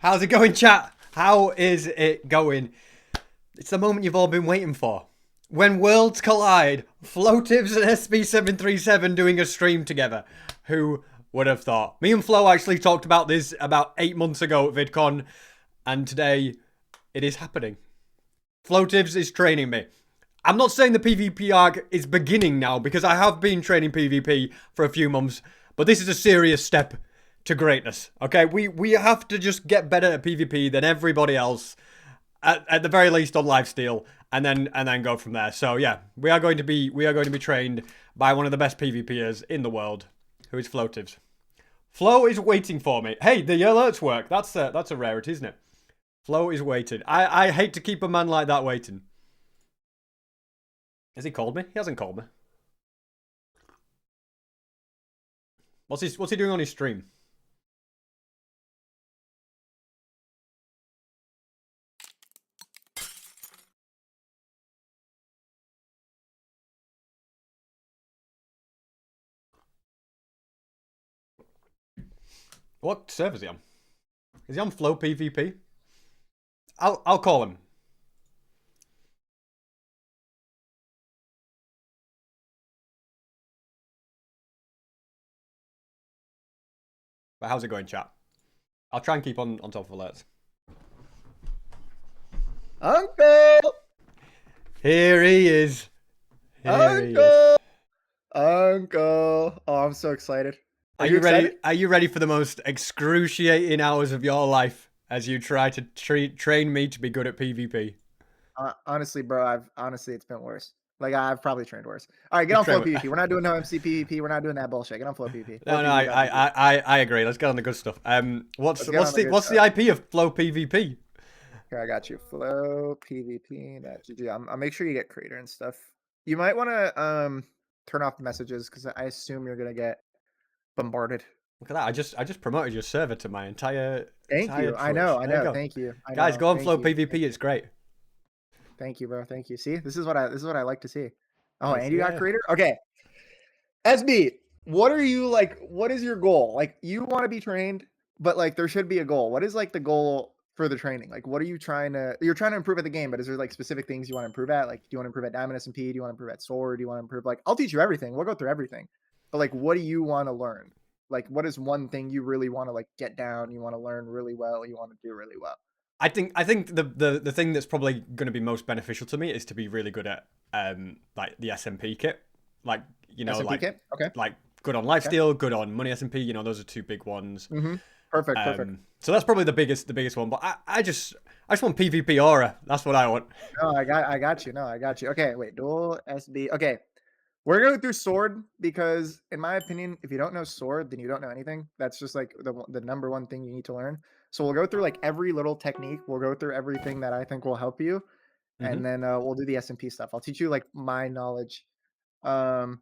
How's it going, chat? How is it going? It's the moment you've all been waiting for. When worlds collide, Flowtives and SB737 doing a stream together. Who would have thought? Me and Flo actually talked about this about 8 months ago at VidCon, and today it is happening. Flowtives is training me. I'm not saying the PvP arc is beginning now, because I have been training PvP for a few months, but this is a serious step to greatness. Okay, we have to just get better at PvP than everybody else, at the very least on lifesteal, and then go from there. So yeah, we are going to be trained by one of the best PvPers in the world, who is Flowtives. Flo is waiting for me. Hey, the alerts work. That's a rarity, isn't it? Flo is waiting. I hate to keep a man like that waiting. Has he called me? He hasn't called me. What's he doing on his stream? What server is he on? Is he on Flow PvP? I'll call him. But how's it going, chat? I'll try and keep on top of alerts. Uncle! Here he is. Uncle! Uncle! Oh, I'm so excited. Are you ready? Are you ready for the most excruciating hours of your life as you try to train me to be good at PvP? Honestly, bro, it's been worse. Like, I've probably trained worse. All right, get on Flow PvP. We're not doing no MC PvP. We're not doing that bullshit. Get on Flow PvP. No, I agree. Let's get on the good stuff. What's the IP of Flow PvP? Okay, I got you. Flow PvP. I'll make sure you get creator and stuff. You might want to turn off the messages because I assume you're gonna get bombarded. Look at that! I just promoted your server to my entire. Thank you. Twitch. I know. Thank you. Guys, go on Flow PvP. It's great. Thank you, bro. Thank you. See, this is what I like to see. Oh, and you got creator? Okay. SB, what are you like? What is your goal? Like, you want to be trained, but like there should be a goal. What is like the goal for the training? Like, what are you trying to? You're trying to improve at the game, but is there like specific things you want to improve at? Like, do you want to improve at Diamond SMP? Do you want to improve at Sword? Do you want to improve? Like, I'll teach you everything. We'll go through everything. But like, what do you want to learn? Like, what is one thing you really want to like get down? You want to learn really well. You want to do really well. I think the thing that's probably going to be most beneficial to me is to be really good at like the SMP kit, like SMP like kit? Okay. Like good on lifesteal, good on money SMP. Those are two big ones. Perfect. So that's probably the biggest one. But I just want PvP aura. That's what I want. No, I got you. No, I got you. Okay, wait. Dual SB. Okay, we're going through Sword because, in my opinion, if you don't know Sword, then you don't know anything. That's just like the number one thing you need to learn. So we'll go through like every little technique. We'll go through everything that I think will help you, and then we'll do the SMP stuff. I'll teach you like my knowledge, and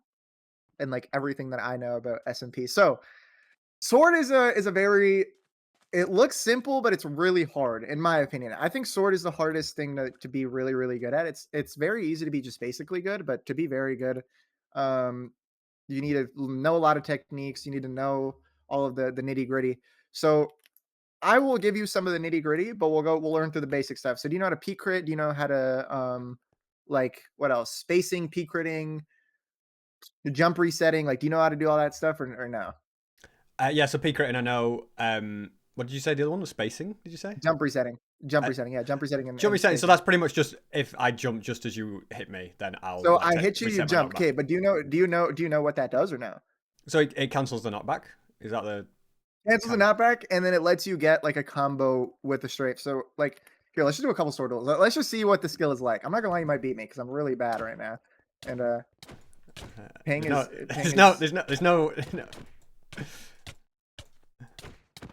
like everything that I know about SMP. So Sword is a very, it looks simple, but it's really hard, in my opinion. I think Sword is the hardest thing to be really, really good at. It's very easy to be just basically good, but to be very good, you need to know a lot of techniques. You need to know all of the nitty gritty. So I will give you some of the nitty gritty, but we'll learn through the basic stuff. So do you know how to peak crit? Do you know how to like what else? Spacing, peak critting, jump resetting. Like, do you know how to do all that stuff or no? Yeah, so peak rating I know. What did you say the other one was? Spacing, did you say? Jump resetting. Jump resetting. Yeah, jump resetting. Jump resetting. So that's pretty much just if I jump just as you hit me, then I'll. So I hit you, you jump. Okay, but do you know what that does or no? So it cancels the knockback. Is that the cancels the knockback, and then it lets you get like a combo with the strafe. So like here, let's just do a couple sword duels. Let's just see what the skill is like. I'm not gonna lie, you might beat me because I'm really bad right now. And ping is there's no.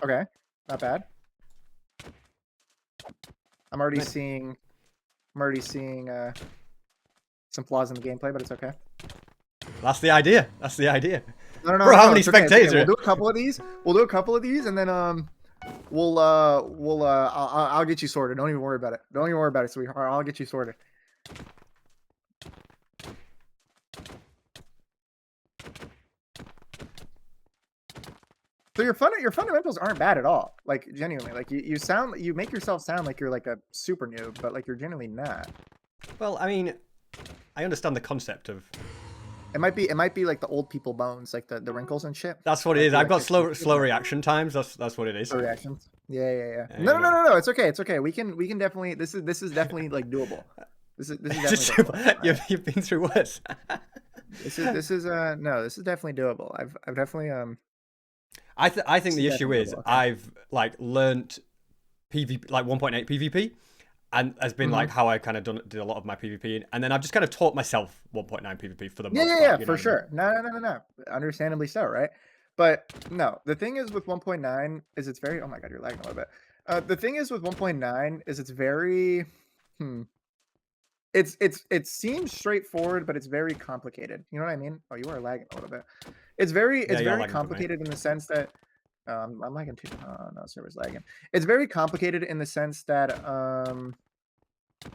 Okay, not bad. I'm already seeing some flaws in the gameplay, but it's okay. That's the idea. No. Bro, how many spectators? Okay. We'll do a couple of these. And then I'll get you sorted. Don't even worry about it. Sweetheart. I'll get you sorted. So your fundamentals aren't bad at all. Like genuinely, like you make yourself sound like you're like a super noob, but like you're genuinely not. Well, I mean, I understand the concept of. It might be like the old people bones, like the wrinkles and shit. That's what it Might is. be I've like got the slow reaction times. That's what it is. slow reactions. Yeah. Yeah, No, you no, no, know. no, no. It's okay. It's okay. We can definitely. This is definitely like doable. This is Just definitely doable. you've been through worse. This is no. This is definitely doable. I've definitely I think This the is issue definitely is doable. Okay. I've like learnt PvP like 1.8 PvP, and has been Mm-hmm. like how I kind of did a lot of my PvP, and then I've just kind of taught myself 1.9 PvP for the Yeah, most yeah, part. yeah, You know for what I mean? sure. No. Understandably so, right? But no, the thing is with 1.9 is it's very. Oh my god, you're lagging a little bit. The thing is with 1.9 is it's very. Hmm. It seems straightforward, but it's very complicated. You know what I mean? Oh, you are lagging a little bit. Yeah, It's you're very lagging a bit, mate. complicated in the sense that I'm lagging too. Oh no, server's lagging. It's very complicated in the sense that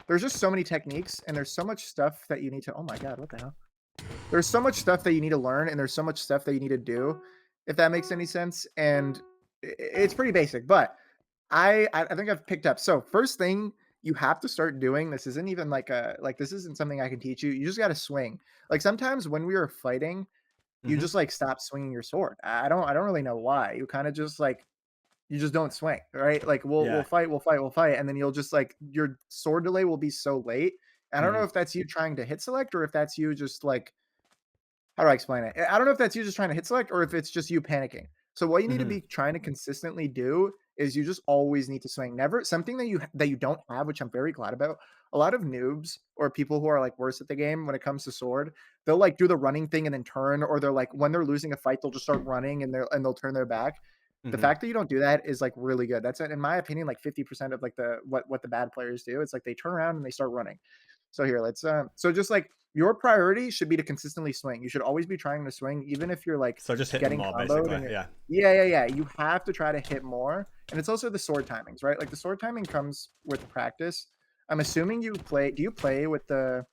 there's just so many techniques and there's so much stuff that you need to. Oh my god, what the hell? There's so much stuff that you need to learn and there's so much stuff that you need to do, if that makes any sense. And it's pretty basic, but I think I've picked up. So first thing you have to start doing, this isn't even like this isn't something I can teach you. You just got to swing. Like sometimes when we are fighting, you Hmm. just like stop swinging your sword. I don't really know why. You kind of just like you just don't swing, right? Like we'll Yeah. fight, and then you'll just like your sword delay will be so late. I don't know Hmm. if that's you trying to hit select or if that's you just like how do I explain it? I don't know if that's you just trying to hit select or if it's just you panicking. So what you need to Hmm. be trying to consistently do is you just always need to swing. Never something that you don't have, which I'm very glad about. A lot of noobs or people who are like worse at the game when it comes to sword, they'll like do the running thing and then turn, or they're like when they're losing a fight, they'll just start running and they'll turn their back. The Hmm. fact that you don't do that is like really good. That's in my opinion like 50% of like the what the bad players do. It's like they turn around and they start running. So here, let's so just like your priority should be to consistently swing. You should always be trying to swing, even if you're like So just hitting getting more, comboed basically. and you're Yeah. yeah. You have to try to hit more. And it's also the sword timings, right? Like the sword timing comes with practice. I'm assuming do you play with the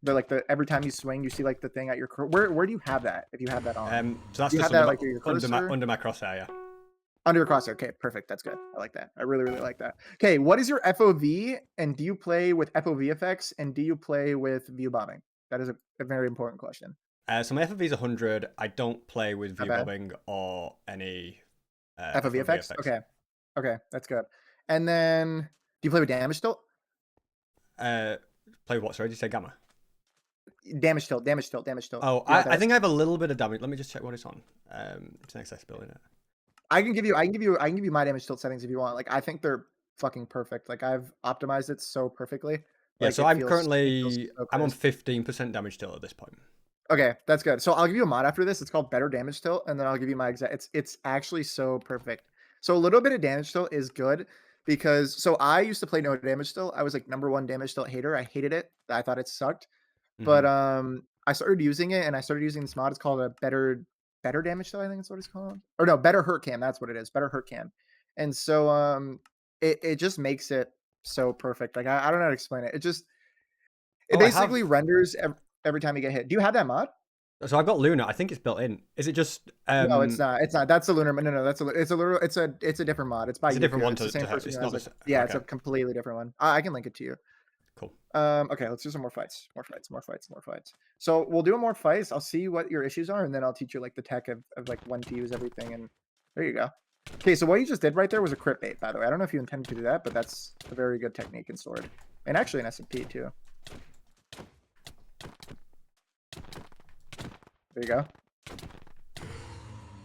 like the every time you swing, you see like the thing at your where do you have that if you have that on? So that's Do you just have that like your cursor? under my crosshair. Yeah. Under your crosshair. Okay, perfect. That's good. I like that. I really, really like that. Okay, what is your FOV? And do you play with FOV effects? And do you play with view bombing? That is a very important question. So my FOV is 100. I don't play with Not view bad. bobbing or any FOV FOV effects? effects. Okay. Okay, that's good. And then do you play with damage tilt? Uh, play what? Sorry, did you say gamma? Damage tilt. Oh, Do you know what I that is? think I have a little bit of damage. Let me just check what it's on. It's an accessibility. I can give you my damage tilt settings if you want. Like I think they're fucking perfect. Like I've optimized it so perfectly. Yeah, Like so it feels so so I'm on crisp. 15% damage still at this point. Okay, that's good. So I'll give you a mod after this. It's called Better Damage Tilt, and then I'll give you my exact. It's actually so perfect. So a little bit of damage tilt is good because so I used to play no damage tilt. I was like number one damage tilt hater. I hated it. I thought it sucked. But Hmm. I started using it, and I started using this mod. It's called a better damage tilt. I think that's what it's called. Or no, better hurt cam. That's what it is. Better hurt cam. And so it just makes it so perfect. Like I don't know how to explain it. It Oh, I basically have. renders every time you get hit. Do you have that mod? So I've got Luna. I think it's built in. Is it just? No, it's not. It's not. That's a lunar. No, that's it's a little. It's a different mod. It's by It's a different Yuku. one It's the same to person it's who not has like. this. Yeah, it's Okay, a completely different one. I can link it to you. cool. Okay, let's do some more fights. More fights. So we'll do more fights. I'll see what your issues are, and then I'll teach you like the tech of like when to use everything. And there you go. Okay, so what you just did right there was a crit bait, by the way. I don't know if you intended to do that, but that's a very good technique in sword, and actually in SMP too. There you go.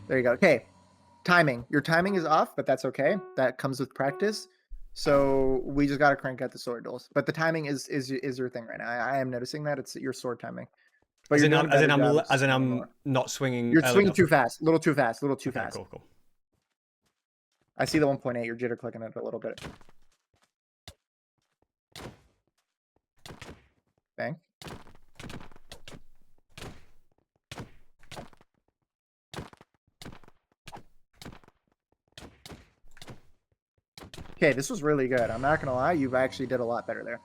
There you go. Okay, timing. Your timing is off, but that's okay. That comes with practice. So we just gotta crank out the sword duels. But the timing is your thing right now. I am noticing that it's your sword timing. But you're doing a better job of As in swinging I'm more. not swinging You're early swinging enough. too fast. A little too fast. A little too Okay, fast. cool. I see the 1.8. You're jitter clicking it a little bit. Bang. Okay, this was really good. I'm not gonna lie, you've actually did a lot better there.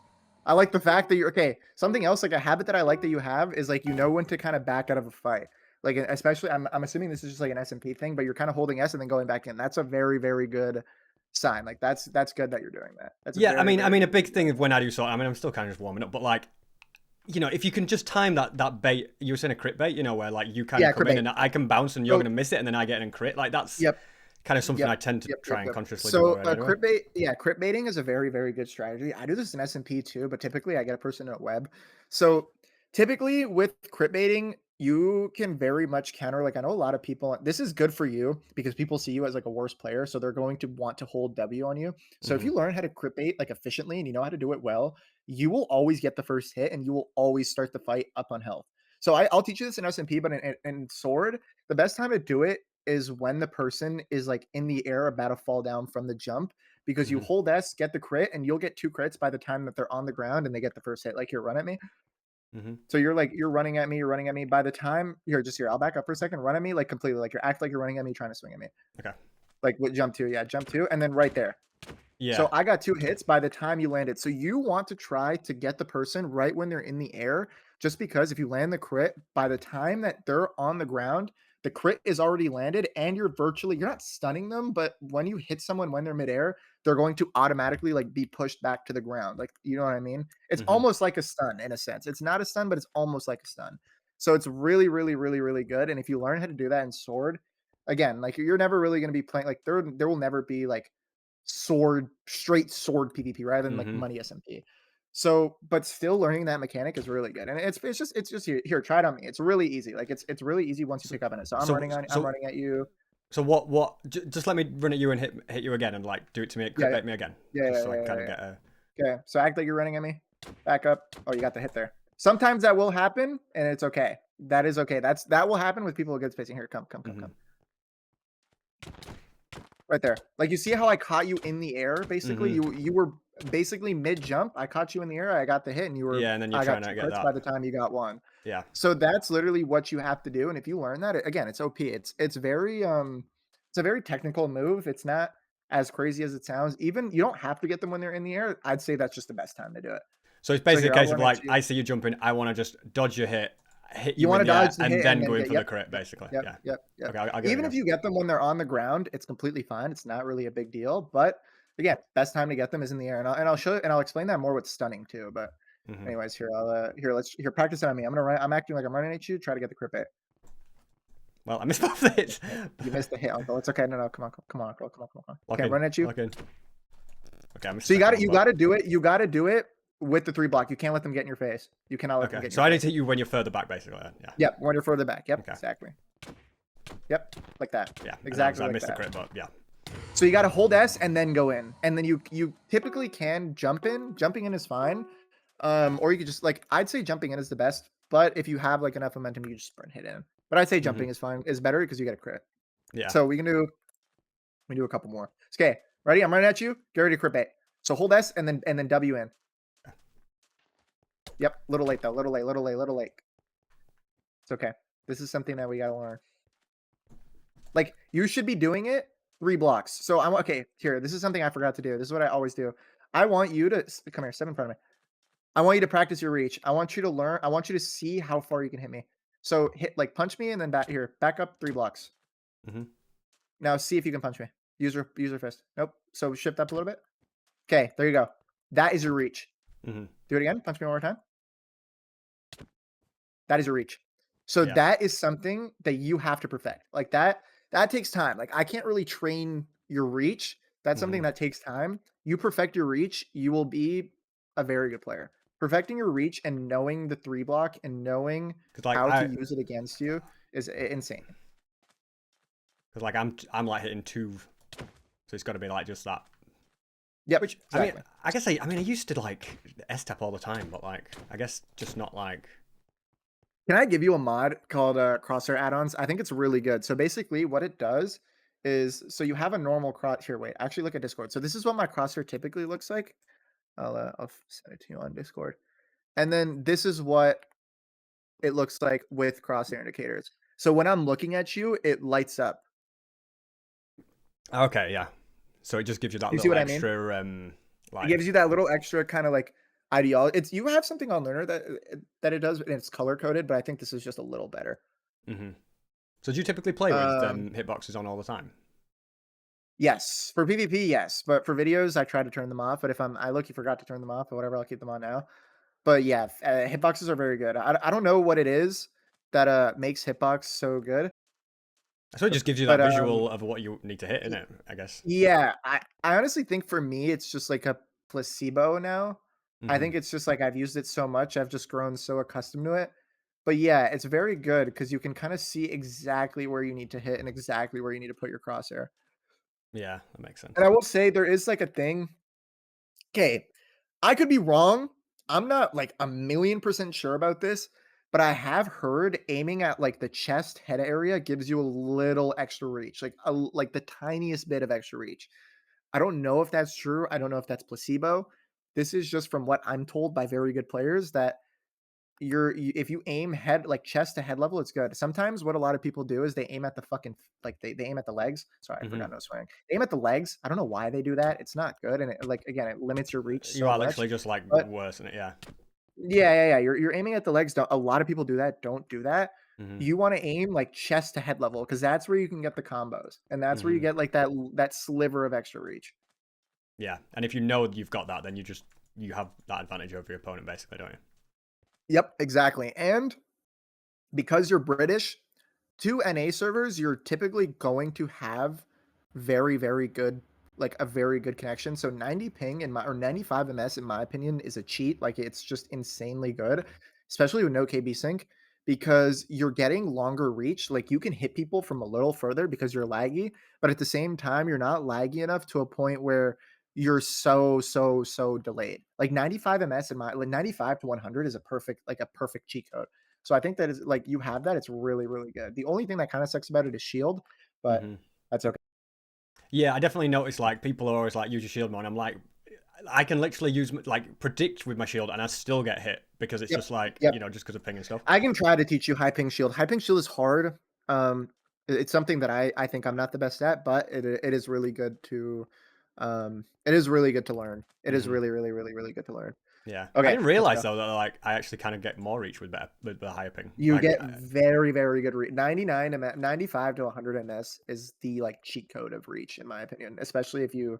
I like the fact that you're okay. Something else, like a habit that I like that you have is like you know when to kind of back out of a fight. Like especially, I'm assuming this is just like an SMP thing, but you're kind of holding S and then going back in. That's a very, very good sign. Like that's good that you're doing that. That's a Yeah, very, I very mean, a good thing big to thing do. of when I do sort. I mean, I'm still kind of just warming up, but like, you know, if you can just time that bait, you were saying a crit bait, you know, where like you kind of Yeah, come in crit. and I can bounce and you're So gonna miss it, and then I get in crit. Like that's yep, kind of something yep, I tend to yep, yep, try and yep. consciously do So already anyway. crit baiting is a very, very good strategy. I do this in SMP too, but typically I get a person at web. So typically with crit baiting, you can very much counter. Like I know a lot of people. This is good for you because people see you as like a worse player, so they're going to want to hold W on you. So if Hmm. you learn how to crit bait like efficiently and you know how to do it well, you will always get the first hit and you will always start the fight up on health. So I'll teach you this in SMP, but in sword, the best time to do it is when the person is like in the air about to fall down from the jump because you Hmm. hold S, get the crit, and you'll get 2 crits by the time that they're on the ground and they get the first hit. Like here, run at me. Hmm. So you're running at me, you're running at me. By the time you're just here, I'll back up for a second, run at me like completely, like you're act like you're running at me, trying to swing at me. Okay. Like with jump two, yeah, jump two, and then right there. Yeah. So I got 2 hits by the time you landed. So you want to try to get the person right when they're in the air, just because if you land the crit, by the time that they're on the ground, the crit is already landed and you're not stunning them, but when you hit someone when they're midair, they're going to automatically like be pushed back to the ground. Like, you know what I mean? It's Hmm. almost like a stun in a sense. It's not a stun, but it's almost like a stun. So it's really, really, really, really good. And if you learn how to do that in sword, again, like you're never really going to be playing like there will never be like straight sword PvP rather than like Hmm. money SMP. So, but still learning that mechanic is really good, and it's just here. Try it on me. It's really easy. Like it's really easy once you So, pick up on it. So so, I'm so, running at you. so just let me run at you and hit you again and like do it to me, Yeah, crit bait me again, yeah, yeah, just so I yeah, can kind yeah, of yeah. get a. Okay, so act like you're running at me. Back up. Oh, you got the hit there. Sometimes that will happen, and it's okay. That is okay. That will happen with people with good spacing. Here, come, come, come, Hmm. come. Right there. Like you see how I caught you in the air. Basically, Hmm. you were basically mid jump. I caught you in the air. I got the hit, and Yeah, and then you're I got trying to two get crits that. by the time you got one. Yeah. So that's literally what you have to do. And if you learn that, again, it's OP. It's a very technical move. It's not as crazy as it sounds. Even you don't have to get them when they're in the air. I'd say that's just the best time to do it. So it's So basically a here, I'll case of run at like you. I see you jumping, I want to just dodge your hit, hit You you want in to the air, dodge the and hit then and then go in get for the yep, crit, yep, basically. yep, Yeah. yep, yep. Okay, I'll give it a Even go. if you get them when they're on the ground, it's completely fine. It's not really a big deal. But again, best time to get them is in the air, and I'll show and I'll explain that more with stunning too. But Hmm. anyways, here practice it on me. I'm gonna run. I'm acting like I'm running at you. Try to get the crit hit. Well, I missed both of it. You missed the hit, Uncle. It's okay. No, no, come on, come on, Uncle. Come on, come on. Lock Okay, I'm in, running at you. lock in. Okay, I missed So the second one, you but got to do it. You got to do it with the 3 block. You can't let them get in your face. You cannot let them okay. get in So your I need face. to hit you when you're further back, basically. Then. Yeah. Yep, when you're further back. Yep, Okay. exactly. Yep, like that. Yeah. And Exactly I like missed the that. crit, but yeah. So you got to hold S and then go in, and then you typically can jump in. Jumping in is fine, or you could just like I'd say jumping in is the best. But if you have like enough momentum, you just sprint hit in. But I'd say Hmm. jumping is fine is better because you get a crit. Yeah. So we do a couple more. Okay, ready? I'm running at you. Get ready to crit bait. So hold S and then W in. Yep, little late though. Little late. Little late. Little late. It's okay. This is something that we gotta learn. Like you should be doing it 3 blocks. So I'm okay. Here, this is something I forgot to do. This is what I always do. I want you to come here, step in front of me. I want you to practice your reach. I want you to learn. I want you to see how far you can hit me. So hit like punch me and then back here, back up 3 blocks. Hmm. Now see if you can punch me. Use your fist. Nope. So shift up a little bit. Okay, there you go. That is your reach. Hmm. Do it again. Punch me one more time. That is your reach. So Yeah. that is something that you have to perfect. Like that takes time. Like I can't really train your reach. That's Hmm. something that takes time. You perfect your reach, you will be a very good player. Perfecting your reach and knowing the 3 block and knowing Because like how to use it against you is insane. I'm like hitting two, so it's got to be like just that. Yep, Which I mean, exactly. I guess I used to like S tap all the time, but like I guess just not like. Can I give you a mod called Crosshair Add-ons? I think it's really good. So basically, what it does is, so you have a normal cross. Here, wait. Actually, look at Discord. So this is what my crosshair typically looks like. I'll send it to you on Discord. And then this is what it looks like with crosshair indicators. So when I'm looking at you, it lights up. Okay, yeah. So it just gives you that You see little what I mean? extra It gives like. you that little extra kind of like ideology. You have something on Learner that it does, and it's color coded, but I think this is just a little better. Hmm. So do you typically play with Um, hitboxes on all the time? yes, for PvP, yes, but for videos, I try to turn them off. But if I look, you forgot to turn them off or whatever, I'll keep them on now. But yeah, hitboxes are very good. I don't know what it is that makes hitbox so good, So it just gives you but that visual of what you need to hit, y- innit? I guess. yeah, I honestly think for me, it's just like a placebo now. I Hmm. think it's just like I've used it so much, I've just grown so accustomed to it. But yeah, it's very good because you can kind of see exactly where you need to hit and exactly where you need to put your crosshair. Yeah, that makes And sense. I will say there is like a thing. Okay, I could be wrong. I'm not like a million percent sure about this, but I have heard aiming at like the chest head area gives you a little extra reach, like the tiniest bit of extra reach. I don't know if that's true. I don't know if that's placebo. This is just from what I'm told by very good players that if you aim head like chest to head level, it's good. Sometimes what a lot of people do is they aim at the fucking like they aim at the legs. Sorry, I Hmm. forgot no swearing. They aim at the legs. I don't know why they do that. It's not good, and it, like again, it limits your reach You so are much. literally just like But worse in it. Yeah. yeah. You're aiming at the legs. A lot of people do that. Don't do that. Hmm. You want to aim like chest to head level because that's where you can get the combos, and that's where you Hmm. get like that sliver of extra reach. Yeah. And if you know you've got that, then you have that advantage over your opponent, basically, don't you? Yep, exactly. And because you're British, two NA servers, you're typically going to have very good, like a very good connection. So 90 ping in my or 95 ms in my opinion is a cheat. Like it's just insanely good, especially with no KB sync because you're getting longer reach. Like you can hit people from a little further because you're laggy, but at the same time you're not laggy enough to a point where you're so delayed. Like 95 ms in my like 95 to 100 is a perfect cheat code. So I think that is like you have that. It's really good. The only thing that kind of sucks about it is shield, but Hmm. that's okay. Yeah, I definitely notice like people are always like use your shield more, and I'm like, I can literally use like predict with my shield, and I still get hit because it's Yep. just like Yep. just because of ping and stuff. I can try to teach you high ping shield. High ping shield is hard. Um, it's something that I think I'm not the best at, but it is really good to it is really good to learn. It is Hmm. really good to learn. Yeah, I Okay, didn't let's realize go. though that like I actually kind of get more reach with better with the higher ping. You get very good reach. 99 ms, 95 to 100 ms is the like cheat code of reach in my opinion, especially if you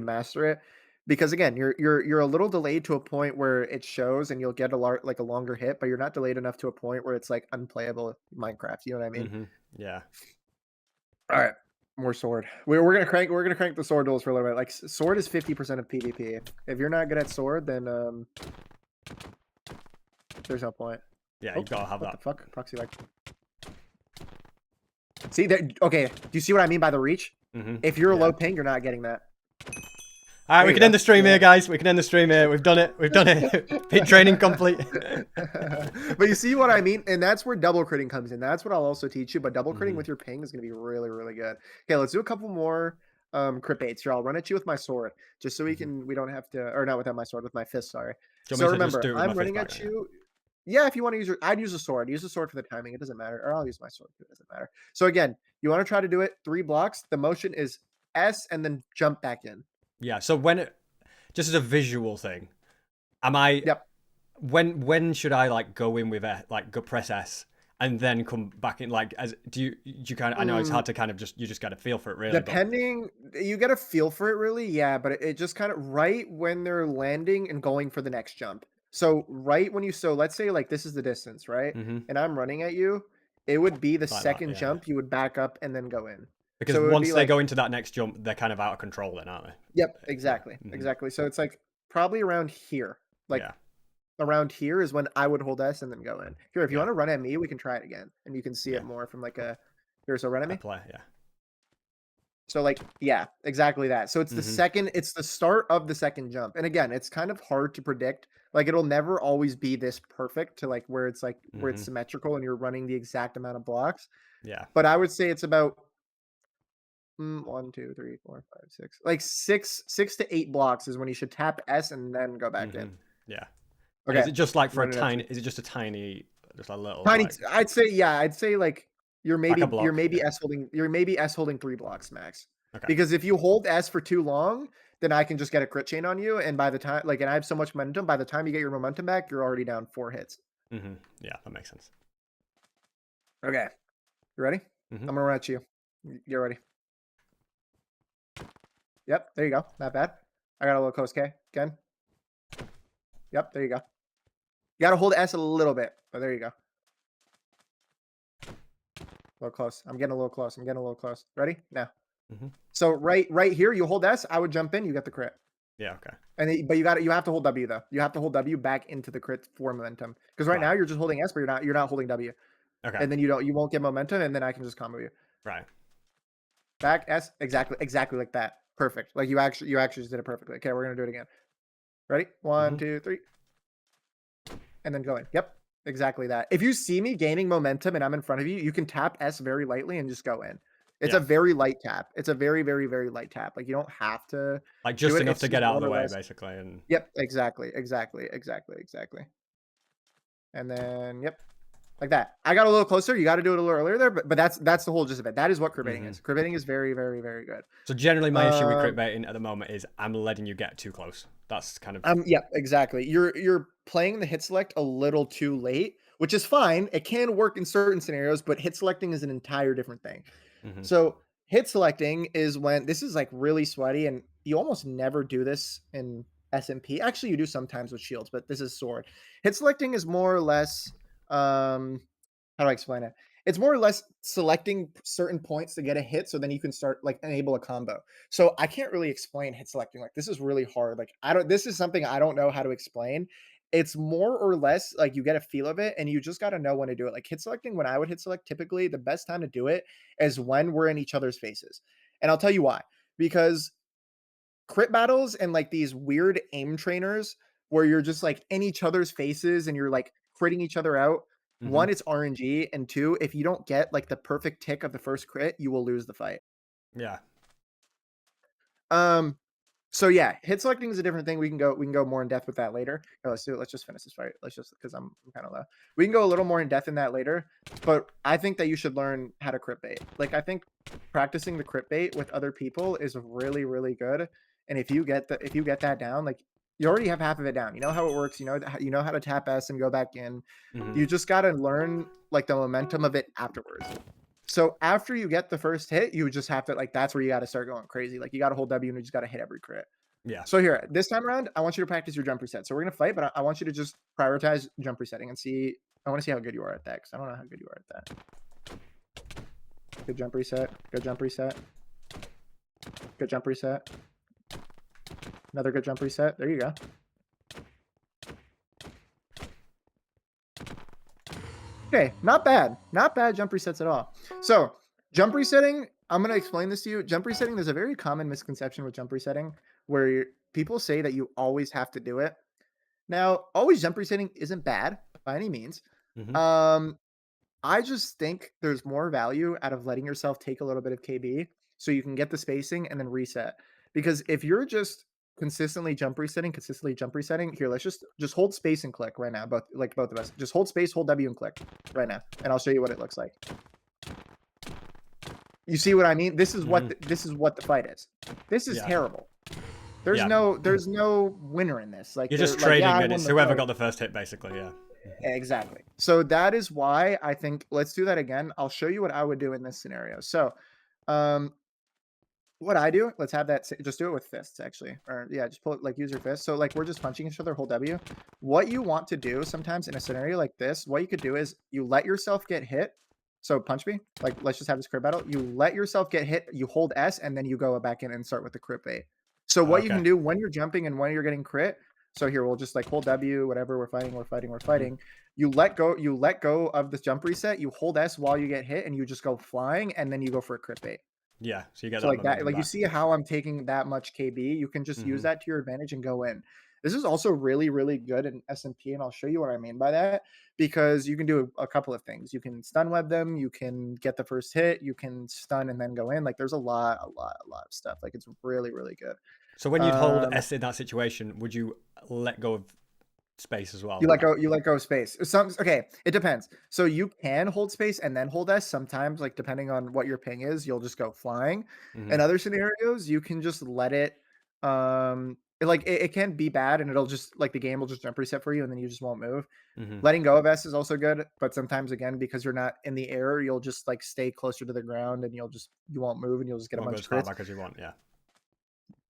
master it. Because again, you're a little delayed to a point where it shows and you'll get a longer hit, but you're not delayed enough to a point where it's like unplayable Minecraft, you know what I mean? Hmm. Yeah, All right. More sword. We're gonna crank the sword duels for a little bit. Like sword is 50% of PvP. If you're not good at sword, then there's no point. yeah, Oh, you've got to have what the that. fuck? Proxy like. See that? Okay. Do you see what I mean by the reach? Hmm. If you're a Yeah. low ping, you're not getting that. All right, There we you can end go. the stream here, Yeah. guys. We can end the stream here. We've done it. We've done it. Pit training complete. But you see what I mean? And that's where double critting comes in. That's what I'll also teach you. But double critting Hmm. with your ping is going to be really good. Okay, let's do a couple more crit baits here. I'll run at you with my sword just so Hmm. we don't have to, or not without my sword, with my fist. Sorry. Do you want So me to just remember, do it with my I'm fist running back at then? Yeah. you. Yeah, if you want to I'd use a sword. Use a sword for the timing. It doesn't matter. Or I'll use my sword. It doesn't matter. So again, you want to try to do it 3 blocks. The motion is S and then jump back in. Yeah. So just as a visual thing, am I Yep. when should I like go in with like go press S and then come back in like as do you kind of I know it's Mm, hard to kind of you just got to feel for it really, but Depending, you get a feel for it really, yeah, but it just kind of right when they're landing and going for the next jump. So right when so let's say like this is the distance, right? hmm And I'm running at you, it would be the like that, second yeah. jump, you would back up and then go in. Because So it would once be they like, go into that next jump, they're kind of out of control then, aren't yep, they? Yeah. exactly. Hmm. Exactly. So it's like probably around here. Like Yeah. around here is when I would hold S and then go in. Here, if you Yeah. want to run at me, we can try it again and you can see it Yeah. more from like a here, so run at I me. play. Yeah. So like, yeah, exactly that. So Hmm. it's the start of the second jump. And again, it's kind of hard to predict. Like it'll never always be this perfect to like where it's Hmm. symmetrical and you're running the exact amount of blocks. Yeah. But I would say it's about 1, 2, 3, 4, 5, 6, like six to 8 blocks is when you should tap S and then go back Hmm. in. Yeah. And is Okay, it just like I'm for a running at tiny? you. Is it just a tiny, just a little Tiny. like I'd say yeah. I'd say like like a block? Yeah. you're maybe S holding 3 blocks max. Okay. Because if you hold S for too long, then I can just get a crit chain on you, and by the time and I have so much momentum, by the time you get your momentum back, you're already down 4 hits. Hmm. Yeah, that makes sense. Okay. You ready? Mm-hmm. I'm gonna run at you. Get ready. Yep, there you go. Not bad. I got a little close, K. Again. Yep, there you go. You gotta hold S a little bit, but there you go. A little close. I'm getting a little close. I'm getting a little close. Ready? Now. Mm-hmm. So right here, you hold S. I would jump in. You get the crit. Yeah. Okay. And but you have to hold W though. You have to hold W back into the crit for momentum. Because right Right. now you're just holding S, but you're not holding W. Okay. And then you won't get momentum, and then I can just combo you. Right. Back S, exactly like that. Perfect. Like you actually just did it perfectly. Okay, we're gonna do it again. Ready? One, Mm-hmm. 2, 3, and then go in. Yep, exactly that. If you see me gaining momentum and I'm in front of you, you can tap S very lightly and just go in. It's a Yeah. very light tap. It's a very, very, very light tap. Like you don't have to Like do just it. enough It's to just get out of more the or way, less. basically, and Yep, exactly. And then yep, like that. I got a little closer. You got to do it a little earlier there, but that's the whole gist of it. That is what crit baiting mm-hmm. is. Crit baiting is very, very, very good. So generally, my issue with crit Um, baiting at the moment is I'm letting you get too close. That's kind of yeah, exactly. You're playing the hit select a little too late, which is fine. It can work in certain scenarios, but hit selecting is an entire different thing. mm-hmm. So hit selecting is when this is like really sweaty, and you almost never do this in SMP. Actually, you do sometimes with shields, but this is sword. Hit selecting is more or less how do I explain it? It's more or less selecting certain points to get a hit so then you can start like enable a combo. So I can't really explain hit selecting. Like this is really hard. Like I don't this is something I don't know how to explain. It's more or less like you get a feel of it and you just got to know when to do it. Like hit selecting, when I would hit select, typically the best time to do it is when we're in each other's faces. And I'll tell you why. Because crit battles and like these weird aim trainers where you're just like in each other's faces and you're like critting each other out. Mm-hmm. One, it's RNG, and two, if you don't get like the perfect tick of the first crit, you will lose the fight. Yeah. Um, so yeah, hit selecting is a different thing. We can go more in depth with that later. No, let's do it. Let's just finish this fight. Let's just because I'm kind of low. We can go a little more in depth in that later. But I think that you should learn how to crit bait. Like I think practicing the crit bait with other people is really, really good. And if you get that down, like you already have half of it down. You know how it works. You know how to tap S and go back in. Mm-hmm. You just gotta learn like the momentum of it afterwards. So after you get the first hit, you just have to like that's where you got to start going crazy. Like you got to hold W and you just got to hit every crit. Yeah. So here, this time around, I want you to practice your jump reset. So we're gonna fight, but I want you to just prioritize jump resetting and see. I want to see how good you are at that because I don't know how good you are at that. Good jump reset. Good jump reset. Good jump reset. Another good jump reset. There you go. Okay, not bad. Not bad jump resets at all. So jump resetting, I'm gonna explain this to you. Jump resetting, there's a very common misconception with jump resetting where people say that you always have to do it. Now, always jump resetting isn't bad by any means. Mm-hmm. Um, I just think there's more value out of letting yourself take a little bit of KB so you can get the spacing and then reset. Because if you're just consistently jump resetting, here, let's just hold space and click right now. Both of us. Just hold space, hold W and click right now. And I'll show you what it looks like. You see what I mean? This is Mm-hmm. this is what the fight is. This is Yeah. terrible. Yeah. There's no winner in this. Like You're just like, yeah, trading, I and won it's the whoever fight. got the first hit, basically. Yeah. Exactly. So that is why I think let's do that again. I'll show you what I would do in this scenario. So, um, what I do, let's have that. Just do it with fists, actually, or yeah, just pull it like use your fist. So like we're just punching each other, hold W. What you want to do sometimes in a scenario like this, what you could do is you let yourself get hit. So punch me. Like let's just have this crit battle. You let yourself get hit. You hold S, and then you go back in and start with the crit bait. So what you Okay. can do when you're jumping and when you're getting crit. So here we'll just like hold W, whatever. We're fighting. We're fighting. We're Mm-hmm. fighting. You let go. You let go of this jump reset. You hold S while you get hit, and you just go flying, and then you go for a crit bait. Yeah. So you get So that like that, momentum like you back. see how I'm taking that much KB, you can just use Mm-hmm. that to your advantage and go in. This is also really, really good in SMP, and I'll show you what I mean by that because you can do a couple of things. You can stun web them, you can get the first hit, you can stun and then go in. Like there's a lot of stuff. Like it's really, really good. So when you'd hold Um, S in that situation, would you let go of space as well? you let go of space. Okay, it depends. So you can hold space and then hold S sometimes, like depending on what your ping is, you'll just go flying. Mm-hmm. In other scenarios, you can just let it. It can be bad, and it'll just like the game will just jump reset for you, and then you just won't move. Hmm. Letting go of S is also good, but sometimes again because you're not in the air, you'll just like stay closer to the ground, and you won't move, and you'll just get a Won't go bunch as of far crits. back as you want. Yeah.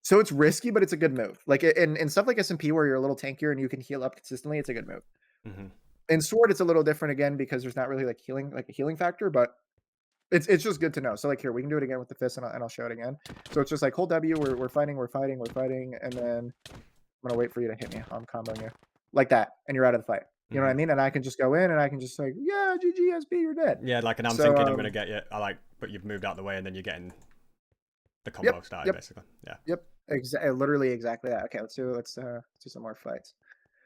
So it's risky, but it's a good move. Like in stuff like SMP where you're a little tankier and you can heal up consistently, it's a good move. Hmm. In Sword, it's a little different again because there's not really like a healing factor, but it's just good to know. So like here, we can do it again with the fist, and I'll show it again. So it's just like hold W, we're fighting, and then I'm gonna wait for you to hit me. I'm comboing you like that, and you're out of the fight. You know what Hmm. I mean? And I can just go in, and I can just like, yeah, GGSB, you're dead. Yeah, like, and I'm So thinking I'm gonna get you. I like, but you've moved out the way, and then you're getting the yep, combo started, yep, basically. Yeah. yep, literally exactly that. Okay, let's do some more fights.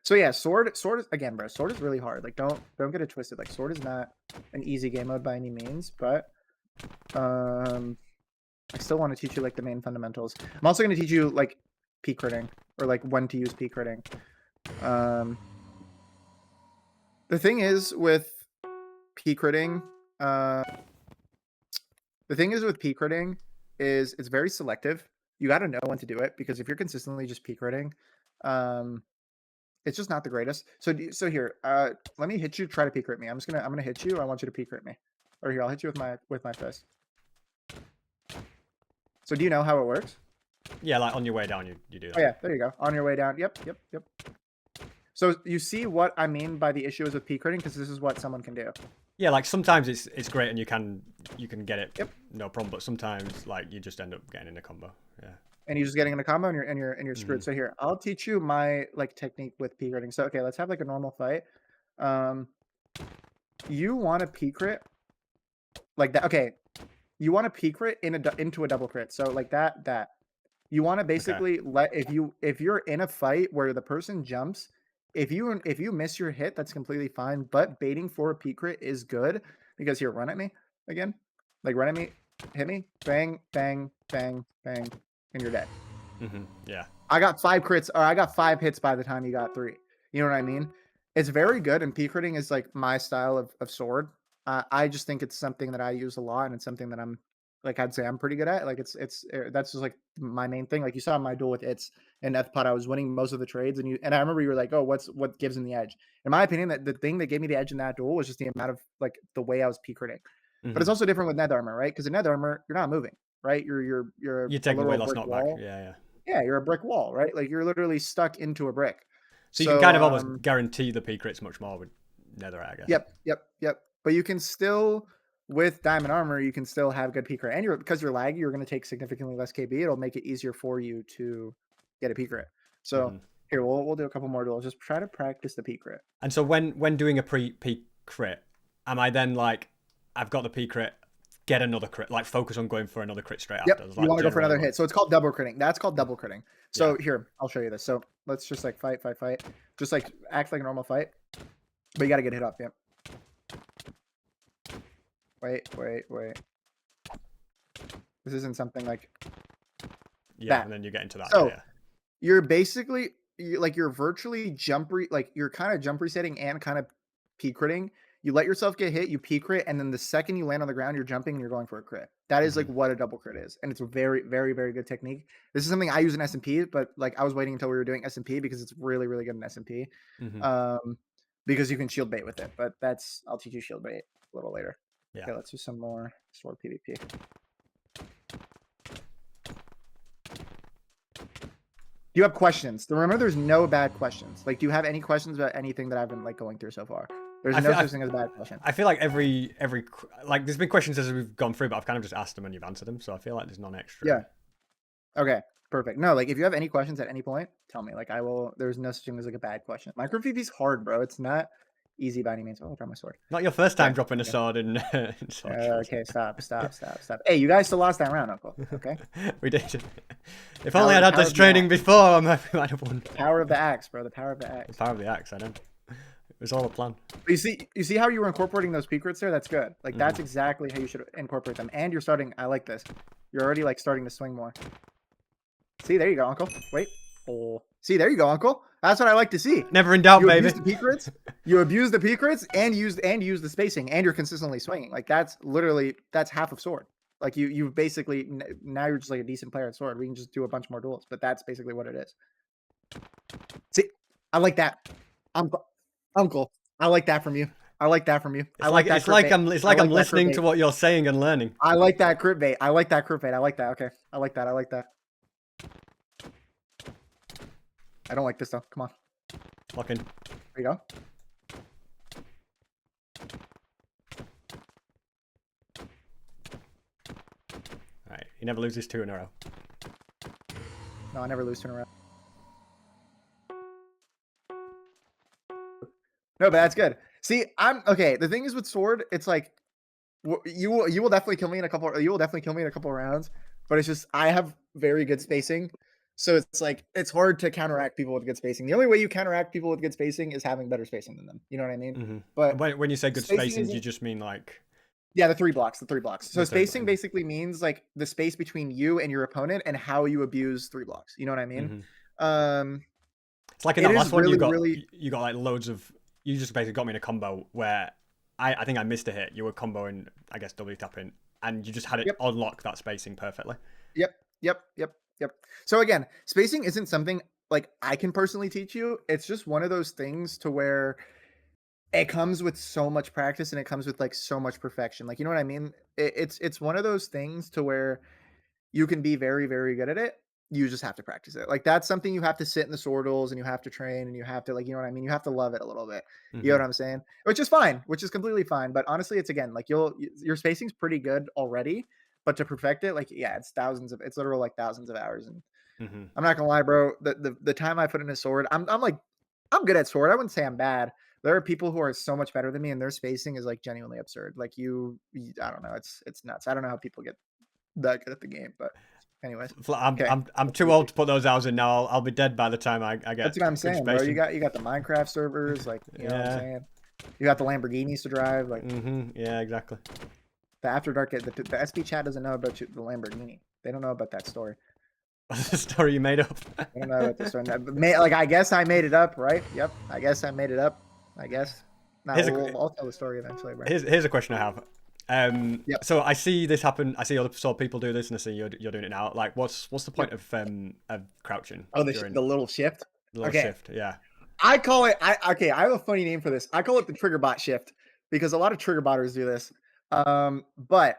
So yeah, sword is again, bro. Sword is really hard. Like don't get it twisted. Like sword is not an easy game mode by any means, but um, I still want to teach you like the main fundamentals. I'm also going to teach you like peak critting or like when to use peak critting. Um, the thing is with peak critting, uh, the thing is with peak critting is it's very selective. You got to know when to do it because if you're consistently just peak critting, um, it's just not the greatest. So here, let me hit you. Try to peek crit me. I'm gonna hit you. I want you to peek crit me. Or here, I'll hit you with my fist. So do you know how it works? Yeah, like on your way down, you do Oh that. yeah, there you go. On your way down. Yep, yep, yep. So you see what I mean by the issue is with peek critting because this is what someone can do. Yeah, like sometimes it's great and you can get it Yep. no problem, but sometimes like you just end up getting in a combo. Yeah. And you're just getting in a combo and you're screwed. Mhm. So here, I'll teach you my like technique with peek critting. So okay, let's have like a normal fight. Um, you want to peek crit like that. Okay, you want to peek crit into a double crit. So like that. You want to Okay. basically let if you're in a fight where the person jumps, if you miss your hit, that's completely fine. But baiting for a peak crit is good because here, run at me again, like run at me, hit me, bang, bang, bang, bang, and you're dead. Yeah. I got 5 crits, or I got 5 hits by the time you got 3. You know what I mean? It's very good, and peak critting is like my style of sword. I just think it's something that I use a lot, and it's something that I'm like I'd say I'm pretty good at. Like that's just like my main thing. Like you saw my duel with It's and Ethpod, I was winning most of the trades, and I remember you were like, oh, what gives him the edge? In my opinion, that the thing that gave me the edge in that duel was just the amount of like the way I was peak critting. But it's Hmm. also different with net armor, right? Because in net armor, you're not moving, right? You're You're a taking away literal lost brick knockback. wall. Yeah, yeah. Yeah, you're a brick wall, right? Like you're literally stuck into a brick. So you can So kind of almost guarantee the peak crits much more with Netherite, I guess. yep. But you can still with diamond armor, you can still have good peak rate. And because you're laggy, you're going to take significantly less KB. It'll make it easier for you to get a peak rate. So Hmm. here we'll do a couple more duels. Just try to practice the peak rate. And so when doing a peak crit, am I then like, I've got the peak crit, get another crit, like focus on going for another crit straight Yep, after? That's you like want to go for generally another what. hit. So it's called double critting. That's called double critting. Yeah. So here, I'll show you this. So let's just like fight. Just like act like a normal fight. But you got to get hit up. Yep. Wait. This isn't something like Yeah, that. and then you get into that. So Yeah. you're basically you're virtually like you're kind of jump resetting and kind of peak critting. You let yourself get hit, you peak crit, and then the second you land on the ground, you're jumping and you're going for a crit. That is like Hmm. what a double crit is, and it's a very, very, very good technique. This is something I use in SMP, but like I was waiting until we were doing SMP because it's really, really good in SMP. Hmm. Um, because you can shield bait with it, but I'll teach you shield bait a little later. Yeah. Okay, let's do some more sword PvP. Do you have questions? Remember, there's no bad questions. Like, do you have any questions about anything that I've been like going through so far? There's no such thing as a bad question. I feel like every like there's been questions as we've gone through, but I've kind of just asked them and you've answered them, so I feel like there's none extra. Yeah. Okay. Perfect. No, like if you have any questions at any point, tell me. Like I will. There's no such thing as like a bad question. Micro PvP's hard, bro. It's not easy by any means. Oh, I'll drop my sword. Not your first time Okay. dropping a Okay. sword in, in sword kills. Okay. Stop. Hey, you guys still lost that round, Uncle. Okay. We did. If only I'd had Power this of the training axe. before, I might have won. Power of the axe, bro. The power of the The axe. power of the axe, I know. It was all a plan. You see how you were incorporating those peak crits there? That's good. Like that's Mhm. exactly how you should incorporate them. And you're starting. I like this. You're already like starting to swing more. See, there you go, Uncle. Wait. Oh. See, there you go, Uncle. That's what I like to see. Never in doubt, You baby. abuse the peak crits. You abuse the peak crits and use the spacing, and you're consistently swinging. Like that's half of sword. Like you basically now you're just like a decent player at sword. We can just do a bunch more duels, but that's basically what it is. See, I like that. Uncle, uncle, I like that from you. I like that from you. I like that crit bait. It's I like I'm like that crit listening bait. to what you're saying and learning. I like that crit bait. I like that crit bait. I like that. Okay, I like that. I like that. I don't like this though. Come on. Lock in. There you go. All right, he never loses 2 in a row. No, I never lose turn around. No, but that's good. See, I'm okay. The thing is with sword, it's like you will definitely kill me in a couple. You will definitely kill me in a couple of rounds. But it's just I have very good spacing, so it's like it's hard to counteract people with good spacing. The only way you counteract people with good spacing is having better spacing than them. You know what I mean? Mm-hmm. But When you say good spacing, do you isn't. just mean like Yeah, the 3 blocks, the 3 blocks. So the third spacing one? basically means like the space between you and your opponent and how you abuse 3 blocks. You know what I mean? Mm-hmm. Um, It's like in it that is last one, really, really. you got like loads of. You just basically got me in a combo where I think I missed a hit. You were comboing, I guess, W tapping, and you just had it Yep, unlock that spacing perfectly. yep, yep, yep, yep. So again, spacing isn't something like I can personally teach you. It's just one of those things to where it comes with so much practice and it comes with like so much perfection. Like you know what I mean? It's one of those things to where you can be very, very good at it. You just have to practice it. Like that's something you have to sit in the swordles and you have to train and you have to like, you know what I mean? You have to love it a little bit. You know Mm-hmm. what I'm saying? Which is fine, which is completely fine. But honestly, it's again, like your spacing's pretty good already, but to perfect it, like, yeah, it's literal like thousands of hours. And Mm-hmm. I'm not gonna lie, bro, the time I put in a sword, I'm like, I'm good at sword. I wouldn't say I'm bad. There are people who are so much better than me and their spacing is like genuinely absurd. Like I don't know. It's nuts. I don't know how people get that good at the game, but anyways, okay. I'm That's too old easy. to put those hours in now. I'll be dead by the time I That's get what I'm good saying, bro. You spacing. got the Minecraft servers, like you know what I'm Yeah. saying. You got the Lamborghinis to drive, like Mm-hmm. Yeah, exactly. the After Dark. The SB chat doesn't know about the Lamborghini. They don't know about that story. What's the story you made up? They don't know about the story. Like I guess I made it up, right? Yep. I guess I made it up. I guess. No, Here's a I'll tell the story eventually, bro. here's a question I have. Yep. So I see this happen. I see other people do this, and I see you're doing it now. Like, what's the Yep. point of crouching Oh, during the little shift. the little Okay. shift? Yeah. I call it. Okay. I have a funny name for this. I call it the trigger bot shift because a lot of trigger botters do this. But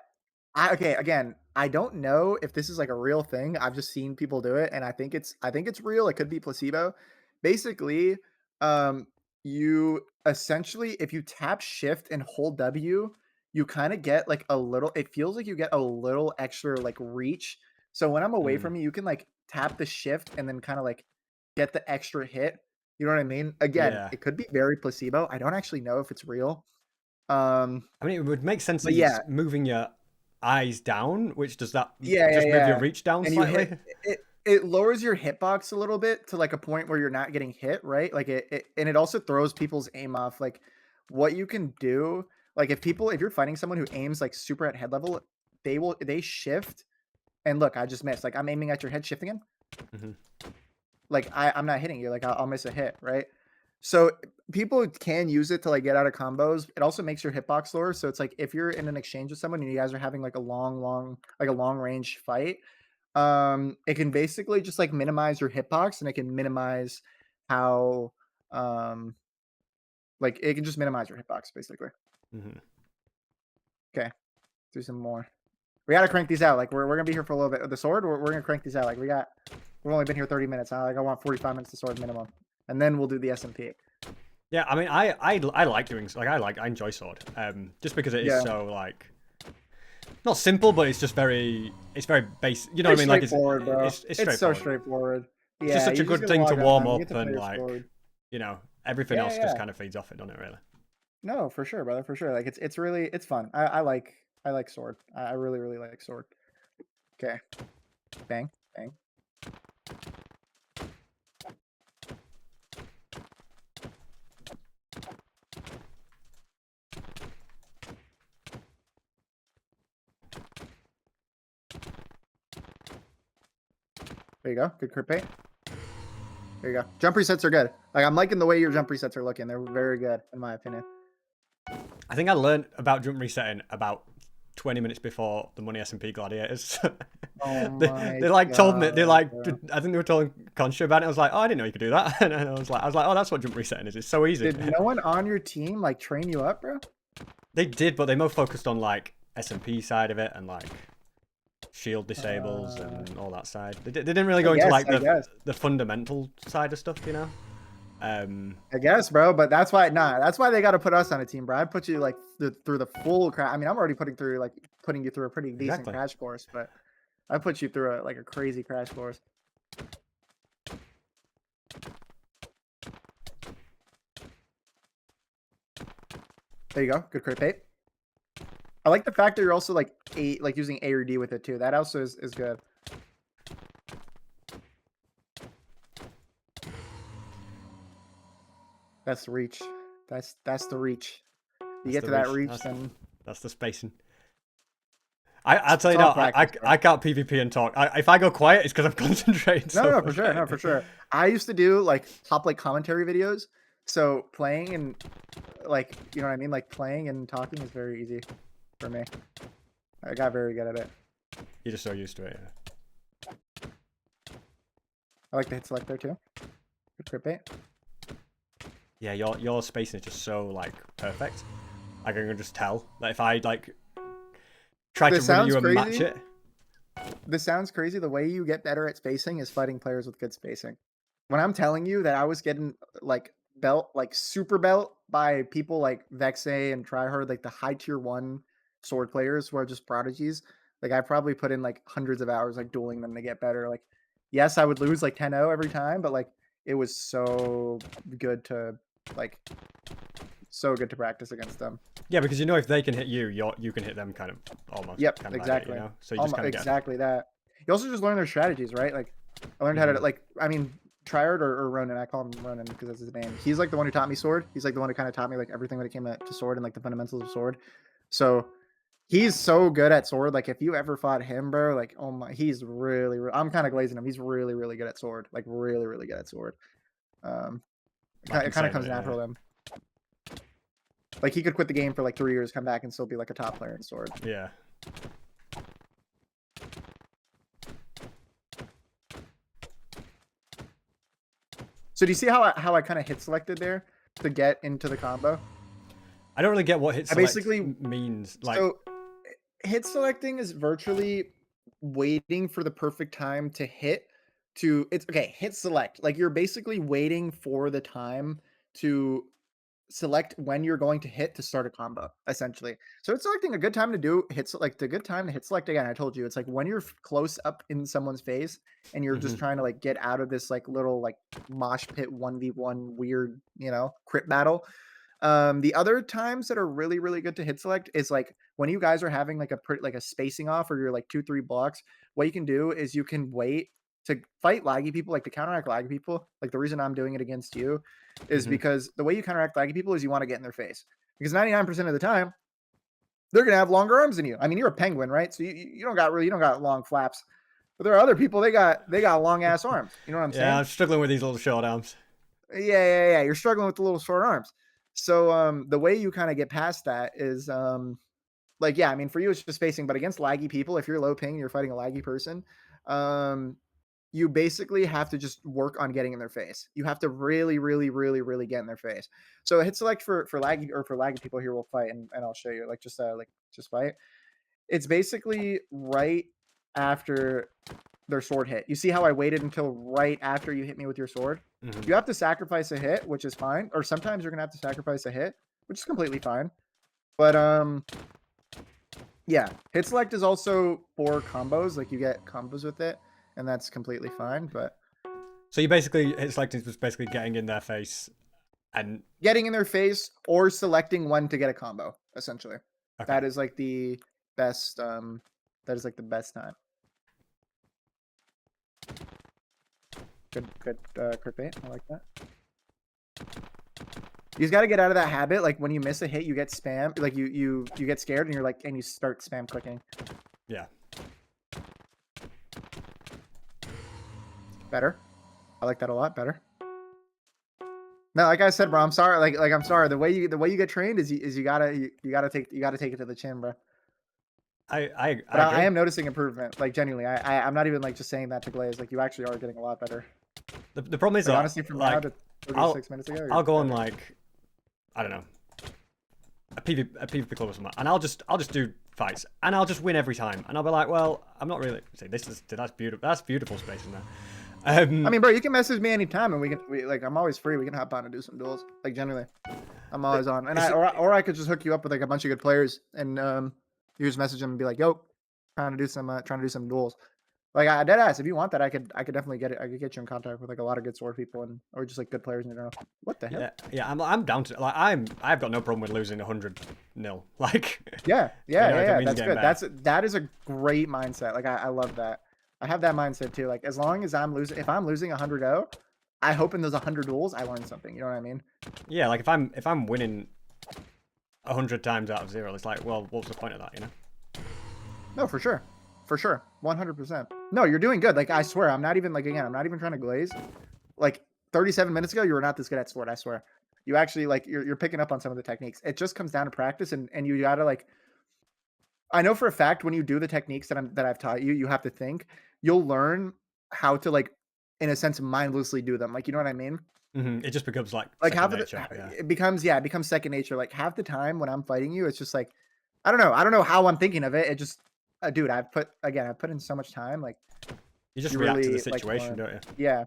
okay. Again, I don't know if this is like a real thing. I've just seen people do it, and I think it's real. It could be placebo. Basically, um, you essentially if you tap shift and hold W, you kind of get like a little. It feels like you get a little extra like reach. So when I'm away Mm, from you, you can like tap the shift and then kind of like get the extra hit. You know what I mean? Again, yeah. it could be very placebo. I don't actually know if it's real. I mean, it would make sense that But you're yeah, moving your eyes down, which does that yeah, yeah, just move your yeah. reach down And you hit slightly? it. It lowers your hitbox a little bit to like a point where you're not getting hit, right? Like and it also throws people's aim off. Like what you can do, like if you're fighting someone who aims like super at head level, they shift and look, I just missed. Like I'm aiming at your head, shift again. Hmm. Like I'm not hitting you. Like I'll miss a hit, right? So people can use it to like get out of combos. It also makes your hitbox lower. So it's like if you're in an exchange with someone and you guys are having like a long range fight, it can basically just like minimize your hitbox and it can minimize how um like it can just minimize your hitbox basically. Hmm. Okay, do some more. We gotta crank these out. Like we're gonna be here for a little bit. With the sword, we're gonna crank these out. Like we've only been here 30 minutes. Like I want 45 minutes to sword minimum, and then we'll do the SMP. Yeah, I mean, I like doing like I enjoy sword. Just because it is Yeah, so like not simple, but it's very basic. You know what it's I mean? Like straightforward, bro. it's It's so straightforward. straightforward. It's just Yeah, such a you just good gotta thing to log warm on. You get up to play and your like, sword. you know, everything Yeah, else just yeah. kind of feeds off it, doesn't it? Really. No, for sure, brother, for sure. Like it's really it's fun. I like sword. I really really like sword. Okay, bang bang. There you go. Good crit bait. There you go. Jump resets are good. Like I'm liking the way your jump resets are looking. They're very good in my opinion. I think I learned about jump resetting about 20 minutes before the Money S&P Gladiators. Oh they, my they like told me, god, bro. I think they were telling Concha about it. I was like, oh, I didn't know you could do that. And I was like, oh, that's what jump resetting is. It's so easy. Did no one on your team like train you up, bro? They did, but they more focused on like S&P side of it and like shield disables Uh, and all that side. They didn't really I go into guess, like I guess. the fundamental side of stuff, you know. I guess, bro, but that's why that's why they got to put us on a team, bro. I put you like through the full crash. I mean, I'm already putting you through a pretty decent Exactly. crash course, but I put you through a crazy crash course. There you go. Good crit bait. I like the fact that you're also like using A or D with it too. That also is good. That's the reach. That's the reach. You get to that reach, then That's the spacing. I'll tell you it's all now, practice, bro. I can't PvP and talk. If I go quiet, it's because I'm concentrating. No, for sure. No, for sure. I used to do like top commentary videos. So playing and you know what I mean? Like playing and talking is very easy for me. I got very good at it. You're just so used to it. Yeah. I like the hit select there too. Good crit bait. Yeah, your spacing is just so like perfect. Like I can just tell that if I like try to run you and match it. This sounds crazy. The way you get better at spacing is fighting players with good spacing. When I'm telling you that I was getting super belt by people like Vexay and Tryhard, like the high tier 1 sword players who are just prodigies, like I probably put in like hundreds of hours like dueling them to get better. Like, yes, I would lose like 10-0 every time, but like it was so good to practice against them. Yeah, because you know if they can hit you, you can hit them kind of almost. Yep, Kind of exactly. Like it, you know? So you just kind of exactly that. You also just learn their strategies, right? Like I learned how to I mean, Triard or Ronan, I call him Ronan because that's his name. He's like the one who taught me sword. He's like the one who kind of taught me like everything when it came to sword and like the fundamentals of sword. So he's so good at sword. Like if you ever fought him, bro, like oh my, he's really. I'm kind of glazing him. He's really, really good at sword. Like really, really good at sword. It kind of comes natural to him. Like he could quit the game for like 3 years, come back and still be like a top player in sword. Yeah. So do you see how I kind of hit selected there to get into the combo? I don't really get what hit select means. Like, so hit selecting is virtually waiting for the perfect time to hit. Hit select. Like you're basically waiting for the time to select when you're going to hit to start a combo, essentially. So it's selecting a good time to do hit select. A good time to hit select again. I told you it's like when you're close up in someone's face and you're just trying to like get out of this like little like mosh pit 1v1 weird, you know, crit battle. The other times that are really, really good to hit select is like when you guys are having like a spacing off or you're like 2-3 blocks. What you can do is you can wait to fight laggy people, like to counteract laggy people. Like the reason I'm doing it against you is because the way you counteract laggy people is you want to get in their face. Because 99% of the time, they're gonna have longer arms than you. I mean, you're a penguin, right? So you don't got long flaps. But there are other people, they got long ass arms. You know what I'm saying? Yeah, I'm struggling with these little short arms. Yeah. You're struggling with the little short arms. So the way you kind of get past that is I mean, for you it's just spacing, but against laggy people, if you're low ping, you're fighting a laggy person, you basically have to just work on getting in their face. You have to really, really, really, really get in their face. So hit select for laggy people here, we'll fight and I'll show you just fight. It's basically right after their sword hit. You see how I waited until right after you hit me with your sword? You have to sacrifice a hit, which is fine. Or sometimes you're gonna have to sacrifice a hit, which is completely fine. But yeah, hit select is also for combos. Like you get combos with it, and that's completely fine. But so you basically hit selecting is basically getting in their face and getting in their face or selecting one to get a combo. Essentially, that is like the best. That is like the best time. Good crit bait. I like that. You just got to get out of that habit. Like when you miss a hit, you get spam. Like you get scared and you're like, and you start spam clicking. Yeah. Better. I like that a lot. Better. No, like I said, bro. I'm sorry. Like I'm sorry. The way you get trained is you gotta take it to the chin, bro. But I agree. am noticing improvement. Like genuinely, I'm not even like just saying that to Glaze. Like you actually are getting a lot better. The problem is Like that honestly, from now like to 36 I'll minutes ago, you're I'll go on better. like I don't know a PvP club or something, and I'll just do fights, and I'll just win every time, and I'll be like, well, I'm not really. See, that's beautiful. That's beautiful space in there. I mean, bro, you can message me anytime, and like I'm always free. We can hop on and do some duels. Like genuinely, I'm always on. And it's, I could just hook you up with like a bunch of good players, and you just message them and be like, "Yo, trying to do some duels." Like I dead ass. If you want that, I could definitely get it. I could get you in contact with like a lot of good sword people and or just like good players in general. What the hell? yeah. I'm down to like I've got no problem with losing 100-0. Like Yeah, you know, if it means that's getting good. better. That is a great mindset. Like I love that. I have that mindset too. Like as long as I'm losing, if I'm losing 100-0, I hope in those 100 duels I learn something. You know what I mean? Yeah, like if I'm winning 100 times out of 0, it's like, well, what's the point of that? You know? No, for sure, 100%. No, you're doing good. Like I swear, I'm not even like again, I'm not even trying to glaze. Like 37 minutes ago, you were not this good at sword. I swear. You actually like you're picking up on some of the techniques. It just comes down to practice, and you gotta like. I know for a fact when you do the techniques that I've taught you, you have to think. You'll learn how to like, in a sense, mindlessly do them. Like you know what I mean? It just becomes like Like second half of the nature. Yeah. it becomes second nature. Like half the time when I'm fighting you, it's just like I don't know how I'm thinking of it. It just dude, I've put in so much time. Like You just you react to the really like to situation, learn. don't you? Yeah.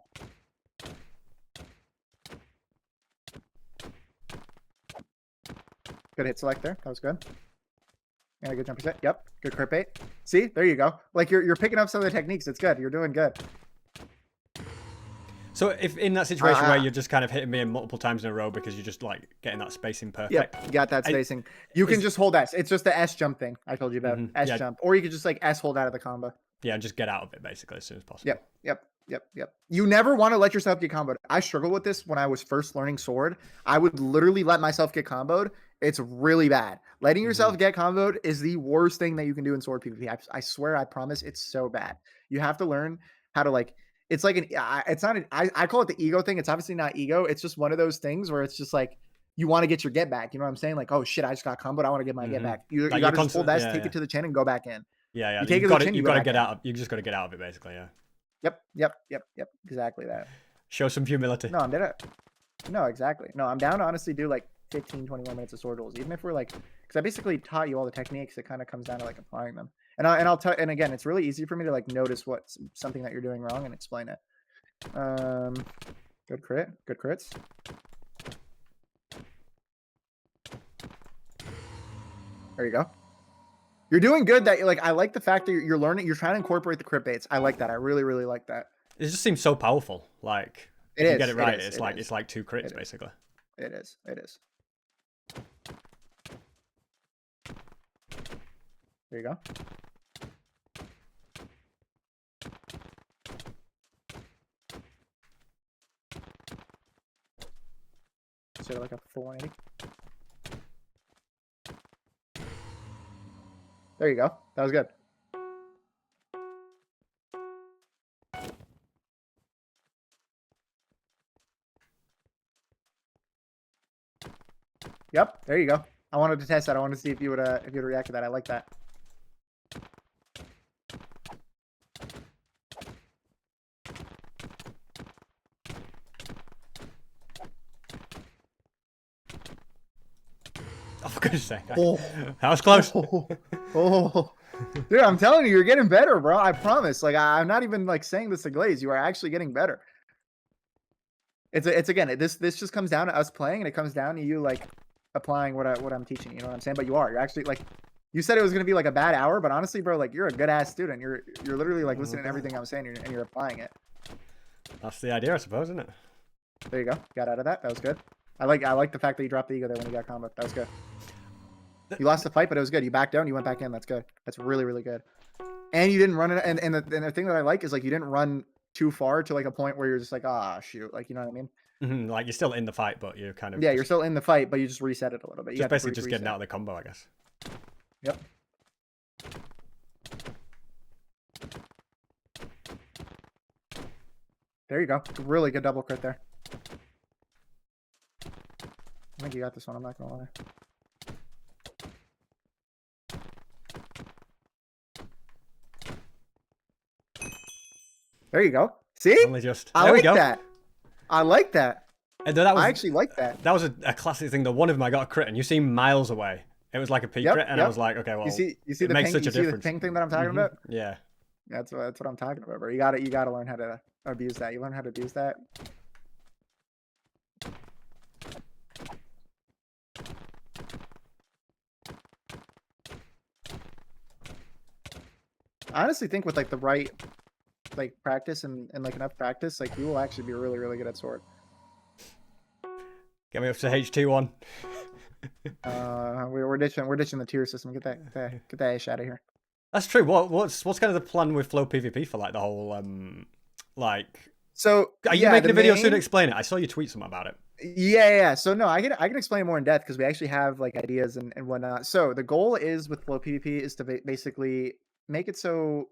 Good hit select there. That was good. And a good jump set. Yep. Good crit bait. See, there you go. Like you're picking up some of the techniques. It's good. You're doing good. So if in that situation where you're just kind of hitting me multiple times in a row because you're just like getting that spacing perfect. Yep, you got that spacing. You can just hold S. It's just the S jump thing I told you about. S Yeah, jump. Or you could just like S hold out of the combo. yeah, just get out of it basically as soon as possible. Yep. You never want to let yourself get comboed. I struggled with this when I was first learning sword. I would literally let myself get comboed. It's really bad. Letting yourself get comboed is the worst thing that you can do in sword PvP. I swear, I promise, it's so bad. You have to learn how to like. It's like it's not. I call it the ego thing. It's obviously not ego. It's just one of those things where it's just like you want to get your get back. You know what I'm saying? Like, oh shit, I just got comboed. I want to get my get back. You Like got you're to just hold constant, S, take it to the chin, and go back in. yeah. You take it to the chin, You've you got go to back get in. out of. You just got to get out of it basically. Yeah. Yep. Exactly that. Show some humility. No, I'm dead. No, exactly. No, I'm down to honestly do like 15, 20 more minutes of sword duels, even if we're like, because I basically taught you all the techniques. It kind of comes down to like applying them. I'll tell. And again, it's really easy for me to like notice what's something that you're doing wrong and explain it. Good crit. Good crits. There you go. You're doing good. That like I like the fact that you're learning. You're trying to incorporate the crit baits. I like that. I really, really like that. It just seems so powerful. Like It if you is. get it right, It is. it's like 2 crits basically. It is. It is. There you go. Instead of like a 480. There you go. That was good. Yep. There you go. I wanted to test that. I wanted to see if you would react to that. I like that. Oh, for goodness sake. Oh. That was close. Oh. Dude, I'm telling you, you're getting better, bro. I promise. Like, I'm not even like saying this to glaze. You are actually getting better. It's again, this just comes down to us playing, and it comes down to you like applying what I'm teaching. You know what I'm saying? But you're actually like, you said it was gonna be like a bad hour, but honestly, bro, like you're a good ass student. You're literally like listening to everything I'm saying, and you're applying it. That's the idea, I suppose, isn't it? There you go. Got out of that. That was good. I like the fact that you dropped the ego there when you got combo. That was good. You lost the fight, but it was good. You backed down, you went back in. That's good. That's really, really good. And you didn't run it. And the thing that I like is like you didn't run too far to like a point where you're just like, ah, shoot. Like, you know what I mean? Like you're still in the fight, but you're kind of you're still in the fight, but you just reset it a little bit. You just basically just reset. getting out of the combo, I guess. Yep. There you go. Really good double crit there. I think you got this one. I'm not gonna lie. There you go. See? Only just. I There we like go. that. I like that. And that I was actually like that. a classic thing. The one of them I got a crit, and you seem miles away. It was like a P Yep, crit, and I was yep. like, okay, well, You see it the makes ping, such you a see the difference. ping thing that I'm talking about? Yeah. That's what I'm talking about, bro. You gotta learn how to abuse that. You learn how to abuse that. I honestly think with like the right like practice and like enough practice, like you will actually be really, really good at sword. Get me up to H2-1. We're ditching the tier system. Get that ish out of here. That's true. What's kind of the plan with Flow PvP for like the whole like? So Are you yeah, making the a video soon to main explain it? I saw you tweet something about it. yeah. So no, I can explain more in depth because we actually have like ideas and whatnot. So the goal is with Flow PvP is to basically make it so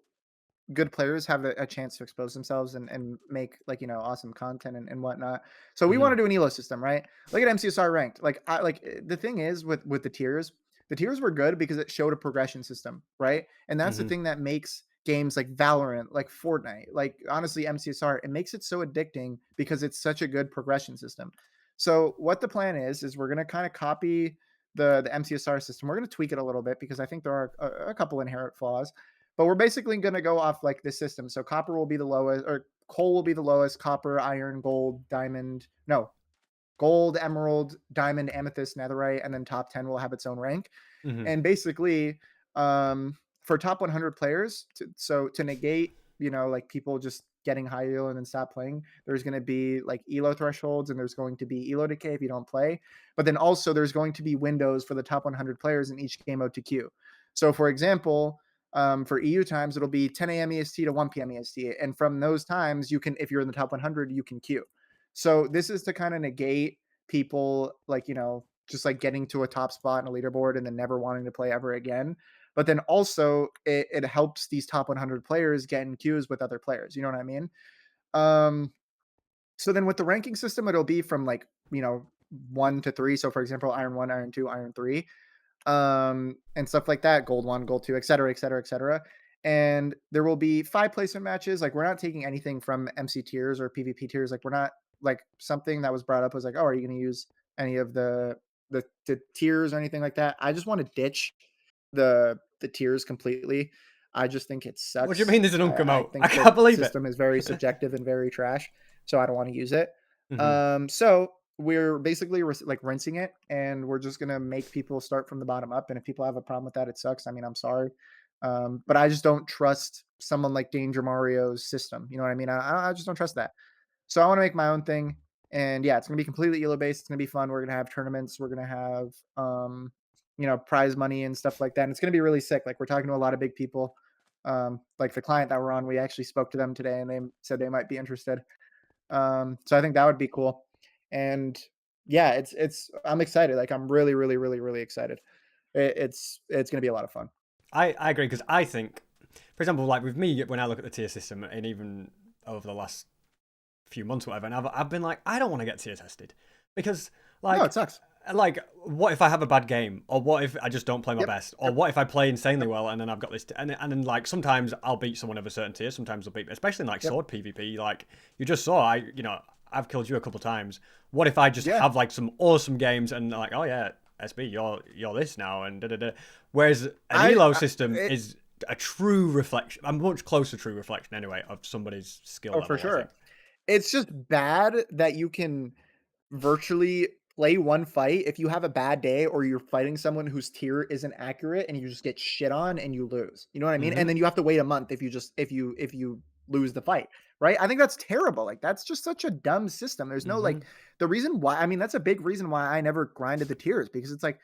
good players have a chance to expose themselves and make like awesome content and whatnot. So we want Hmm. to do an elo system, right? Look at MCSR ranked. The thing is with the tiers were good because it showed a progression system, right? And that's the Hmm. thing that makes games like Valorant, like Fortnite, like honestly MCSR, it makes it so addicting because it's such a good progression system. So what the plan is we're gonna kind of copy the MCSR system. We're gonna tweak it a little bit because I think there are a couple inherent flaws, but we're basically going to go off like this system. So copper will be the lowest, or coal will be the lowest. Copper, iron, gold, diamond. No, gold, emerald, diamond, amethyst, netherite, and then top 10 will have its own rank. Hmm. And basically, for top 100 players, to negate, like people just getting high elo and then stop playing, there's going to be like elo thresholds and there's going to be elo decay if you don't play. But then also there's going to be windows for the top 100 players in each game mode to queue. So for example, for EU times, it'll be 10 a.m. EST to 1 p.m. EST. And from those times, you can, if you're in the top 100, you can queue. So this is to kind of negate people like, just like getting to a top spot in a leaderboard and then never wanting to play ever again. But then also it helps these top 100 players get in queues with other players. You know what I mean? Um, so then with the ranking system, it'll be from like, 1 to 3. So for example, Iron 1, Iron 2, Iron 3, and stuff like that, gold 1, gold 2, et cetera, et cetera, et cetera. And there will be 5 placement matches. Like we're not taking anything from MC tiers or PvP tiers. Like we're not, like something that was brought up was like, oh, are you going to use any of the tiers or anything like that? I just want to ditch the tiers completely. I just think it What do you sucks. mean there's an I uncommode? I think the can't believe it. system is very subjective and very trash, so I don't want to use it. Hmm. So we're basically like rinsing it, and we're just gonna make people start from the bottom up. And if people have a problem with that, it sucks. I mean, I'm sorry, but I just don't trust someone like Danger Mario's system. You know what I mean? I just don't trust that. So I want to make my own thing, and yeah, it's gonna be completely ELO based. It's gonna be fun. We're gonna have tournaments. We're gonna have prize money and stuff like that. And it's gonna be really sick. Like we're talking to a lot of big people. Like the client that we're on, we actually spoke to them today, and they said they might be interested. So I think that would be cool. And yeah, it's I'm excited. Like I'm really, really, really, really excited. It's gonna be a lot of fun. I agree because I think, for example, like with me when I look at the tier system and even over the last few months, or whatever, and I've been like, I don't want to get tier tested because No, like it sucks. like what if I have a bad game, or what if I just don't play my Yep. best, or Yep. what if I play insanely Yep. well and then I've got this and then like sometimes I'll beat someone of a certain tier, sometimes I'll beat, especially in like Yep. sword PvP, like you just saw, I've killed you a couple times. What if I just Yeah. have like some awesome games and like, oh yeah, SB, you're this now and da da da. Whereas an elo system It, is a true reflection, a much closer true reflection anyway of somebody's skill oh, level, for I think. sure. It's just bad that you can virtually play one fight if you have a bad day or you're fighting someone whose tier isn't accurate and you just get shit on and you lose. You know what I mean? Mm-hmm. And then you have to wait a month if you lose the fight. Right? I think that's terrible. Like that's just such a dumb system. There's no Mm-hmm. like the reason why, I mean that's a big reason why I never grinded the tiers, because it's like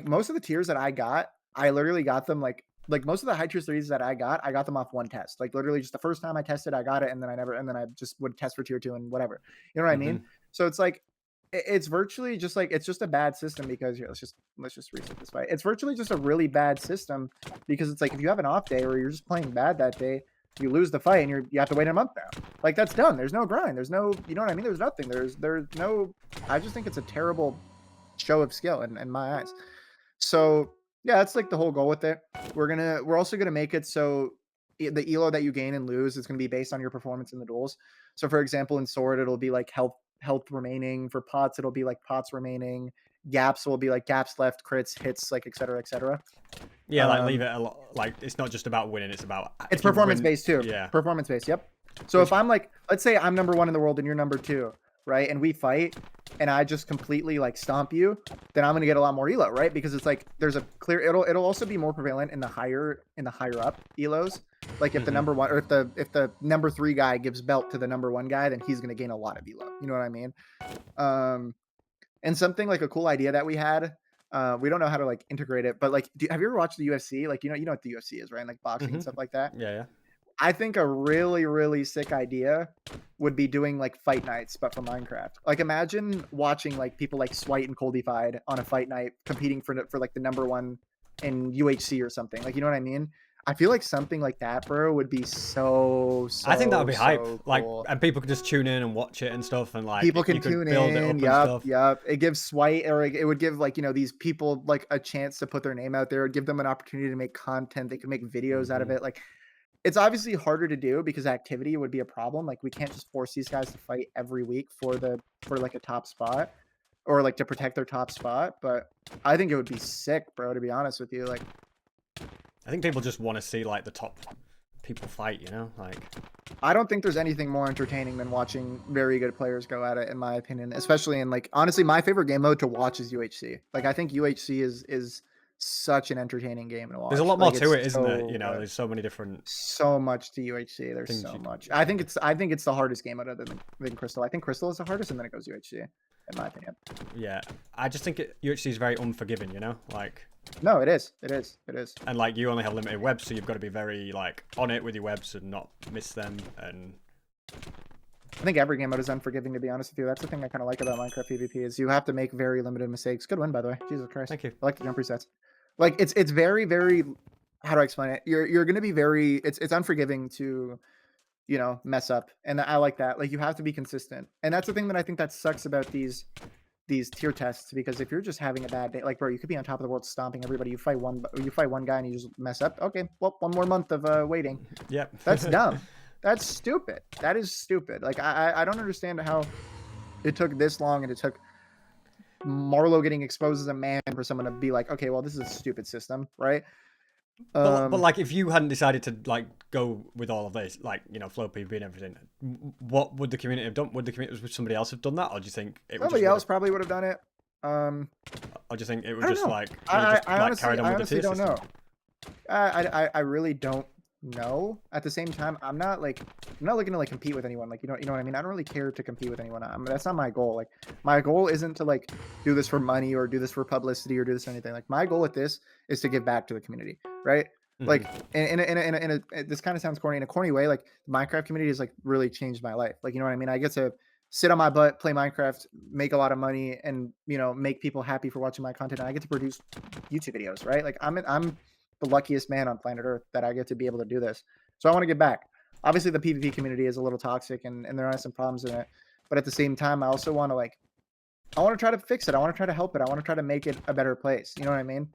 most of the tiers that I got, I literally got them like most of the high tier threes that I got them off one test. Like literally just the first time I tested, I got it, and then I just would test for tier 2 and whatever. You know what I Mm-hmm. mean? So it's like it's virtually just like it's just a bad system because here, let's just reset this fight. It's virtually just a really bad system because it's like if you have an off day or you're just playing bad that day, you lose the fight and you have to wait a month now. Like that's done. There's no grind. There's no, you know what I mean? There's nothing. There's no. I just think it's a terrible show of skill in my eyes. So yeah, that's like the whole goal with it. We're also gonna make it so the elo that you gain and lose is going to be based on your performance in the duels. So for example, in sword, it'll be like health remaining. For pots, it'll be like pots remaining. Gaps will be like gaps left, crits, hits, like etc. etc. Yeah, like leave it a lot. Like it's not just about winning; it's about It's if you performance win. based too. Yeah. Performance based. Yep. So if I'm like, let's say I'm number 1 in the world and you're number 2, right? And we fight, and I just completely like stomp you, then I'm gonna get a lot more elo, right? Because it's like there's a clear. It'll also be more prevalent in the higher up elos. Like if the number 1 or if the number 3 guy gives belt to the number 1 guy, then he's gonna gain a lot of elo. You know what I mean? And something like a cool idea that we had. We don't know how to like integrate it, but like, have you ever watched the UFC? Like, you know what the UFC is, right? Like boxing and stuff like that. Yeah, yeah. I think a really, really sick idea would be doing like fight nights, but for Minecraft. Like imagine watching like people like Swite and Coldified on a fight night competing for like the number 1 in UHC or something. Like, you know what I mean? I feel like something like that, bro, would be so I think that would be hype. cool. Like, and people could just tune in and watch it and stuff, and like People can you could tune build it up in. and Yep, stuff. yep. It gives Swite, or it would give like, you know, these people like a chance to put their name out there, give them an opportunity to make content. They can make videos out of it. Like, it's obviously harder to do because activity would be a problem. Like, we can't just force these guys to fight every week for like a top spot, or like to protect their top spot. But I think it would be sick, bro, to be honest with you. Like, I think people just want to see like the top people fight, you know? Like, I don't think there's anything more entertaining than watching very good players go at it, in my opinion. Especially in like, honestly, my favorite game mode to watch is UHC. Like, I think UHC is such an entertaining game to watch. there's a lot more Like, to it's it, isn't there? so You know, good. there's so many different. So much to UHC. There's things so you much. I think it's the hardest game mode other than Crystal. I think Crystal is the hardest, and then it goes UHC, in my opinion. Yeah, I just think UHC is very unforgiving, you know? Like, No, it is. It is. It is. and like you only have limited webs, so you've got to be very like on it with your webs and not miss them. And I think every game mode is unforgiving, to be honest with you. That's the thing I kind of like about Minecraft PvP is you have to make very limited mistakes. Good win, by the way. Jesus Christ. thank you. I like the jump resets. Like, it's very, very, how do I explain it? You're going to be very, it's unforgiving to, you know, mess up. And I like that. Like, you have to be consistent. And that's the thing that I think that sucks about these tier tests, because if you're just having a bad day, like, bro, you could be on top of the world stomping everybody. You fight one guy and you just mess up. Okay, well, 1 more month of waiting. Yep. That's dumb. That's stupid. That is stupid. Like, I don't understand how it took this long, and it took Marlowe getting exposed as a man for someone to be like, okay, well, this is a stupid system, right? But like, if you hadn't decided to like go with all of this, like, you know, flow PvP and everything, what would the community have done? Would somebody else have done that, or do you think it would somebody else probably would have done it? Or do you think it would I don't just know. like I honestly, carried on with the tier don't know. system? I really don't know. At the same time, I'm not looking to like compete with anyone. Like, you know what I mean? I don't really care to compete with anyone. That's not my goal. Like, my goal isn't to like do this for money or do this for publicity or do this for anything. Like, my goal with this is to give back to the community, right? Like, in a this kind of sounds corny, in a corny way. Like, the Minecraft community has like really changed my life. Like, you know what I mean? I get to sit on my butt, play Minecraft, make a lot of money, and, you know, make people happy for watching my content. And I get to produce YouTube videos, right? Like, I'm the luckiest man on planet Earth that I get to be able to do this. So I want to give back. Obviously, the PvP community is a little toxic, and there are some problems in it. But at the same time, I also want to like, I want to try to fix it. I want to try to help it. I want to try to make it a better place. You know what I mean?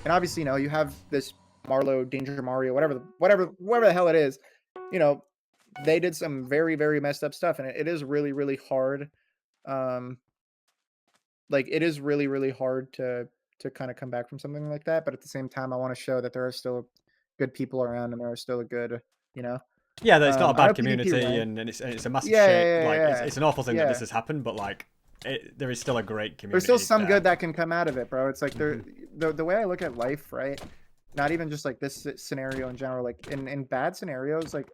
And obviously, you know, you have this Marlowe, Danger Mario, whatever the hell it is. You know, they did some very, very messed up stuff, and it is really, really hard. Like, it is really, really hard to kind of come back from something like that. But at the same time, I want to show that there are still good people around, and there are still a good, you know. Yeah, there's not a I know bad PvP community, ranked. and it's a massive Yeah, shame. yeah, Like, yeah, it's an awful thing that yeah. this has happened, but like, there is still a great community. There's still some there. good that can come out of it, bro. It's like the way I look at life, right? Not even just like this scenario in general. Like, in bad scenarios, like,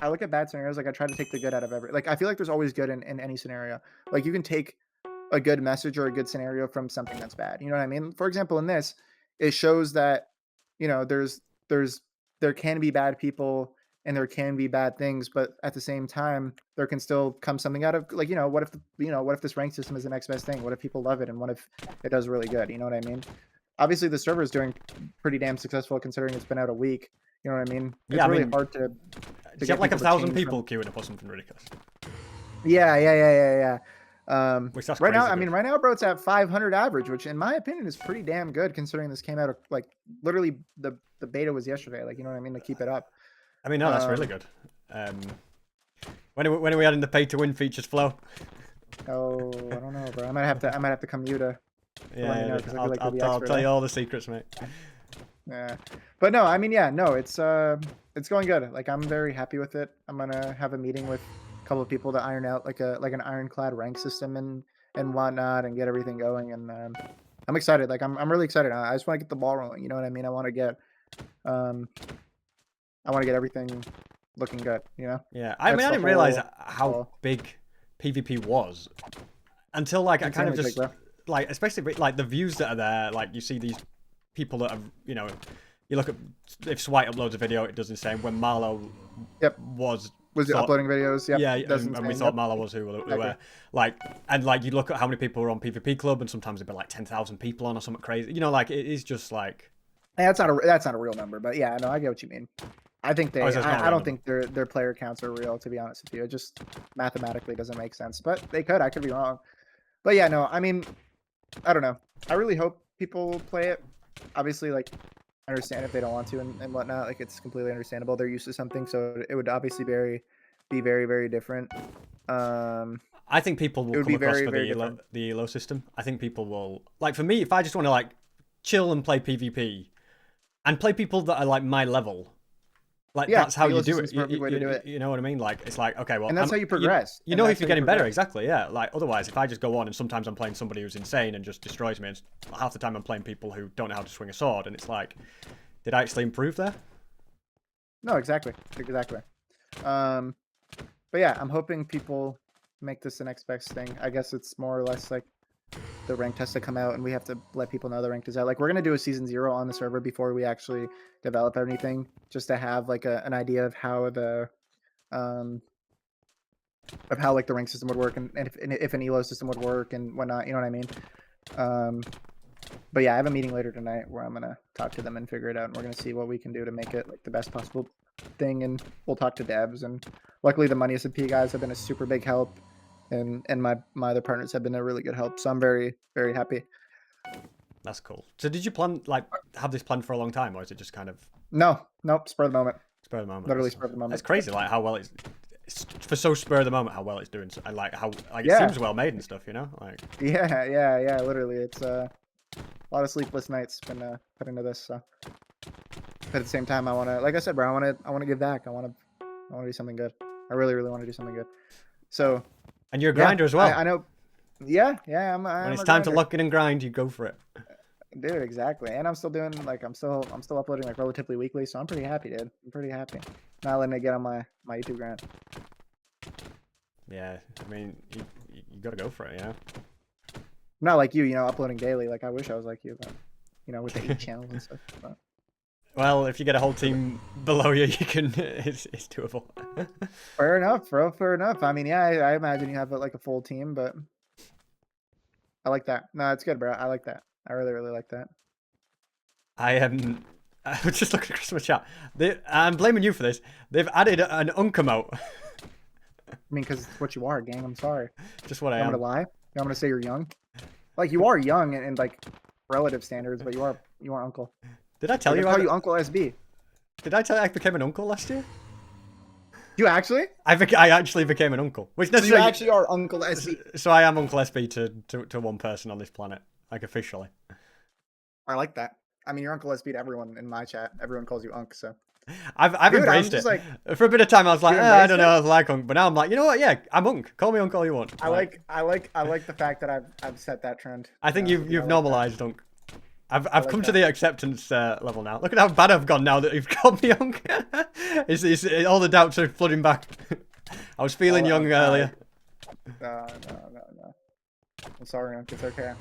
I look at bad scenarios, like, I try to take the good out of every. Like, I feel like there's always good in any scenario. Like, you can take a good message or a good scenario from something that's bad. You know what I mean? For example, in this, it shows that, you know, there can be bad people and there can be bad things, but at the same time, there can still come something out of, like, you know, what if this rank system is the next best thing? What if people love it? And what if it does really good? You know what I mean? Obviously, the server is doing pretty damn successful considering it's been out a week. You know what I mean? It's Yeah, I really mean, hard to you have like people to 1,000 change people queuing up or something ridiculous. Yeah. Which that's Right now, crazy I good. mean, right now, bro, it's at 500 average, which in my opinion is pretty damn good considering this came out like literally the beta was yesterday. Like, you know what I mean? To keep it up. I mean, no, that's really good. When are we adding the pay to win features, Flow? Oh, I don't know, bro. I might have to come to you to let me know because I feel like you're the I'll expert. tell There. you all the secrets, mate. Yeah, but no, I mean, yeah, no, it's going good. Like, I'm very happy with it. I'm gonna have a meeting with a couple of people to iron out like an ironclad rank system and whatnot and get everything going. And I'm excited. Like, I'm really excited. I just want to get the ball rolling. You know what I mean? Um, I want to get everything looking good. You know? Yeah, I That's mean, I the didn't realize whole how goal. big PvP was until like I kind of Insanely big, just bro. like, especially like the views that are there. Like you see these people that have, you know, you look at if Swipe uploads a video, it does the same. When Marlo Yep. was Was it thought, uploading videos? Yep. yeah, Does and we insane. thought Yep. Marlo was who we Exactly. were. Like, and like you look at how many people were on PvP Club, and sometimes there'd be like 10,000 people on or something crazy. You know, like it is just like. That's not a real number, but yeah, no, I get what you mean. I think Oh, so it's not a I real don't number. think their player counts are real, to be honest with you. It just mathematically doesn't make sense, but they could. I could be wrong. But yeah, no, I mean, I don't know. I really hope people play it. Obviously, like, I understand if they don't want to and whatnot. Like, it's completely understandable. They're used to something, so it would obviously be very, very different. I think people It will would come be across very, for very different. the elo system. I think people will like, for me, if I just want to like chill and play PvP and play people that are like my level. Like Yeah, that's how the you elo do system's it. the perfect way to do it, You know what I mean? Like it's like, okay, well, and that's how you progress. you And know if that's you're how you getting better, progress. exactly. Yeah. Like otherwise, if I just go on and sometimes I'm playing somebody who's insane and just destroys me, and half the time I'm playing people who don't know how to swing a sword, and it's like, did I actually improve there? No, exactly, exactly. Um, but yeah, I'm hoping people make this the next best thing. I guess it's more or less like the ranked has to come out and we have to let people know the ranked is out. Like, we're gonna do a season 0 on the server before we actually develop anything, just to have like an idea of how the um like the rank system would work and if an elo system would work and whatnot. You know what I mean? Um, but yeah, I have a meeting later tonight where I'm gonna talk to them and figure it out, and we're gonna see what we can do to make it like the best possible thing. And we'll talk to devs, and luckily the Money SMP guys have been a super big help, and my other partners have been a really good help. So I'm very, very happy. That's cool. So did you plan like have this planned for a long time, or is it just kind of No, nope, spur of the moment. spur of the moment? Literally spur of the moment. That's crazy. Like how well it's for so spur of the moment how well it's doing. And like how like it Yeah. seems well made and stuff. You know, like Yeah. Literally, it's a lot of sleepless nights been put into this. So, but at the same time, I want to, like I said, bro, I want to give back. I want to do something good. I really, really want to do something good. So, and you're a yeah, grinder as well. I know. Yeah, I'm When it's a time to grinder. lock in and grind, you go for it. Dude, exactly. And I'm still doing like I'm still uploading like relatively weekly, so I'm pretty happy, dude. I'm pretty happy. Not letting it get on my YouTube grind. Yeah, I mean, you got to go for it, you know. Not like you know, uploading daily. Like, I wish I was like you, but you know, with the 8 channels and stuff. But. Well, if you get a whole team below you, you can. It's doable. Fair enough, bro. Fair enough. I mean, yeah, I imagine you have like a full team, but I like that. No, it's good, bro. I like that. I really, really like that. I am. I was just looking across my chat. I'm blaming you for this. They've added an uncomote. I mean, because it's what you are, gang. I'm sorry. Just what I I'm am. gonna lie. I'm gonna say you're young. Like, you are young in like relative standards, but you are uncle. Did I tell you? I call you Uncle SB. Did I tell you I became an uncle last year? You actually? I actually became an uncle, which So you necessarily actually are Uncle SB. So I am Uncle SB to one person on this planet, like officially. I like that. I mean, you're Uncle SB to everyone in my chat. Everyone calls you Unc, so. I've Dude, embraced I'm just it. like, For a bit of time, I was like, you I embraced don't know, it? I was like Unc, but now I'm like, you know what? Yeah, I'm Unc. Call me Unc all you want. I like the fact that I've set that trend. I think you know, you've like normalized Unc. I've like come to that. the acceptance level now. Look at how bad I've gone now that you've called me Unc. It's all the doubts are flooding back. I was feeling young earlier. No. I'm sorry, Unc. It's okay.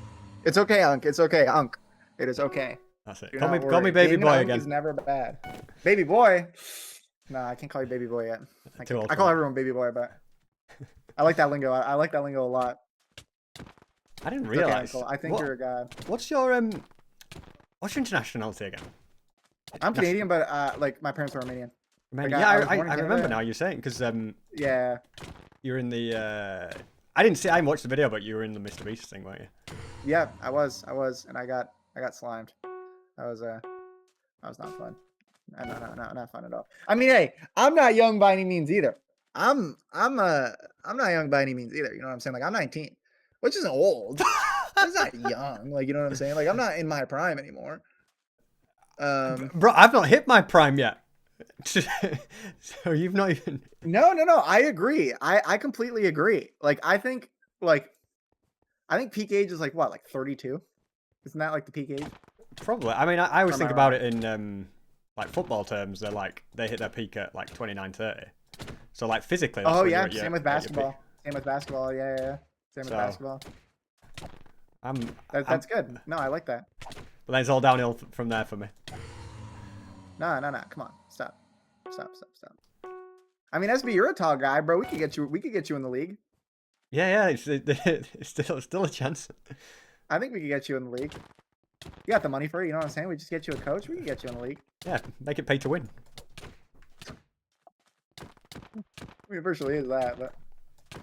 It's okay, Unc. It's okay, Unc. It is okay. That's it. Do Call not me worry. baby Being an boy Unc again. is never bad. Baby boy? No, I can't call you baby boy yet. I call everyone baby boy, but I like that lingo. I like that lingo a lot. I didn't It's okay, realize. Uncle. I think you're a god. What's your internationality again? I'm Canadian, but like my parents are Armenian. Man, Like, yeah, I was born in I Canada. remember now you're saying because Yeah. you're in the I didn't see. I watched the video, but you were in the Mr. Beast thing, weren't you? Yeah, I was, and I got slimed. That was not fun. Not fun at all. I mean, hey, I'm not young by any means either. I'm not young by any means either. You know what I'm saying? Like I'm 19, which isn't old. It's not young. Like you know what I'm saying? Like I'm not in my prime anymore. Bro, I've not hit my prime yet. So you've not even. No. I agree. I completely agree. Like I think peak age is like what, like 32? Isn't that like the peak age? Probably. I mean, I always Or am think I about wrong? it in like football terms. They're like they hit their peak at like 29, 30. So like physically, that's Oh when you're yeah, at your, same with at your peak. basketball. Same with basketball. Yeah. Same with So basketball. I'm. That's good. No, I like that. But then it's all downhill from there for me. No. Come on, stop. I mean, SB, you're a tall guy, bro. We could get you in the league. Yeah, it's still a chance. I think we could get you in the league. You got the money for it. You know what I'm saying? We just get you a coach. We could get you in the league. Yeah, make it pay to win. I mean, it virtually is that, but.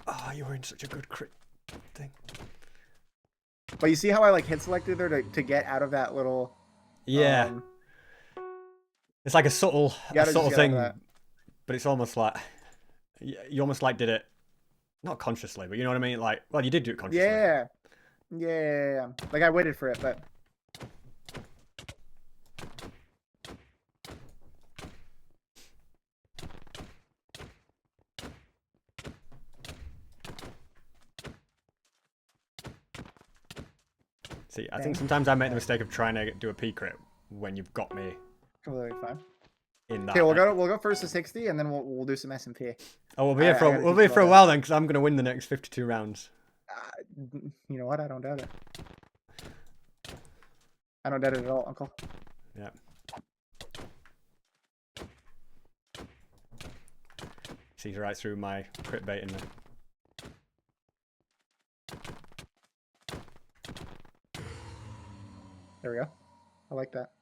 Oh, you were in such a good crit thing. But you see how I like hit selected there to get out of that little. Yeah, it's like a subtle thing, but it's almost like you almost like did it, not consciously, but you know what I mean. Like, well, you did do it consciously. Yeah. Like I waited for it, but. See, I think sometimes I make the mistake of trying to do a P crit when you've got me Completely fine. in that. Okay, we'll go first to 60, and then we'll do some S&P. Oh, we'll be here for a while then, because I'm gonna win the next 52 rounds. You know what? I don't doubt it. I don't doubt it at all, Uncle. Yeah. Sees right through my crit bait in there. There we go. I like that.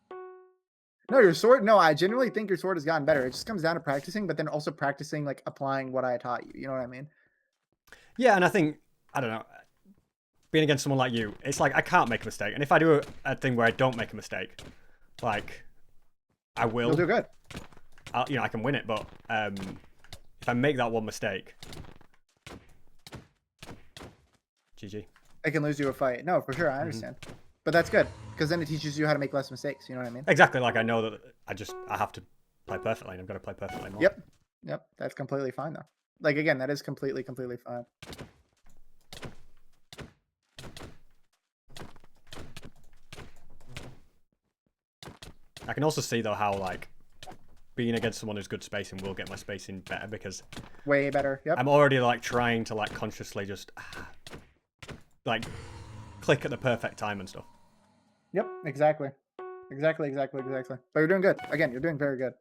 No, your sword. No, I genuinely think your sword has gotten better. It just comes down to practicing, but then also practicing, like applying what I taught you. You know what I mean? Yeah, and I think, I don't know, being against someone like you, it's like I can't make a mistake. And if I do a thing where I don't make a mistake, like I will. You'll do good. I can win it, but if I make that one mistake, GG. I can lose you a fight. No, for sure, I understand. But that's good because then it teaches you how to make less mistakes. You know what I mean? Exactly. Like I know that I have to play perfectly, and I've got to play perfectly more. Yep. That's completely fine though. Like again, that is completely fine. I can also see though how like being against someone who's good spacing will get my spacing better because way better. Yep. I'm already like trying to like consciously just like click at the perfect time and stuff. Yep. Exactly. But you're doing good. Again, you're doing very good.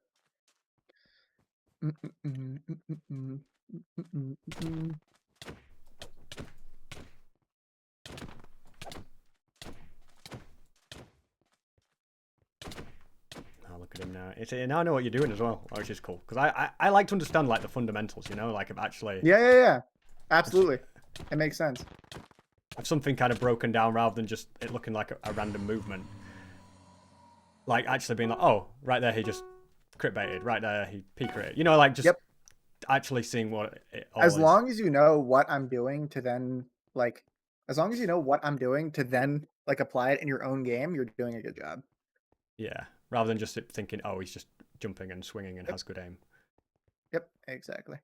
Oh, look at him now. Now I know what you're doing as well, which is cool. Because I like to understand like the fundamentals, you know, like of actually. Yeah. Absolutely. It makes sense. Have something kind of broken down rather than just it looking like a random movement. Like actually being like, oh, right there he just crit baited, right there he P crit. You know, like just actually seeing what it all as is. long as you know what I'm doing to then like apply it in your own game, you're doing a good job. Yeah, rather than just thinking, oh, he's just jumping and swinging and has good aim. Yep, exactly.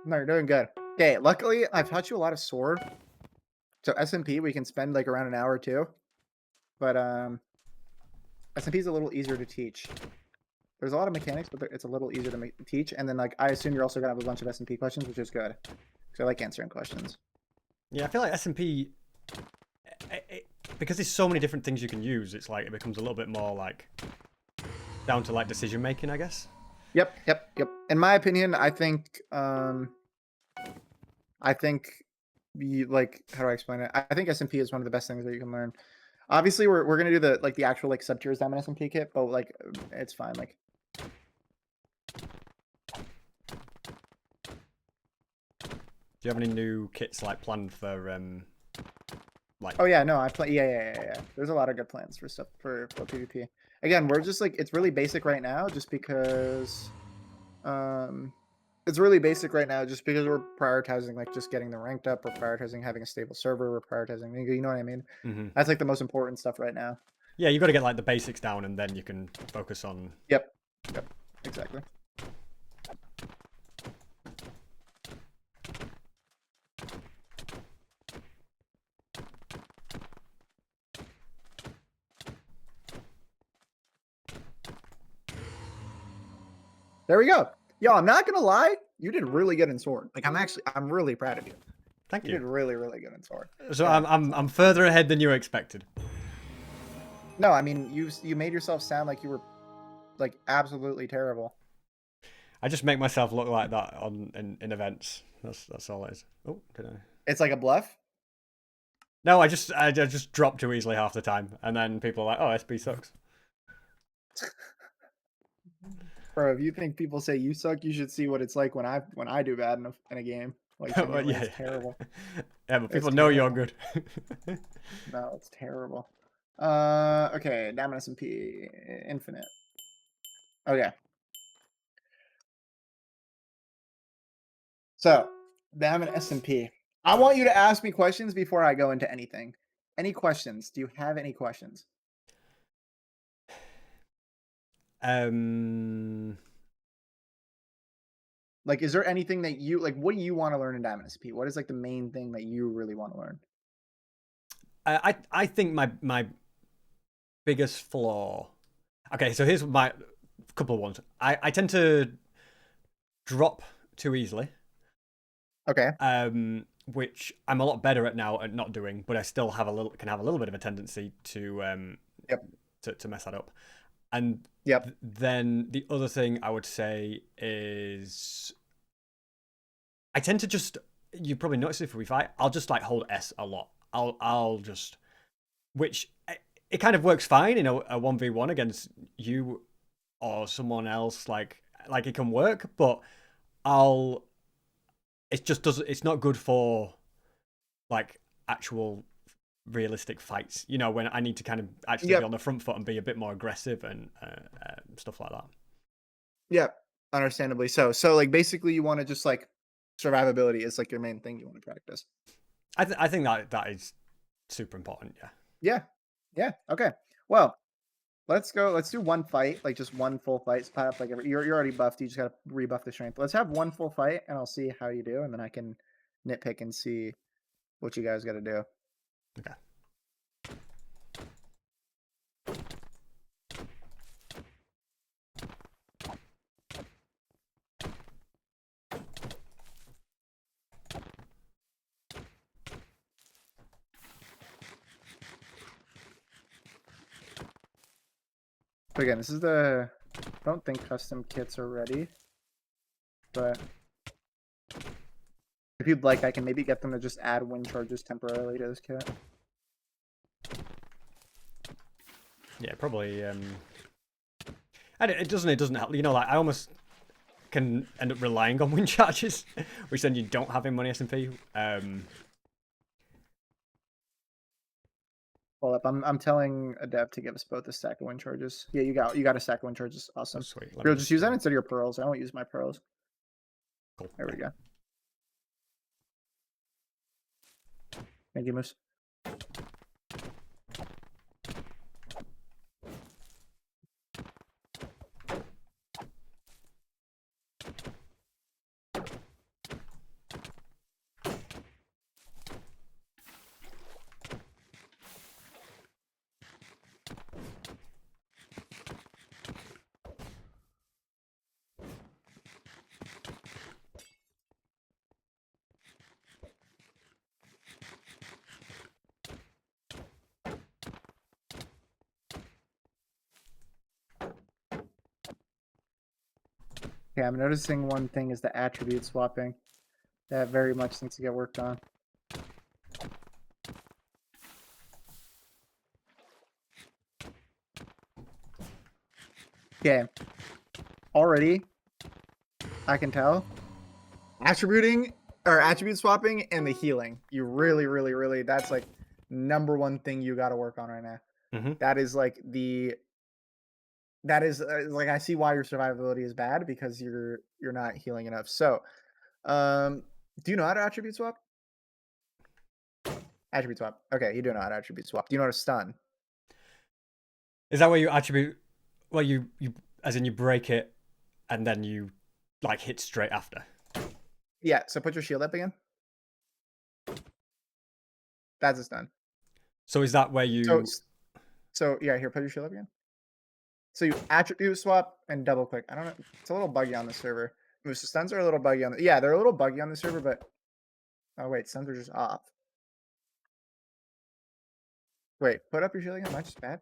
No, you're doing good. Okay, luckily I've taught you a lot of sword. So SMP we can spend like around an hour or two. But SMP is a little easier to teach. There's a lot of mechanics, but it's a little easier to teach. And then like I assume you're also gonna have a bunch of SMP questions, which is good. Because I like answering questions. Yeah, I feel like SMP, because there's so many different things you can use, it's like it becomes a little bit more like down to like decision making, I guess. Yep, yep, yep. In my opinion, I think you like how do I explain it? I think SMP is one of the best things that you can learn. Obviously, we're gonna do the actual like sub tiers down in SMP kit, but like it's fine. Like Do you have any new kits like planned for like? oh yeah, no, I play yeah. There's a lot of good plans for stuff for PvP. Again, we're just like it's really basic right now, just because um it's really basic right now just because we're prioritizing like just getting them ranked up, we're prioritizing having a stable server, we're prioritizing you know what I mean? Mm-hmm. That's like the most important stuff right now. Yeah, you got to get like the basics down, and then you can focus on. Yep. Yep. Exactly. There we go. Yo, I'm not gonna lie, you did really good in sword. Like I'm really proud of you. Thank You you. did really, really good in sword. So Yeah. I'm further ahead than you expected. No, I mean you made yourself sound like you were like absolutely terrible. I just make myself look like that in events. That's all it is. Oh, did I? It's like a bluff. No, I just drop too easily half the time, and then people are like, "Oh, SB sucks." Bro, if you think people say you suck, you should see what it's like when I do bad in a game. Like Well, genuinely, yeah, it's terrible. yeah, but It's people know you're terrible. good. No, it's terrible. Okay, Diamond SMP Infinite. Okay. So, Diamond SMP. I want you to ask me questions before I go into anything. Any questions? Do you have any questions? um, Like, is there anything that you like? What do you want to learn in Diamond SMP? What is like the main thing that you really want to learn? I think my biggest flaw. Okay, so here's my couple of ones. I tend to drop too easily. Okay. Which I'm a lot better at now at not doing, but I still have can have a little bit of a tendency Yep. to mess that up. And Yep. then the other thing I would say is I tend to just you probably notice if we fight, I'll just like hold S a lot. I'll just which it kind of works fine in a 1v1 against you or someone else like it can work, but I'll it just doesn't it's not good for like actual realistic fights. You know, when I need to kind of actually be Yep. on the front foot and be a bit more aggressive and stuff like that. Yep. Understandably so. So, like, basically, you want to just like survivability is like your main thing you want to practice. I think that is super important. Yeah. Yeah. Yeah. Okay. Well, let's go. Let's do one fight, like just one full fight. Spot up like you're already buffed. You just gotta rebuff the strength. Let's have one full fight, and I'll see how you do, and then I can nitpick and see what you guys got to do. Okay. So again, this is the. I don't think custom kits are ready, but if you'd like, I can maybe get them to just add wind charges temporarily to this kit. Yeah, probably. And it doesn't help. You know, like I almost can end up relying on wind charges, which then you don't have in money SMP. Hold up, I'm telling a dev to give us both a stack of wind charges. Yeah, you got a stack of wind charges. Awesome. Sweet. You'll just use that instead of your pearls. I won't use my pearls. Cool. There we go. Thank you, Moose. Okay, I'm noticing one thing is the attribute swapping. That very much needs to get worked on. Okay. Already, I can tell. Attributing or attribute swapping and the healing. You really, that's like number one thing you got to work on right now. Mm-hmm. That is like like I see why your survivability is bad because you're not healing enough. So, do you know how to attribute swap? Attribute swap. Okay, you do know how to attribute swap. Do you know how to stun? Is that where you attribute? Well, you as in you break it, and then you like hit straight after. Yeah. So put your shield up again. That's a stun. So is that where So you? so yeah, here put your shield up again. So you attribute swap and double click. I don't know. It's a little buggy on the server. The stuns are a little buggy on the yeah, they're a little buggy on the server, but oh wait, stuns are just off. Wait, put up your shield again. Am I just bad?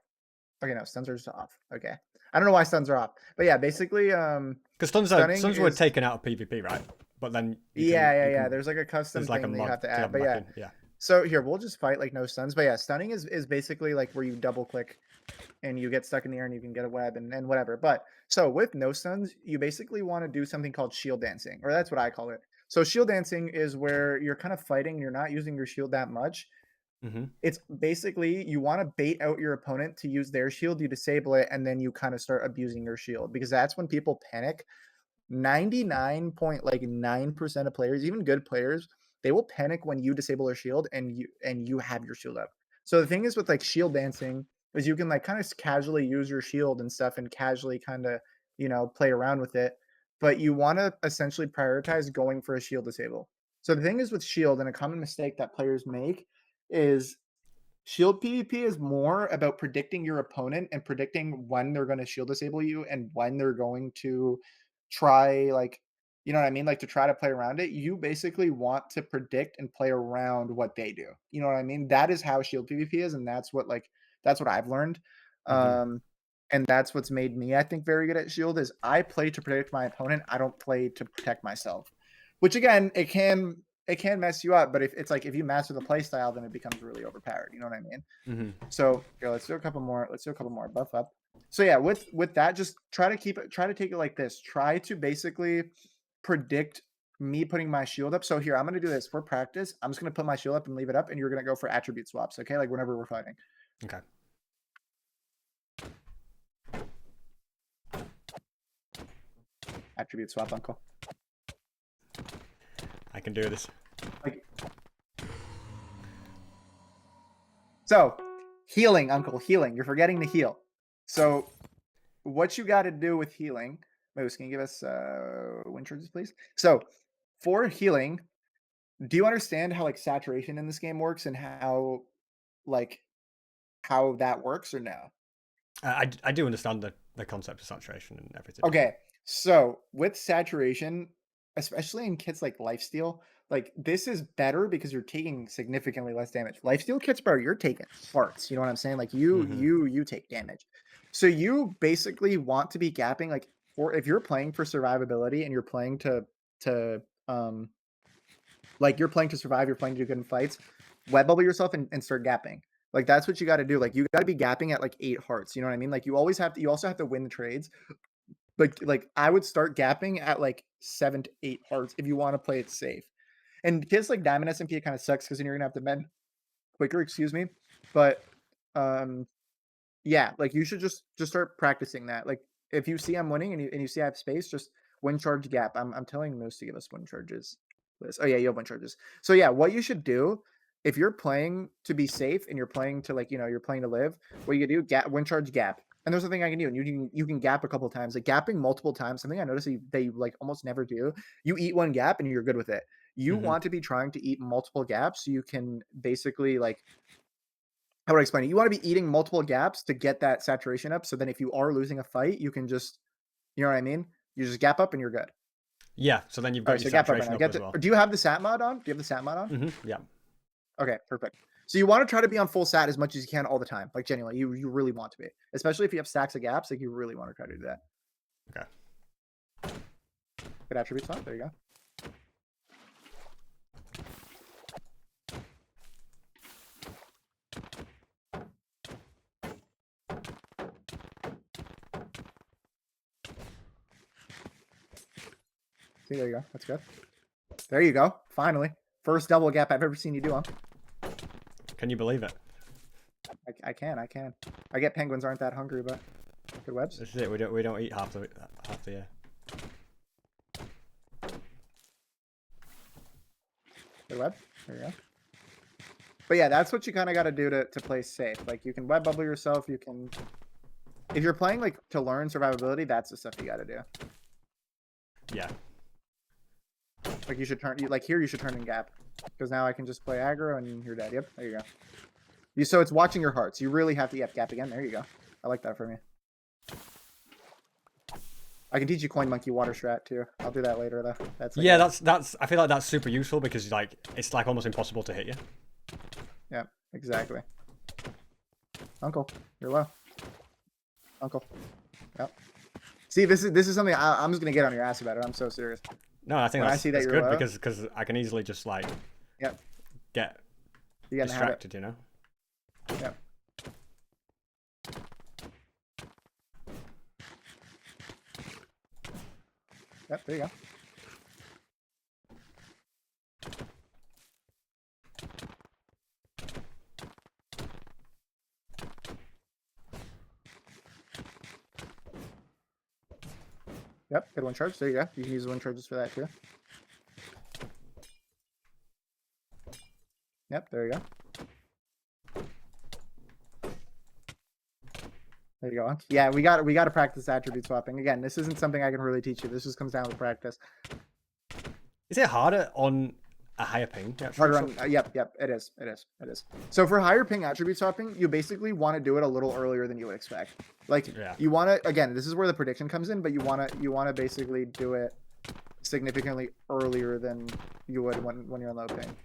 Okay, no, stuns are just off. Okay. I don't know why stuns are off. But yeah, basically Because stunning stuns were is taken out of PvP, right? But then yeah. There's like a custom there's like a thing that you mod have to to add. have them But back yeah. in. Yeah. So here, we'll just fight like no stuns. But yeah, stunning is basically like where you double click and you get stuck in the air and you can get a web and whatever. But so with no stuns, you basically want to do something called shield dancing, or that's what I call it. So shield dancing is where you're kind of fighting, you're not using your shield that much. Mm-hmm. It's basically you want to bait out your opponent to use their shield, you disable it, and then you kind of start abusing your shield because that's when people panic. 99.9% of players, even good players, they will panic when you disable their shield and you have your shield up. So the thing is with like shield dancing is you can like kind of casually use your shield and stuff and casually kind of, play around with it, but you want to essentially prioritize going for a shield disable. So the thing is with shield, and a common mistake that players make is shield PvP is more about predicting your opponent and predicting when they're going to shield disable you and when they're going to try, like, you know what I mean? Like to try to play around it. You basically want to predict and play around what they do. You know what I mean? That is how shield PvP is, and that's what I've learned. Mm-hmm. Um and that's what's made me, I think, very good at shield is I play to predict my opponent. I don't play to protect myself. Which again, it can mess you up, but if it's like if you master the play style, then it becomes really overpowered. You know what I mean? Mm-hmm. So here, let's do a couple more. Let's do a couple more. Buff up. So yeah, with that, just try to take it like this. Try to basically predict me putting my shield up. So here, I'm gonna do this for practice. I'm just gonna put my shield up and leave it up, and you're gonna go for attribute swaps. Okay, like whenever we're fighting. Okay. Attribute swap, uncle. I can do this. Like so, healing, uncle, healing. You're forgetting to heal. So what you got to do with healing? Moose, can you give us wind charges, please? So for healing, do you understand how like saturation in this game works and like how that works or no? I do understand the concept of saturation and everything. Okay, so with saturation, especially in kits like lifesteal, like this is better because you're taking significantly less damage. Lifesteal kits, bro, you're taking hearts. You know what I'm saying? Like Mm-hmm. you take damage. So you basically want to be gapping like for if you're playing for survivability and you're playing to like you're playing to survive, you're playing to do good in fights, web bubble yourself and start gapping. Like that's what you got to do. Like you got to be gapping at like 8 hearts. You know what I mean? Like you also have to win the trades. But like I would start gapping at like 7 to 8 hearts if you want to play it safe. And kits like Diamond SMP, it kind of sucks because then you're gonna have to mend quicker, excuse me. But um yeah, like you should just start practicing that. Like if you see I'm winning and you see I have space, just win charge gap. I'm telling Moose to give us win charges. Oh yeah, you have win charges. So yeah, what you should do if you're playing to be safe and you're playing to like you're playing to live, what you can do gap win charge gap. And there's something I can do, and you can gap a couple times, like gapping multiple times. Something I noticed they like almost never do. You eat one gap and you're good with it. You Mm-hmm. want to be trying to eat multiple gaps so you can basically like how would I explain it? You want to be eating multiple gaps to get that saturation up. So then if you are losing a fight, you can just, you know what I mean? You just gap up and you're good. Yeah. So then you've All got right, your so gap up right saturation now. up as well. Do you have the sat mod on? Do you have the sat mod on? Mm-hmm. Yeah. Okay, perfect. So you want to try to be on full sat as much as you can all the time. Like genuinely, you really want to be. Especially if you have stacks of gaps, like you really want to try to do that. Okay. Good attribute swap. There you go. See, there you go. That's good. There you go. Finally. First double gap I've ever seen you do, huh? Can you believe it? I can. I get penguins aren't that hungry, but good webs. This is it. We don't eat half the year. Good web. There you go. But yeah, that's what you kind of got to do to play safe. Like, you can web bubble yourself. You can... If you're playing, like, to learn survivability, that's the stuff you got to do. Yeah. Like, you should turn... Like, here you should turn in gap. Because now I can just play aggro and you're dead. Yep, there you go. So it's watching your hearts. You really have to... Yep, gap again. There you go. I like that from you. I can teach you coin monkey water strat too. I'll do that later though. That's like that's I feel like that's super useful because like it's like almost impossible to hit you. Yeah, exactly. Uncle, you're low. Uncle. Yep. See, this is something I'm just gonna get on your ass about it. I'm so serious. No, I think when that's, I see that that's you're good low, because I can easily just like get distracted, you know. Yep. Yep, there you go. Yep, good one charge. There you go. You can use the one charges for that too. Yep, there you go. There you go. Yeah, we got to practice attribute swapping. Again, this isn't something I can really teach you. This just comes down to practice. Is it harder on a higher ping? Harder on, yep, it is. So for higher ping attribute swapping, you basically want to do it a little earlier than you would expect. Like you want to, again, this is where the prediction comes in, but you want to basically do it significantly earlier than you would when you're on low ping.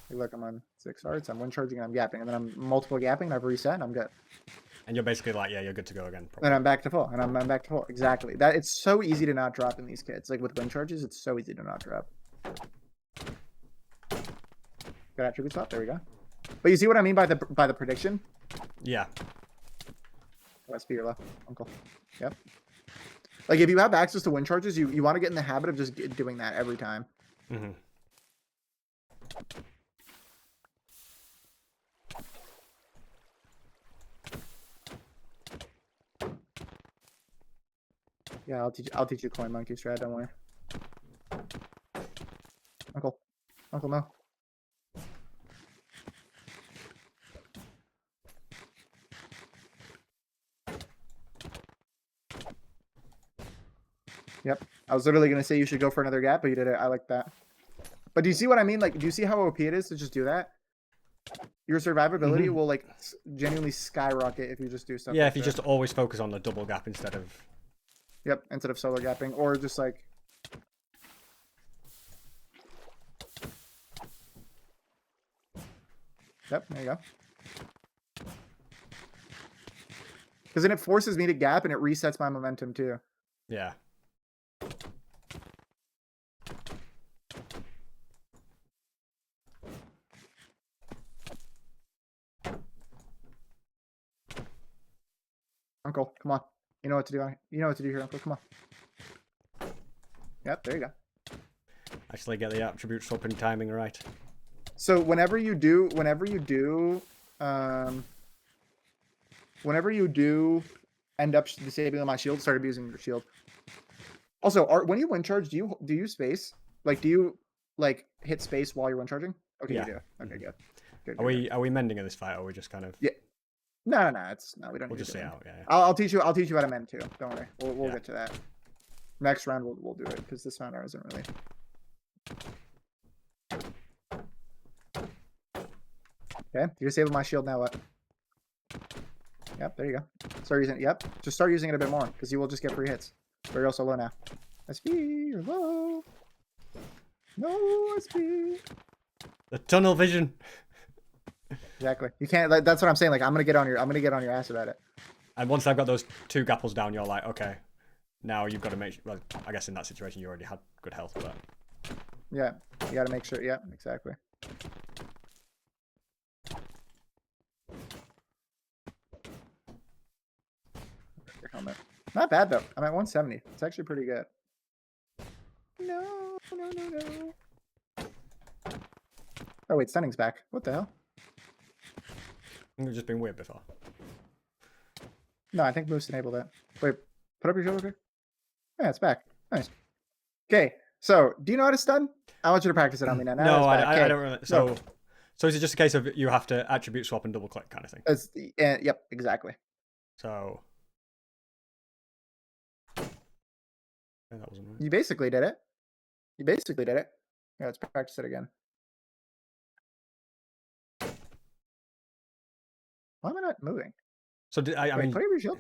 Hey, look, I'm on 6 hearts. I'm one charging and I'm gapping, and then I'm multiple gapping. And I've reset and I'm good. And you're basically like, yeah, you're good to go again. Probably. And I'm back to full. And I'm back to full. Exactly. That it's so easy to not drop in these kits. Like with wind charges, it's so easy to not drop. Good attribute swap. There we go. But you see what I mean by the prediction? Yeah. Let's be your left, Uncle. Yep. Like if you have access to wind charges, you want to get in the habit of just doing that every time. Mm-hmm. Yeah, I'll teach you coin monkey strat, don't worry. Uncle, no. Yep. I was literally gonna say you should go for another gap, but you did it. I like that. But do you see what I mean? Like, do you see how OP it is to just do that? Your survivability will like genuinely skyrocket if you just do stuff. Yeah, like if you just always focus on the double gap instead of. Yep, instead of solo gapping, or just like. Yep, there you go. Because then it forces me to gap and it resets my momentum too. Yeah. Uncle, come on. You know what to do. You know what to do here, Uncle. Come on. Yep, there you go. Actually get the attribute swapping timing right. So whenever you do end up disabling my shield, start abusing your shield. Also, when you wind charge, do you space? Like, do you like hit space while you're wind charging? Okay, yeah. You do. Okay, good. Are we mending in this fight, or are we just kind of? Yeah. No, we don't. We'll just see out. Yeah. I'll teach you how to mend too. Don't worry. We'll get to that. Next round we'll do it because this round isn't really. Okay, you disable my shield now. What? Yep, there you go. Start using it. Yep, just start using it a bit more because you will just get free hits. But you're also low now. SP, you're low. No SP. The tunnel vision. Exactly. You can't. Like, that's what I'm saying. Like I'm gonna get on your ass about it. And once I've got those 2 gapples down, you're like, okay, now you've got to make sure, well, I guess in that situation you already had good health, but Yeah, you got to make sure. Yeah, exactly. Your helmet. Not bad though. I'm at 170. It's actually pretty good. No, no, no, no. Oh wait, stunning's back. What the hell? I think it's just been weird before. No, I think Moose enabled it. Wait, put up your shoulder. Yeah, it's back. Nice. Okay, so do you know how to stun? I want you to practice it on me now. No, I I don't really. So is it just a case of you have to attribute swap and double click kind of thing? Yep, exactly. So. That wasn't right. You basically did it. You basically did it. Yeah, let's practice it again. Why am I not moving? So I mean, put up your shield.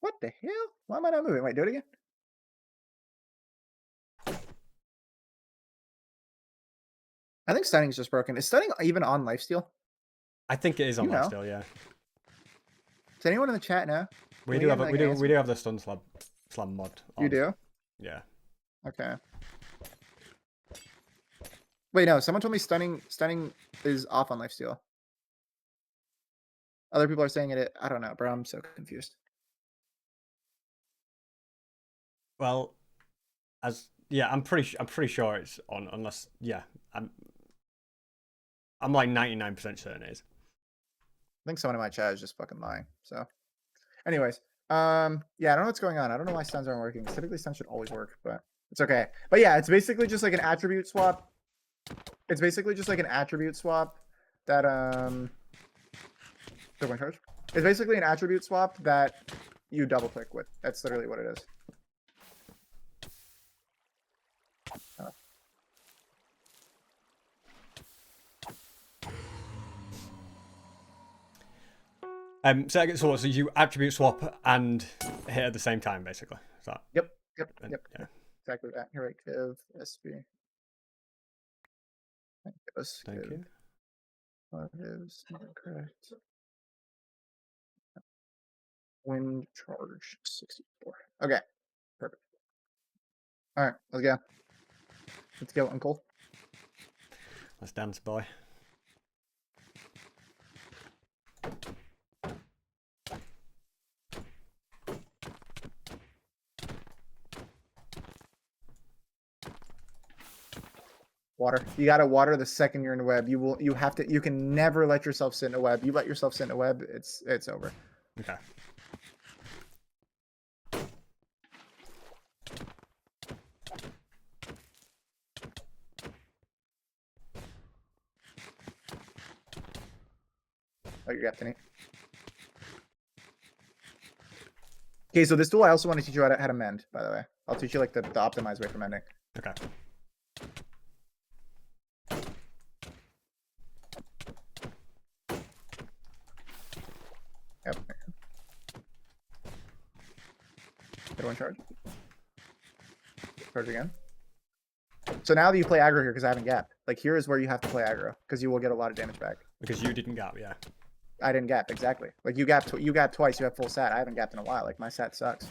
What the hell? Why am I not moving? Wait, do it again. I think stunning is just broken. Is stunning even on lifesteal? I think it is on know. lifesteal, yeah. Does anyone in the chat know? We do have we do have the stun slam mod on. You do? Yeah. Okay. Wait, no. Someone told me stunning is off on lifesteal. Other people are saying it. I don't know, bro. I'm so confused. Well, I'm pretty sure it's on, unless I'm like 99% certain it is. I think someone in my chat is just fucking lying. So, anyways, yeah, I don't know what's going on. I don't know why stuns aren't working. Typically, stuns should always work, but it's okay. But yeah, it's basically just like an attribute swap. It's basically just like an attribute swap that It's basically an attribute swap that you double click with. That's literally what it is. So you attribute swap and hit at the same time, basically. Is that? Yep. Yeah. Exactly that. Here, right, Kiv, SB. Thank you. Flowtives, correct. Wind charge 64. Okay, perfect. All right, let's go. Let's go, Uncle. Let's dance, boy. Water. You gotta water the second you're in a web. You can never let yourself sit in a web. You let yourself sit in a web, it's over. Okay. Oh, you got to. Okay, so this tool I also want to teach you how to mend, by the way. I'll teach you like the optimized way for mending. Okay. Yep. Good one, charge. Charge again. So now that you play aggro here, because I haven't gapped, like here is where you have to play aggro, because you will get a lot of damage back. Because you didn't gap, yeah. I didn't gap, exactly. Like you gapped twice, you have full sat. I haven't gapped in a while. Like my sat sucks.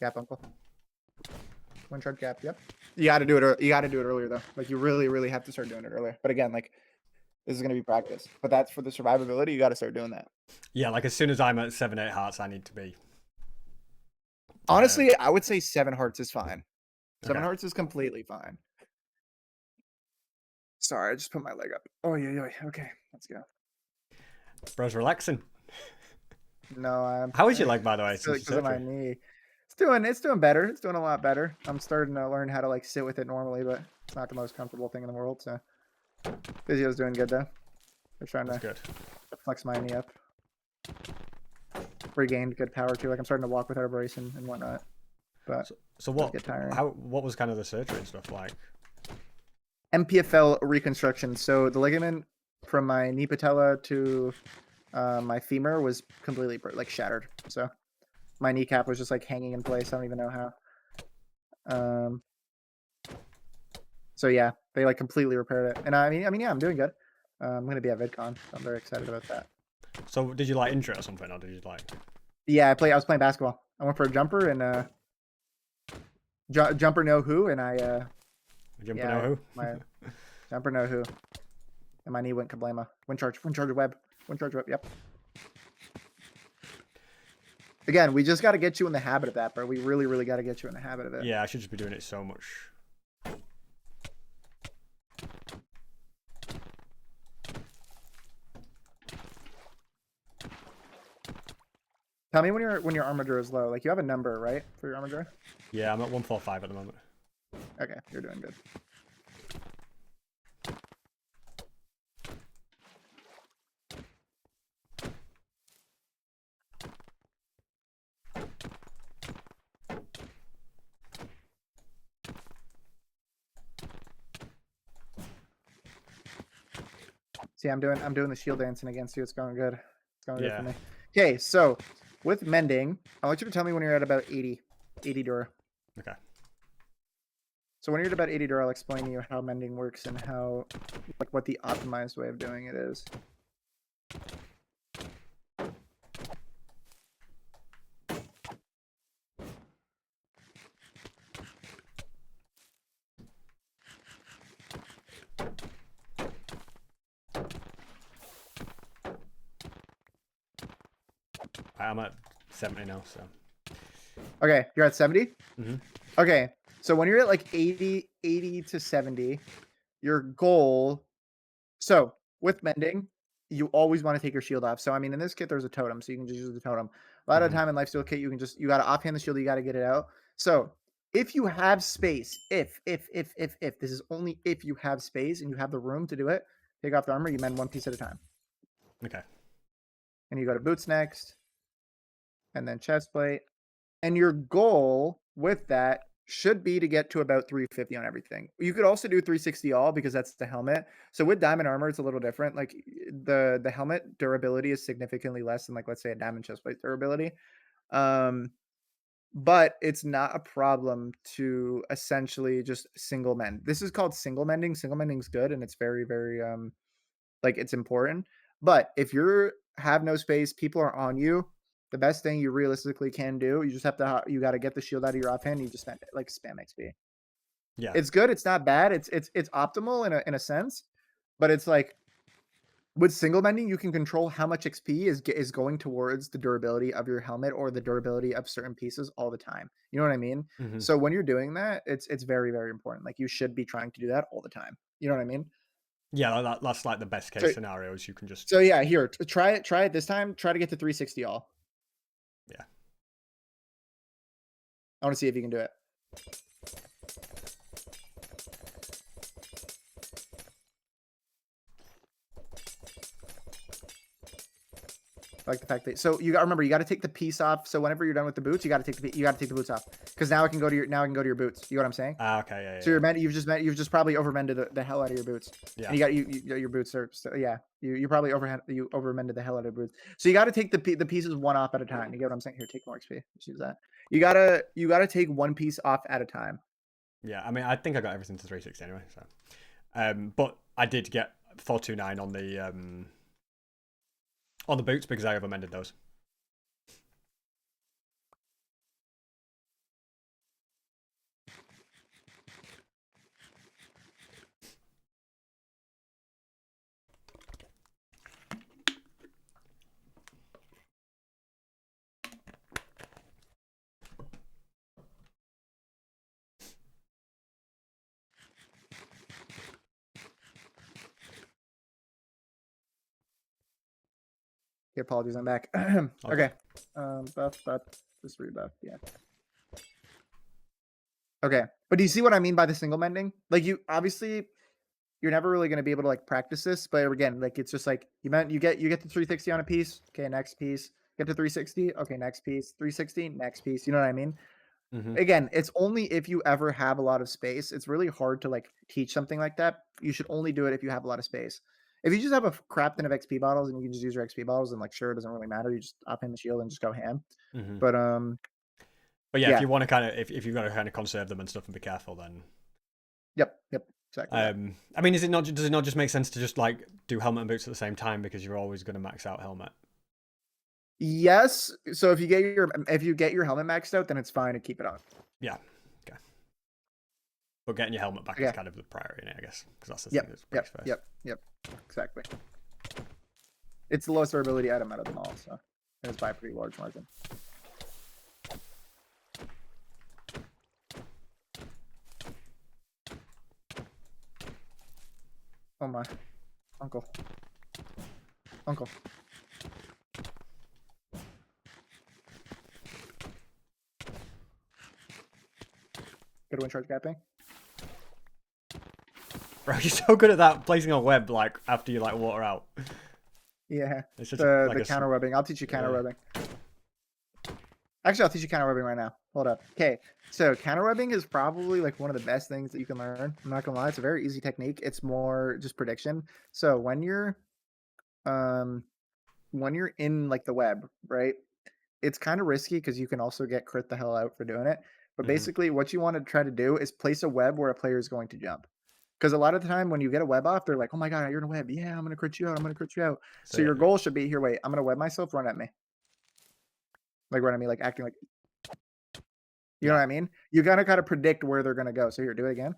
Gap, Uncle. One shard gap. Yep. You got to do it. You got to do it earlier though. Like you really, really have to start doing it earlier. But again, like this is gonna be practice. But that's for the survivability. You got to start doing that. Yeah, like as soon as I'm at 7-8 hearts, I need to be. Honestly, I would say 7 hearts is fine. 7 hearts is completely fine. Sorry, I just put my leg up. Oh yeah. Okay, let's go. Bro's relaxing. No, I'm. How is your leg, by the way? Because of my knee. It's doing better. It's doing a lot better. I'm starting to learn how to like sit with it normally, but it's not the most comfortable thing in the world. So, physio's doing good though. They're trying to flex my knee up. Regained good power too. Like I'm starting to walk without a brace and whatnot. But so what? What was kind of the surgery and stuff like? MPFL reconstruction. So the ligament from my knee patella to my femur was completely like shattered. So my kneecap was just like hanging in place. I don't even know how. So yeah, they like completely repaired it, and I mean, yeah, I'm doing good. I'm gonna be at VidCon, so I'm very excited about that. So did you like intro or something, or did you like? Yeah, I was playing basketball. I went for a jumper and jumper no who, and Jumper know who? my jumper no who, and my knee went kablama. Wind charge web. Yep. Again, we just got to get you in the habit of that, bro. We really, really got to get you in the habit of it. Yeah, I should just be doing it so much. Tell me when your armature is low. Like you have a number, right, for your armature? Yeah, I'm at 145 at the moment. Okay, you're doing good. See, I'm doing the shield dancing against you. It's going good. It's going good for me. Okay, so with mending, I want you to tell me when you're at about 80 dura. Okay. So when you're at about 80 dura, I'll explain to you how mending works and how, like, what the optimized way of doing it is. I'm at 70 now, so. Okay, you're at 70? Mm-hmm. Okay, so when you're at like 80 to 70, your goal... So with mending, you always want to take your shield off. So I mean, in this kit, there's a totem, so you can just use the totem. A lot of the time in lifesteal kit, you got to offhand the shield, you got to get it out. So if you have space, if this is only if you have space and you have the room to do it, take off the armor, you mend one piece at a time. Okay. And you go to boots next, and then chest plate. And your goal with that should be to get to about 350 on everything. You could also do 360 all because that's the helmet. So with diamond armor, it's a little different. Like the helmet durability is significantly less than, like, let's say a diamond chestplate durability. But it's not a problem to essentially just single mend. This is called single mending. Single mending's good, and it's very, very like, it's important. But if you have no space, people are on you, the best thing you realistically can do, you just have to, you got to get the shield out of your offhand. You just spend it, like, spam XP. Yeah. It's good. It's not bad. It's optimal in a sense, but it's like with single mending, you can control how much XP is going towards the durability of your helmet or the durability of certain pieces all the time. You know what I mean? Mm-hmm. So when you're doing that, it's very, very important. Like, you should be trying to do that all the time. You know what I mean? Yeah, that's like the best case scenarios. You can just. So yeah, here, try it this time. Try to get to 360 all. Yeah. I want to see if you can do it. I like the fact that, so you got, remember, you got to take the piece off. So whenever you're done with the boots, you got to take the boots off, because now I can go to your boots. You know what I'm saying? Okay, yeah. So you've just probably overmended the hell out of your boots. Yeah. And your boots are, so yeah. You probably overmended the hell out of your boots. So you got to take the pieces one off at a time. You get what I'm saying? Here, take more XP. Just use that. You gotta take one piece off at a time. Yeah, I mean, I think I got everything to 360 anyway. So, but I did get 429 on the boots because I overmended those. Okay, apologies, I'm back. Okay. Buff, just rebuff, yeah. Okay, but do you see what I mean by the single mending? Like, you obviously, you're never really going to be able to, like, practice this, but again, like, it's just like you get to 360 on a piece. Okay, next piece. Get to 360. Okay, next piece. 360, next piece. You know what I mean? Mm-hmm. Again, it's only if you ever have a lot of space. It's really hard to, like, teach something like that. You should only do it if you have a lot of space. If you just have a crap ton of XP bottles and you can just use your XP bottles, and, like, sure, it doesn't really matter. You just up in the shield and just go ham. Mm-hmm. But But yeah, if Yeah. you want to kind of, if you've got to kind of conserve them and stuff and be careful, then. Yep. Exactly. I mean, is it not? Does it not just make sense to just like do helmet and boots at the same time because you're always going to max out helmet? Yes. So if you get your helmet maxed out, then it's fine to keep it on. Yeah. Okay. But getting your helmet back is kind of the priority, I guess, because that's the thing that breaks first. Yep. Exactly. It's the lowest durability item out of them all, so it's by a pretty large margin. Oh my. Uncle. Good wind charge gapping. Bro, you're so good at that, placing a web like after you like water out. Yeah. It's just The counter webbing. I'll teach you counter webbing. Actually, I'll teach you counter webbing right now. Hold up. Okay. So counter webbing is probably like one of the best things that you can learn. I'm not gonna lie, it's a very easy technique. It's more just prediction. So when you're in like the web, right? It's kind of risky because you can also get crit the hell out for doing it. But basically, what you want to try to do is place a web where a player is going to jump. Because a lot of the time when you get a web off, they're like, "Oh my god, you're in a web! Yeah, I'm gonna crit you out. I'm gonna crit you out." So your goal should be here. Wait, I'm gonna web myself. Run at me. Like run at me, like acting like. You know what I mean? You gotta kind of predict where they're gonna go. So here, do it again.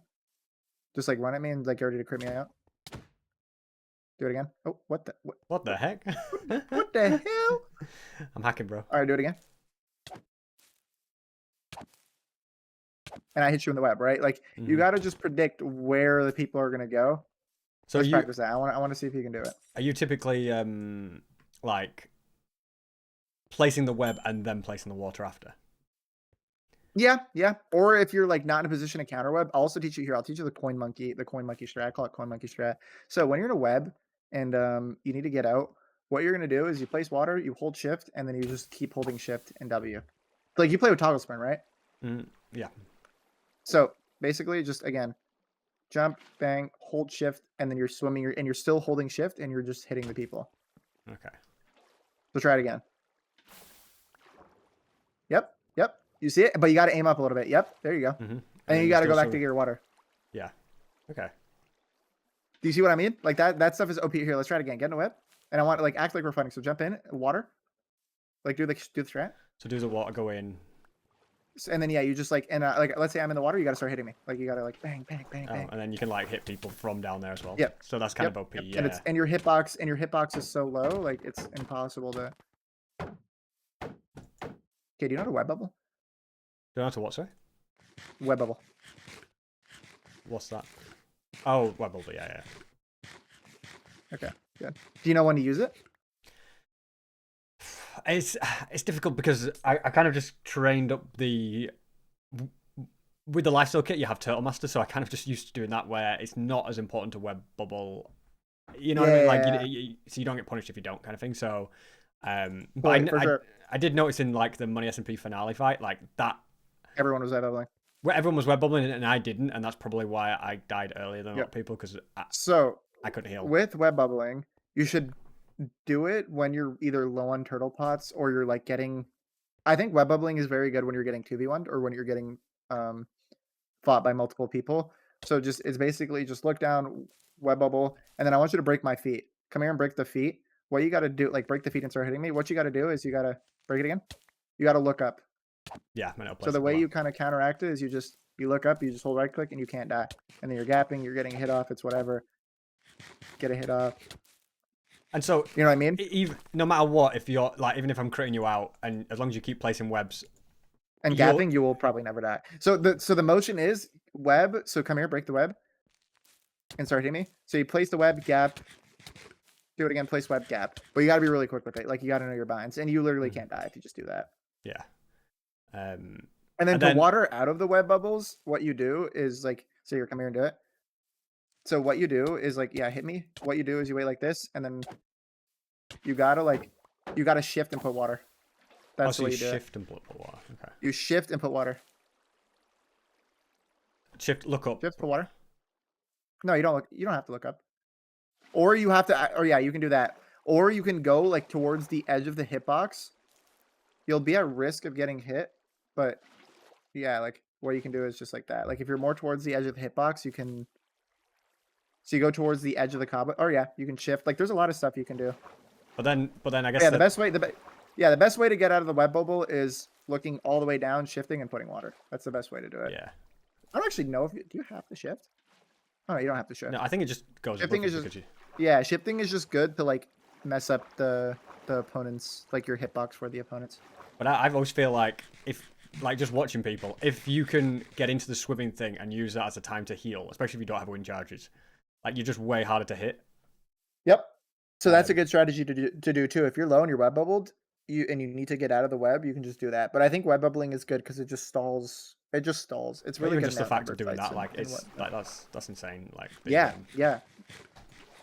Just like run at me and like you're ready to crit me out. Do it again. Oh, what the? What the heck? What the hell? I'm hacking, bro. All right, do it again. And I hit you in the web, right? Like you got to just predict where the people are gonna go. So let's practice that. I want to see if you can do it. Are you typically like placing the web and then placing the water after? Yeah. Or if you're like not in a position to counter web, I'll also teach you here. I'll teach you the coin monkey strat. I call it coin monkey strat. So when you're in a web and you need to get out, what you're gonna do is you place water, you hold shift, and then you just keep holding shift and W. Like you play with toggle sprint, right? Yeah. So basically, just again, jump, bang, hold shift, and then you're swimming, and you're still holding shift, and you're just hitting the people. Okay. So try it again. Yep. You see it, but you got to aim up a little bit. Yep, there you go. And then you got to go back to your water. Yeah. Okay. Do you see what I mean? Like that stuff is OP here. Let's try it again. Get in a web, and I want to like act like we're fighting. So jump in, water, like do the strat. So do the water go in? And then yeah, you just like like let's say I'm in the water, you got to start hitting me. Like you got to like bang. And then you can like hit people from down there as well. Yep. So that's kind of OP. Yeah. And your hitbox is so low, like it's impossible to. Okay, do you know how to web bubble? Do you know how to what, sorry? Web bubble. What's that? Oh, web bubble. Yeah. Okay, good. Do you know when to use it? It's difficult because I kind of just trained up with the lifesteal kit. You have Turtle Master, so I kind of just used to doing that where it's not as important to web bubble. You know what I mean? Like so you don't get punished if you don't, kind of thing. So, but I did notice in like the Money SMP finale fight, like that. Everyone was web bubbling. Where everyone was web bubbling and I didn't, and that's probably why I died earlier than a lot of people because I couldn't heal. With web bubbling, you should do it when you're either low on turtle pots or you're like getting. I think web bubbling is very good when you're getting 2v1 or when you're getting fought by multiple people. So it's basically just look down, web bubble, and then I want you to break my feet. Come here and break the feet. What you got to do, like break the feet and start hitting me. What you got to do is you got to break it again. You got to look up. Yeah. So the way you kind of counteract it is you look up, you just hold right click, and you can't die. And then you're gapping, you're getting a hit off. It's whatever. Get a hit off. And so you know what I mean? No matter what, if you're like, even if I'm critting you out, and as long as you keep placing webs and gapping, you will probably never die. So the motion is web. So come here, break the web, and start hitting me. So you place the web, gap. Do it again. Place web, gap. But you got to be really quick with it. Like you got to know your binds, and you literally can't die if you just do that. Yeah. And then to water out of the web bubbles, what you do is like, so you're come here and do it. So what you do is like, yeah, hit me. What you do is you wait like this, and then you gotta shift and put water. That's what you do. Shift and put water. Okay. You shift and put water. Shift, look up. Shift, put water. No, you don't look. You don't have to look up. Or you have to. Or yeah, you can do that. Or you can go like towards the edge of the hitbox. You'll be at risk of getting hit, but Yeah, like what you can do is just like that. Like if you're more towards the edge of the hitbox, you can. So you go towards the edge of the combo. Oh yeah, you can shift. Like there's a lot of stuff you can do. But then I guess Yeah, that the best way to get out of the web bubble is looking all the way down, shifting, and putting water. That's the best way to do it. yeah. I don't actually know if do you have to shift? Oh no, you don't have to shift. No, I think it just goes Shifting above is you just because you. yeah, shifting is just good to like mess up the opponents, like your hitbox for the opponents. But I always feel like if like just watching people, if you can get into the swimming thing and use that as a time to heal, especially if you don't have wind charges, like you're just way harder to hit. Yep. So that's a good strategy to do too. If you're low and you're web bubbled, you need to get out of the web, you can just do that. But I think web bubbling is good because it just stalls. It just stalls. It's But really even good just in the fact of outnumbered doing fights that, like and it's whatnot. like that's insane. Like Yeah, yeah.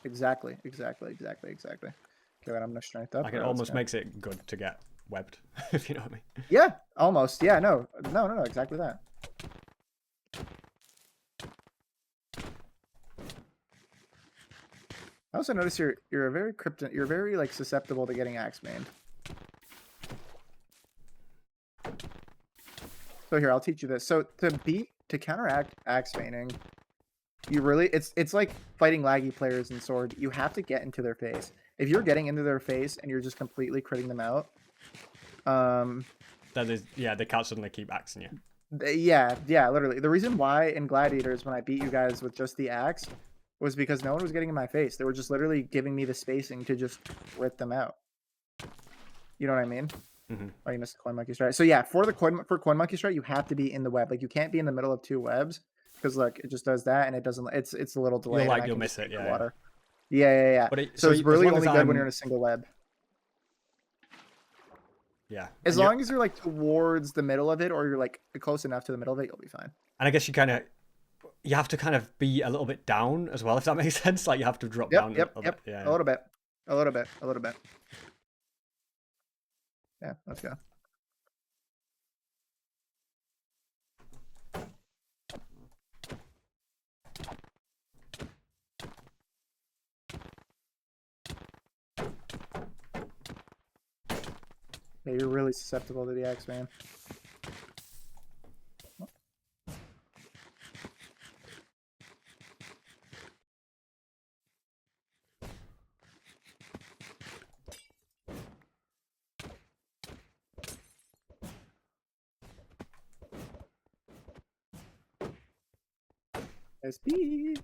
Exactly. Okay, wait, I'm gonna strength up. like it or else almost gonna- makes it good to get webbed, if you know what I mean. Yeah, almost. Yeah, no, exactly that. I also notice you're a very you're very like susceptible to getting axe mained. So here, I'll teach you this. So to counteract axe maining, you really it's like fighting laggy players in Sword. You have to get into their face. If you're getting into their face and you're just completely critting them out, That is, yeah, they can't suddenly keep axing you. yeah, literally. The reason why in Gladiators when I beat you guys with just the axe was because no one was getting in my face. They were just literally giving me the spacing to just crit them out. You know what I mean? Mm-hmm. Oh, you missed the coin monkey strike. So yeah, for coin monkey strike, you have to be in the web. Like you can't be in the middle of two webs because like it just does that and it doesn't. It's a little delayed. You'll miss it. Yeah, water. Yeah. But So it's really only good when I'm... you're in a single web. Yeah. As long as you're like towards the middle of it or you're like close enough to the middle of it, you'll be fine. And I guess you have to kind of be a little bit down as well, if that makes sense. Like you have to drop down. Yep. Yeah. A little bit. Yeah, let's go. Yeah, you're really susceptible to the axe, man. SB.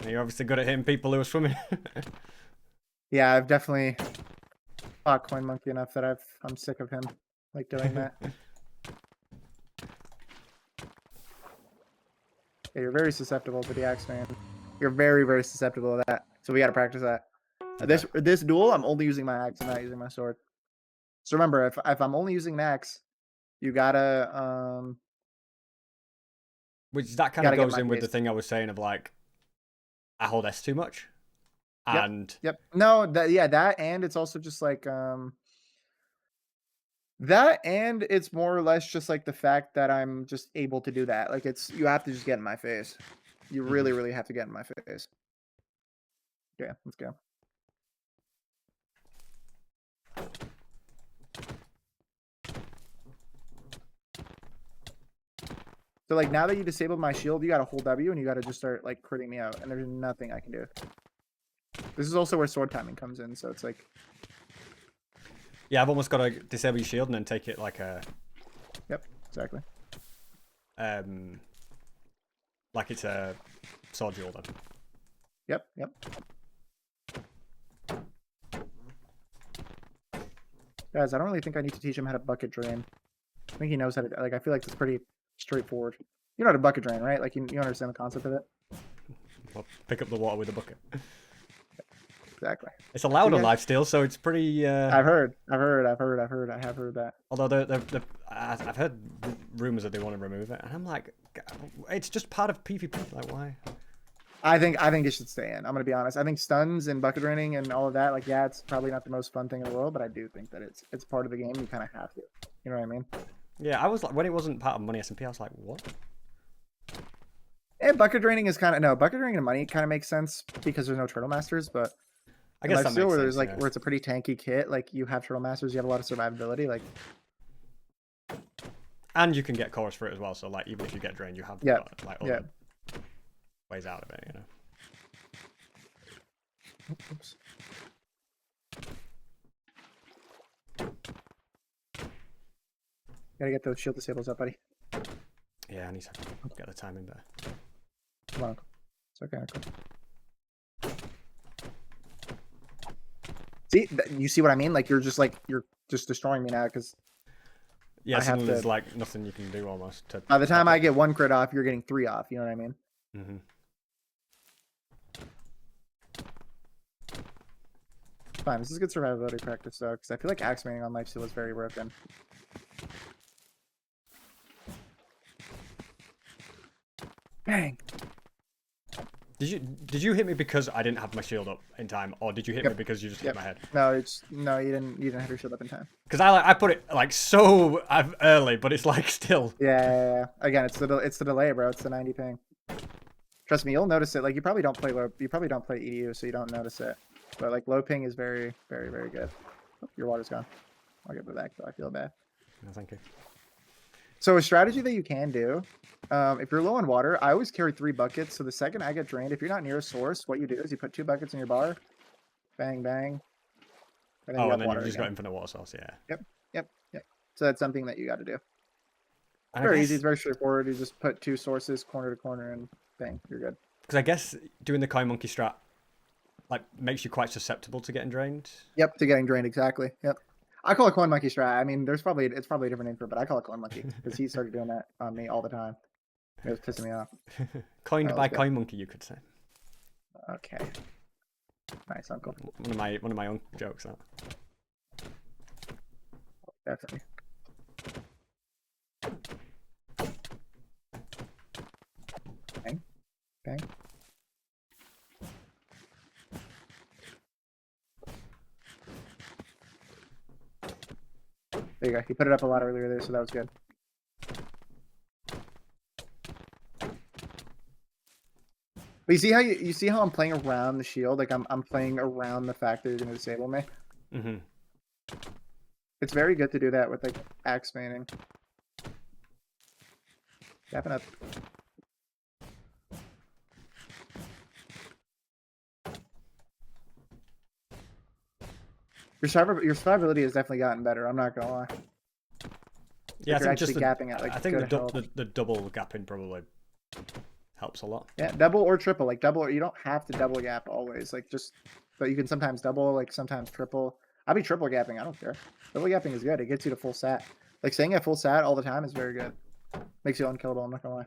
You're obviously good at hitting people who are swimming. Yeah, I've definitely fought Coin Monkey enough that I'm sick of him like doing that. Yeah, you're very susceptible to the axe, man. You're very, very susceptible to that. So we got to practice that. Okay. This duel, I'm only using my axe. I'm not using my sword. So remember, if I'm only using an axe, you gotta Which that kind of goes in with the thing I was saying of like, I hold S too much. And yep. No, that and it's also just like that and it's more or less just like the fact that I'm just able to do that. Like you have to just get in my face. You really, really have to get in my face. Yeah, let's go. So like now that you disabled my shield, you gotta hold W and you gotta just start like critting me out, and there's nothing I can do. This is also where sword timing comes in, so it's like yeah, I've almost got to disable your shield and then take it like a Yep, exactly. Like it's a sword duel then. Yep. Guys, I don't really think I need to teach him how to bucket drain. I think he knows how to, like, I feel like it's pretty straightforward. You know how to bucket drain, right? Like, you understand the concept of it? Well, pick up the water with a bucket. Exactly. It's allowed on lifesteal, so it's pretty... I've heard. I have heard that. Although I've heard rumors that they want to remove it, and I'm like, it's just part of PvP. Like, why? I think it should stay in. I'm gonna be honest. I think stuns and bucket draining and all of that, like, yeah, it's probably not the most fun thing in the world, but I do think that it's part of the game. You kind of have to. You know what I mean? Yeah, I was like, when it wasn't part of Money SMP, I was like, what? And bucket draining is kind of no bucket draining and money kind of makes sense because there's no turtle masters, but I in guess that lifesteal makes where sense. there's like Yeah. where it's a pretty tanky kit, like you have turtle masters, you have a lot of survivability. Like And you can get chorus for it as well. So like even if you get drained, you have yeah, like yeah. other ways out of it. You know. Oops. Gotta get those shield disables up, buddy. Yeah, I need to get the timing better. Come on, Uncle. It's okay, Uncle. See, you see what I mean? Like you're just destroying me now because Yeah, I have suddenly there's to- like nothing you can do almost. by the time I get 1 crit off, you're getting 3 off. You know what I mean? Mm-hmm. Fine. This is good survivability practice though, because I feel like axe maining on lifesteal is very broken. Bang. Did you hit me because I didn't have my shield up in time, or did you hit me because you just hit my head? No, you didn't have your shield up in time. Because I put it like so early, but it's like still. Yeah. Again, it's the delay, bro. It's the 90 ping. Trust me, you'll notice it. Like you probably don't play EDU, so you don't notice it. But like low ping is very, very, very good. Oh, your water's gone. I'll get it back though. I feel bad. No, thank you. So a strategy that you can do, if you're low on water, I always carry 3 buckets. So the second I get drained, if you're not near a source, what you do is you put 2 buckets in your bar, bang, bang. And then you've just got infinite water source, yeah. Yep. So that's something that you got to do. And Very easy. It's very straightforward. You just put 2 sources corner to corner and bang, you're good. Because I guess doing the coin monkey strat like makes you quite susceptible to getting drained. Yep, to getting drained, exactly. Yep. I call it coin monkey strat. I mean, it's probably a different name for it, but I call it coin monkey because he started doing that on me all the time. It was pissing me off. Coined by coin monkey, you could say. Okay. Nice, Uncle. One of my own jokes. That. Definitely. Bang. Bang. There you go. He put it up a lot earlier there, so that was good. But you see how I'm playing around the shield? Like I'm playing around the fact that you're gonna disable me. Mm-hmm. It's very good to do that with like axe maining. Gapping up. Your survivability has definitely gotten better. I'm not gonna lie. Yeah, Like I think just gapping at like I think the double gapping probably helps a lot. Yeah, double or triple. Like double, you don't have to double gap always. Like just, but you can sometimes double, like sometimes triple. I'll be triple gapping. I don't care. Double gapping is good. It gets you to full sat. Like staying at full sat all the time is very good. Makes you unkillable. I'm not gonna lie.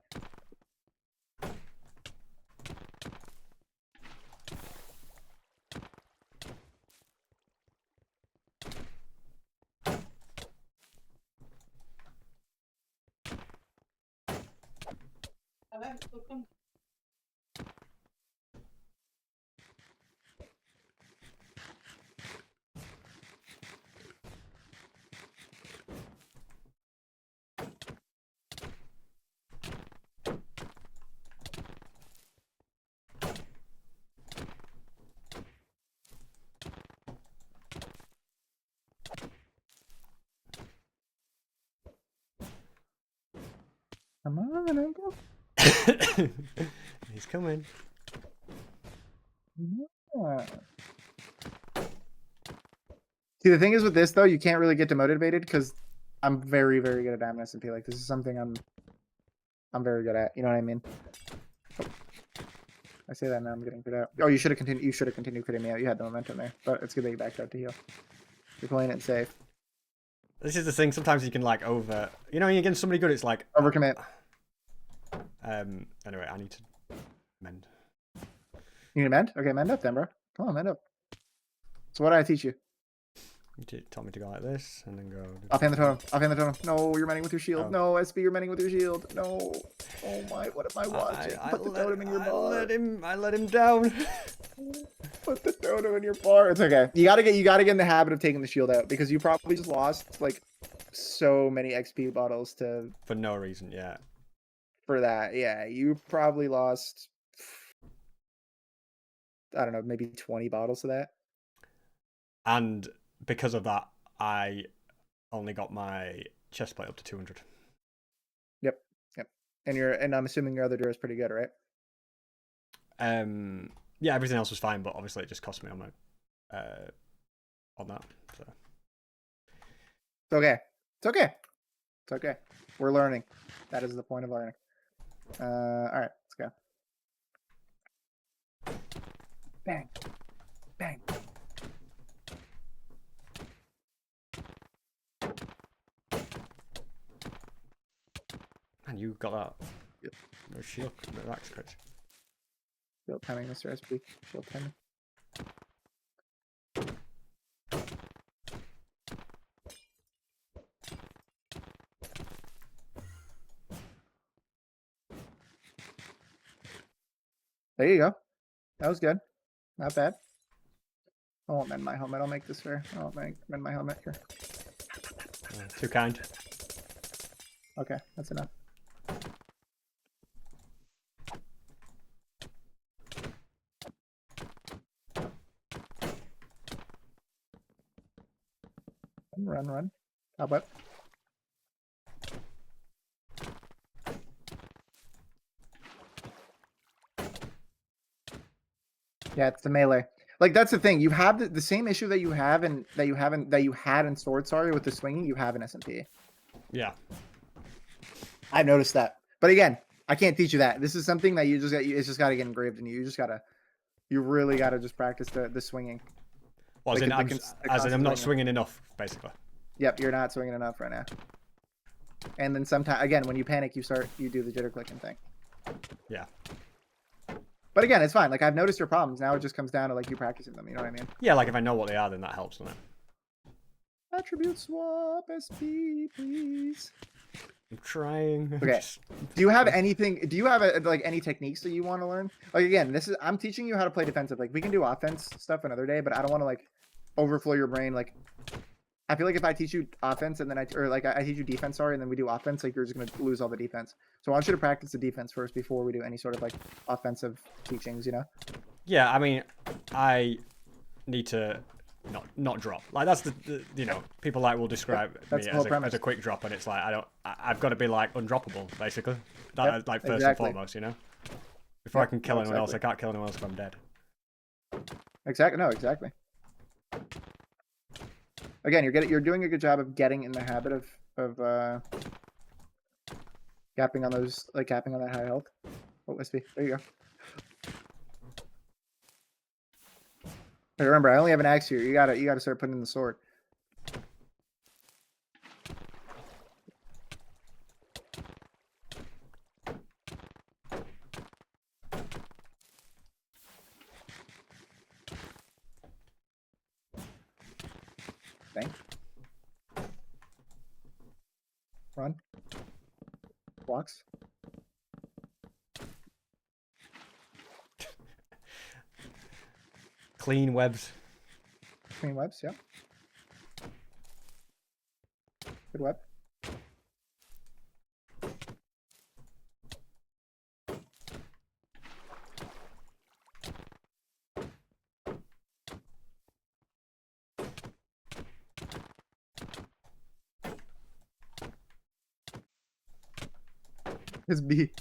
Come on, Uncle. He's coming. Yeah. See, the thing is with this though, you can't really get demotivated because I'm very, very good at diamond SMP. Like this is something I'm very good at. You know what I mean? Oh. I say that now I'm getting crit out. Oh, you should have continued. You should have continued critting me out. You had the momentum there, but it's good that you backed out to heal. You're playing it safe. This is the thing. Sometimes you can like over. You know, when you're against somebody good, it's like Overcommit. Anyway, I need to mend. You need to mend? Okay, mend up then, bro. Come on, mend up. So what did I teach you? You taught me to go like this and then go. Offhand the totem. Offhand the totem. No, you're mending with your shield. Oh. No, SB, you're mending with your shield. No. Oh my, what am I watching? Put the totem in your bar. I let him down. Put the totem in your bar. It's okay. You gotta get in the habit of taking the shield out because you probably just lost like so many XP bottles to For no reason, yeah. for that. Yeah, you probably lost, I don't know, maybe 20 bottles of that. And because of that, I only got my chest plate up to 200. Yep. Yep. And I'm assuming your other door is pretty good, right? Yeah, everything else was fine, but obviously it just cost me on my on that. So It's okay. It's okay. It's okay. We're learning. That is the point of learning. All right, let's go. Bang. Bang. man, you got that. Yep. No shield, relax, Chris. Shield timing, Mr. SB. Shield timing. There you go. That was good. Not bad. I won't mend my helmet. I'll make this fair. I won't mend my helmet here. Too kind. Okay, that's enough. Run, run. How about? Yeah, it's the melee. Like that's the thing. You have the same issue that you have and that you had in Sword. Sorry, with the swinging, you have in SMP. Yeah. I've noticed that. But again, I can't teach you that. This is something that you just got. It's just got to get engraved in you. You just gotta. You really gotta just practice the swinging. Well, Like as in I'm not swinging enough, basically. Yep, you're not swinging enough right now. And then sometimes, again, when you panic, you do the jitter clicking thing. Yeah. But again, it's fine. Like I've noticed your problems. Now it just comes down to like you practicing them. You know what I mean? Yeah, like if I know what they are, then that helps, doesn't it? Attribute swap SP, please. I'm trying. Okay. Do you have anything? Do you have like any techniques that you want to learn? Like again, I'm teaching you how to play defensive. Like we can do offense stuff another day, but I don't want to like overflow your brain. Like I feel like if I teach you offense and then I teach you defense, sorry, and then we do offense, like you're just gonna lose all the defense. So I want you to practice the defense first before we do any sort of like offensive teachings. You know? Yeah, I mean, I need to not drop. Like that's the you know, people like will describe me as a quick drop, and it's like I've got to be like undroppable basically. That is like first and foremost, you know. Before I can kill anyone else, I can't kill anyone else if I'm dead. Exactly. No, exactly. Again, you're doing a good job of getting in the habit of gapping on those, like gapping on that high health. Oh, SP. There you go. Hey, remember, I only have an axe here. You gotta start putting in the sword. Bang. Run. Blocks. Clean webs. Clean webs, yeah. Good web. It's B.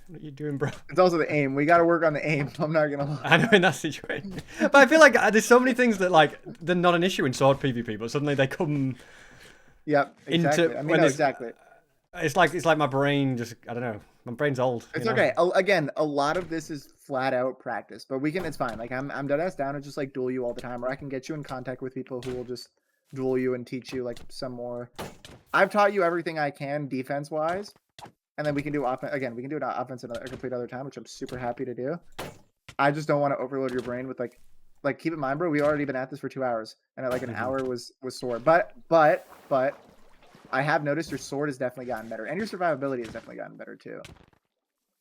What are you doing, bro? It's also the aim. We got to work on the aim. I'm not gonna lie. I know in that situation, but I feel like there's so many things that like they're not an issue in sword PvP, but suddenly they come. Yep. Exactly. Into I mean, no, exactly. It's like my brain just I don't know. My brain's old. It's okay. Again, a lot of this is flat out practice, but it's fine. Like I'm dead ass down to just like duel you all the time, or I can get you in contact with people who will just duel you and teach you like some more. I've taught you everything I can defense wise, and then we can do offense again. We can do an offense at a complete other time, which I'm super happy to do. I just don't want to overload your brain with like keep in mind, bro. We already been at this for 2 hours, and like an hour was sword. But I have noticed your sword has definitely gotten better, and your survivability has definitely gotten better too.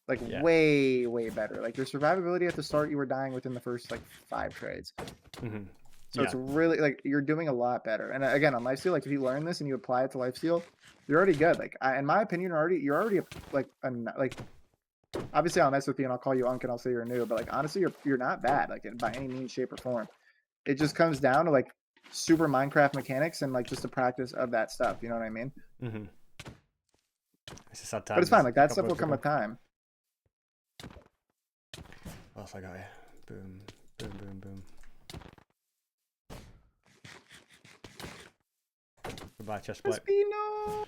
Like way better. Like your survivability at the start, you were dying within the first like 5 trades. So it's really like you're doing a lot better. And again, on lifesteal, like if you learn this and you apply it to lifesteal, you're already good. Like in my opinion, you're already like obviously I'll mess with you and I'll call you Unk and I'll say you're new, but like honestly, you're not bad like by any means, shape, or form. It just comes down to like super Minecraft mechanics and like just the practice of that stuff. You know what I mean? Mm-hmm. It's a sad time. But it's fine. Like that stuff will come with time. What else I got here? Boom, boom, boom, boom. Goodbye, chest plate. Espino!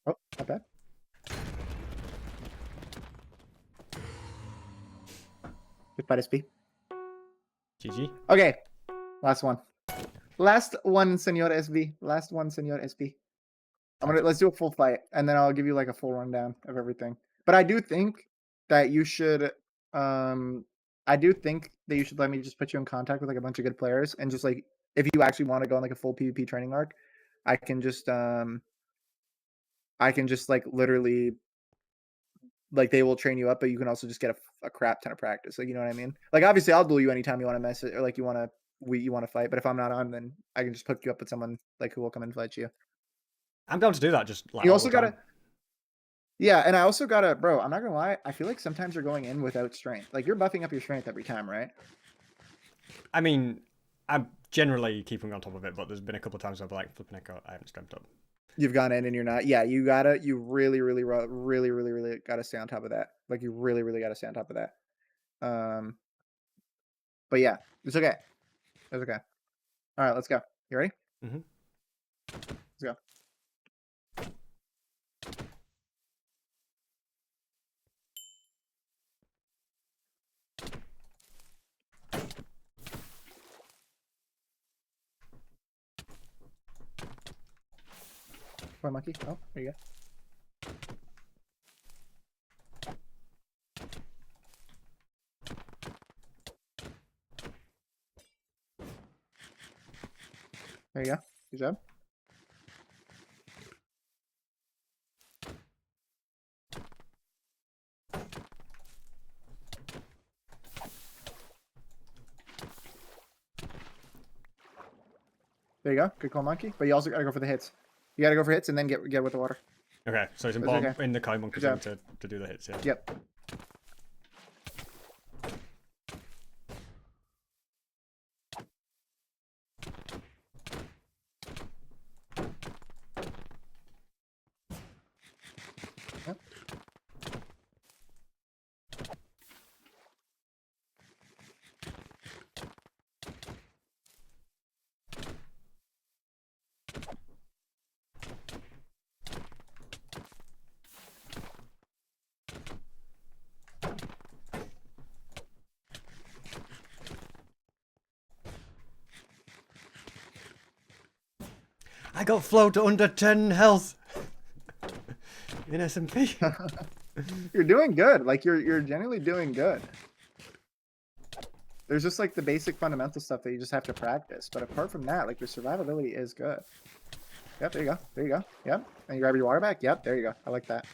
Oh, not bad. Goodbye, SP. GG. Okay, last one. Last one, Senor SB. Last one, Senor SB. Let's do a full fight, and then I'll give you like a full rundown of everything. But I do think that you should let me just put you in contact with like a bunch of good players, and just like if you actually want to go on like a full PvP training arc, I can just like literally like they will train you up, but you can also just get a crap ton of practice. Like you know what I mean? Like obviously I'll duel you anytime you want to mess it or like you want to fight. But if I'm not on, then I can just hook you up with someone like who will come and fight you. I'm down to do that. Just like you also gotta. Yeah, and I also gotta, bro. I'm not gonna lie. I feel like sometimes you're going in without strength. Like you're buffing up your strength every time, right? I mean, I'm generally keeping on top of it, but there's been a couple of times where I've like flipping echo. I haven't strengthed up. You've gone in and you're not. Yeah, you really gotta stay on top of that. Like you really gotta stay on top of that. But yeah, it's okay. It's okay. All right, let's go. You ready? Mm-hmm. Let's go. Come on, monkey. Oh, there you go. There you go. Good job. There you go. Good call, monkey. But you also gotta go for the hits. You gotta go for hits and then get with the water. Okay, so it's important in the Kai Monkey to do the hits, yeah. Yep. I got flow to under 10 health in SMP. You're doing good. Like you're genuinely doing good. There's just like the basic fundamental stuff that you just have to practice. But apart from that, like your survivability is good. Yep, there you go. There you go. Yep. And you grab your water back. Yep, there you go. I like that.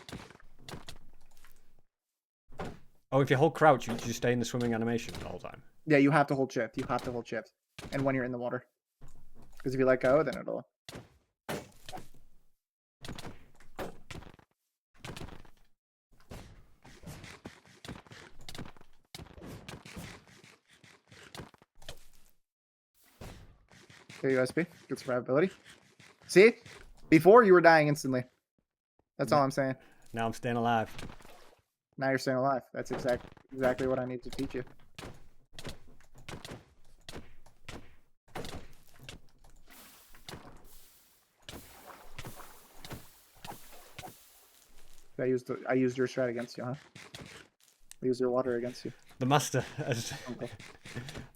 Oh, if you hold crouch, you just stay in the swimming animation the whole time. Yeah, you have to hold shift. You have to hold shift. And when you're in the water. Because if you let go, then it'll... There you go, SP. Good survivability. See? Before, you were dying instantly. That's all I'm saying. Now I'm staying alive. Now you're staying alive. That's exactly what I need to teach you. I used your strat against you, huh? I used your water against you. The master has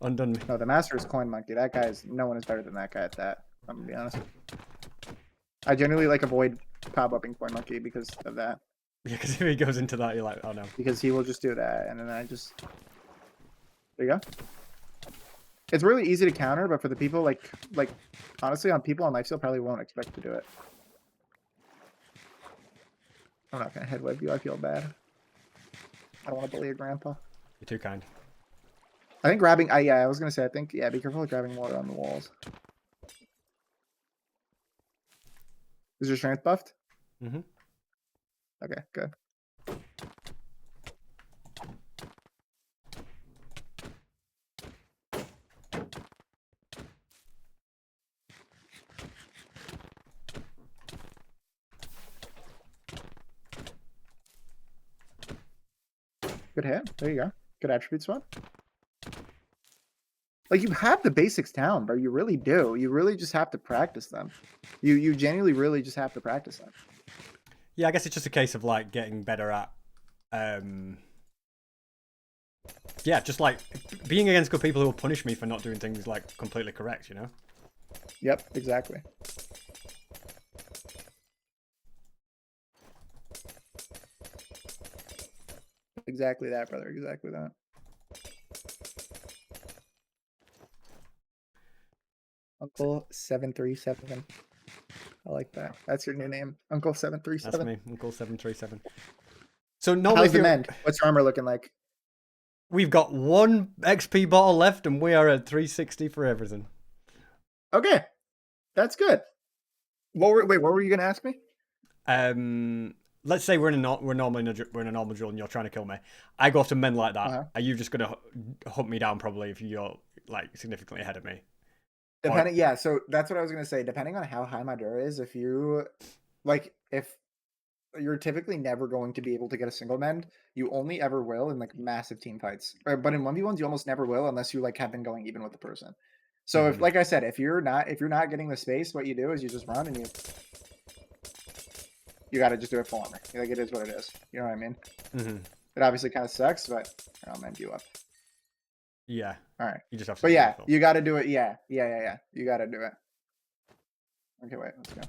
undone me. No, the master is Coin Monkey. That guy is... No one is better than that guy at that. I'm gonna be honest. I generally like avoid pop-upping Coin Monkey because of that. Yeah, because if he goes into that, you're like, oh no. Because he will just do that, and then I just... There you go. It's really easy to counter, but for the people, like honestly, on people on lifesteal probably won't expect to do it. I'm not gonna head web you, I feel bad. I don't want to bully your grandpa. You're too kind. I think grabbing. Yeah, I was gonna say. I think yeah. Be careful of grabbing water on the walls. Is your strength buffed? Mm-hmm. Okay, good. Good hit. There you go. Good attribute swap. Like you have the basics down, bro. You really do. You really just have to practice them. You genuinely really just have to practice them. Yeah, I guess it's just a case of like getting better at yeah, just like being against good people who will punish me for not doing things like completely correct, you know? Yep, exactly. Exactly that, brother. Exactly that. Uncle 737. I like that. That's your new name, Uncle 737. That's me, Uncle 737. So normally, How's if the you're, mend? What's your armor looking like? we've got one XP bottle left, and we are at 360 for everything. Okay, that's good. What were you gonna ask me? Let's say we're normally in a normal drill, and you're trying to kill me. I go off to men like that. Uh-huh. Are you just gonna hunt me down probably if you're like significantly ahead of me? Depending, yeah. So that's what I was gonna say. Depending on how high my Dura is, if you like, if you're typically never going to be able to get a single mend, you only ever will in like massive team fights. But in 1v1s, you almost never will unless you like have been going even with the person. So if, like I said, if you're not getting the space, what you do is you just run and you got to just do it full armor. Like it is what it is. You know what I mean? Mm-hmm. It obviously kind of sucks, but I'll mend you up. Yeah. All right. You just have to. But yeah, you got to do it. Yeah. You got to do it. Okay, wait. Let's go.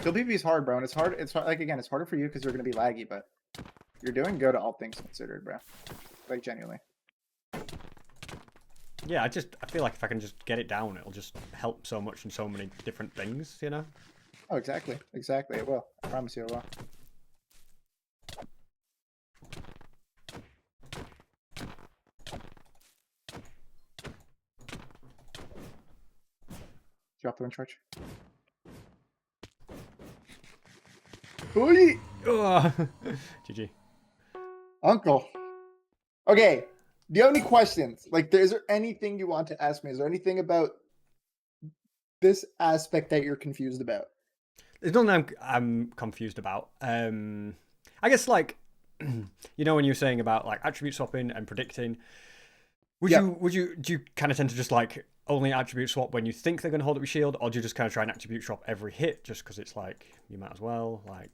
Kill PvP is hard, bro, and it's hard. It's like again, it's harder for you because you're gonna be laggy, but you're doing good, all things considered, bro. Like genuinely. Yeah, I feel like if I can just get it down, it'll just help so much in so many different things, you know? Oh, exactly. Exactly. It will. I promise you it will. Drop the wind charge. Ooh, Oh. GG. Uncle. Okay. Do you have any questions? Like, is there anything you want to ask me? Is there anything about this aspect that you're confused about? There's nothing I'm confused about. I guess like, you know, when you were saying about like attribute swapping and predicting, do you kind of tend to just like only attribute swap when you think they're going to hold up your shield, or do you just kind of try and attribute swap every hit just because it's like you might as well? Like,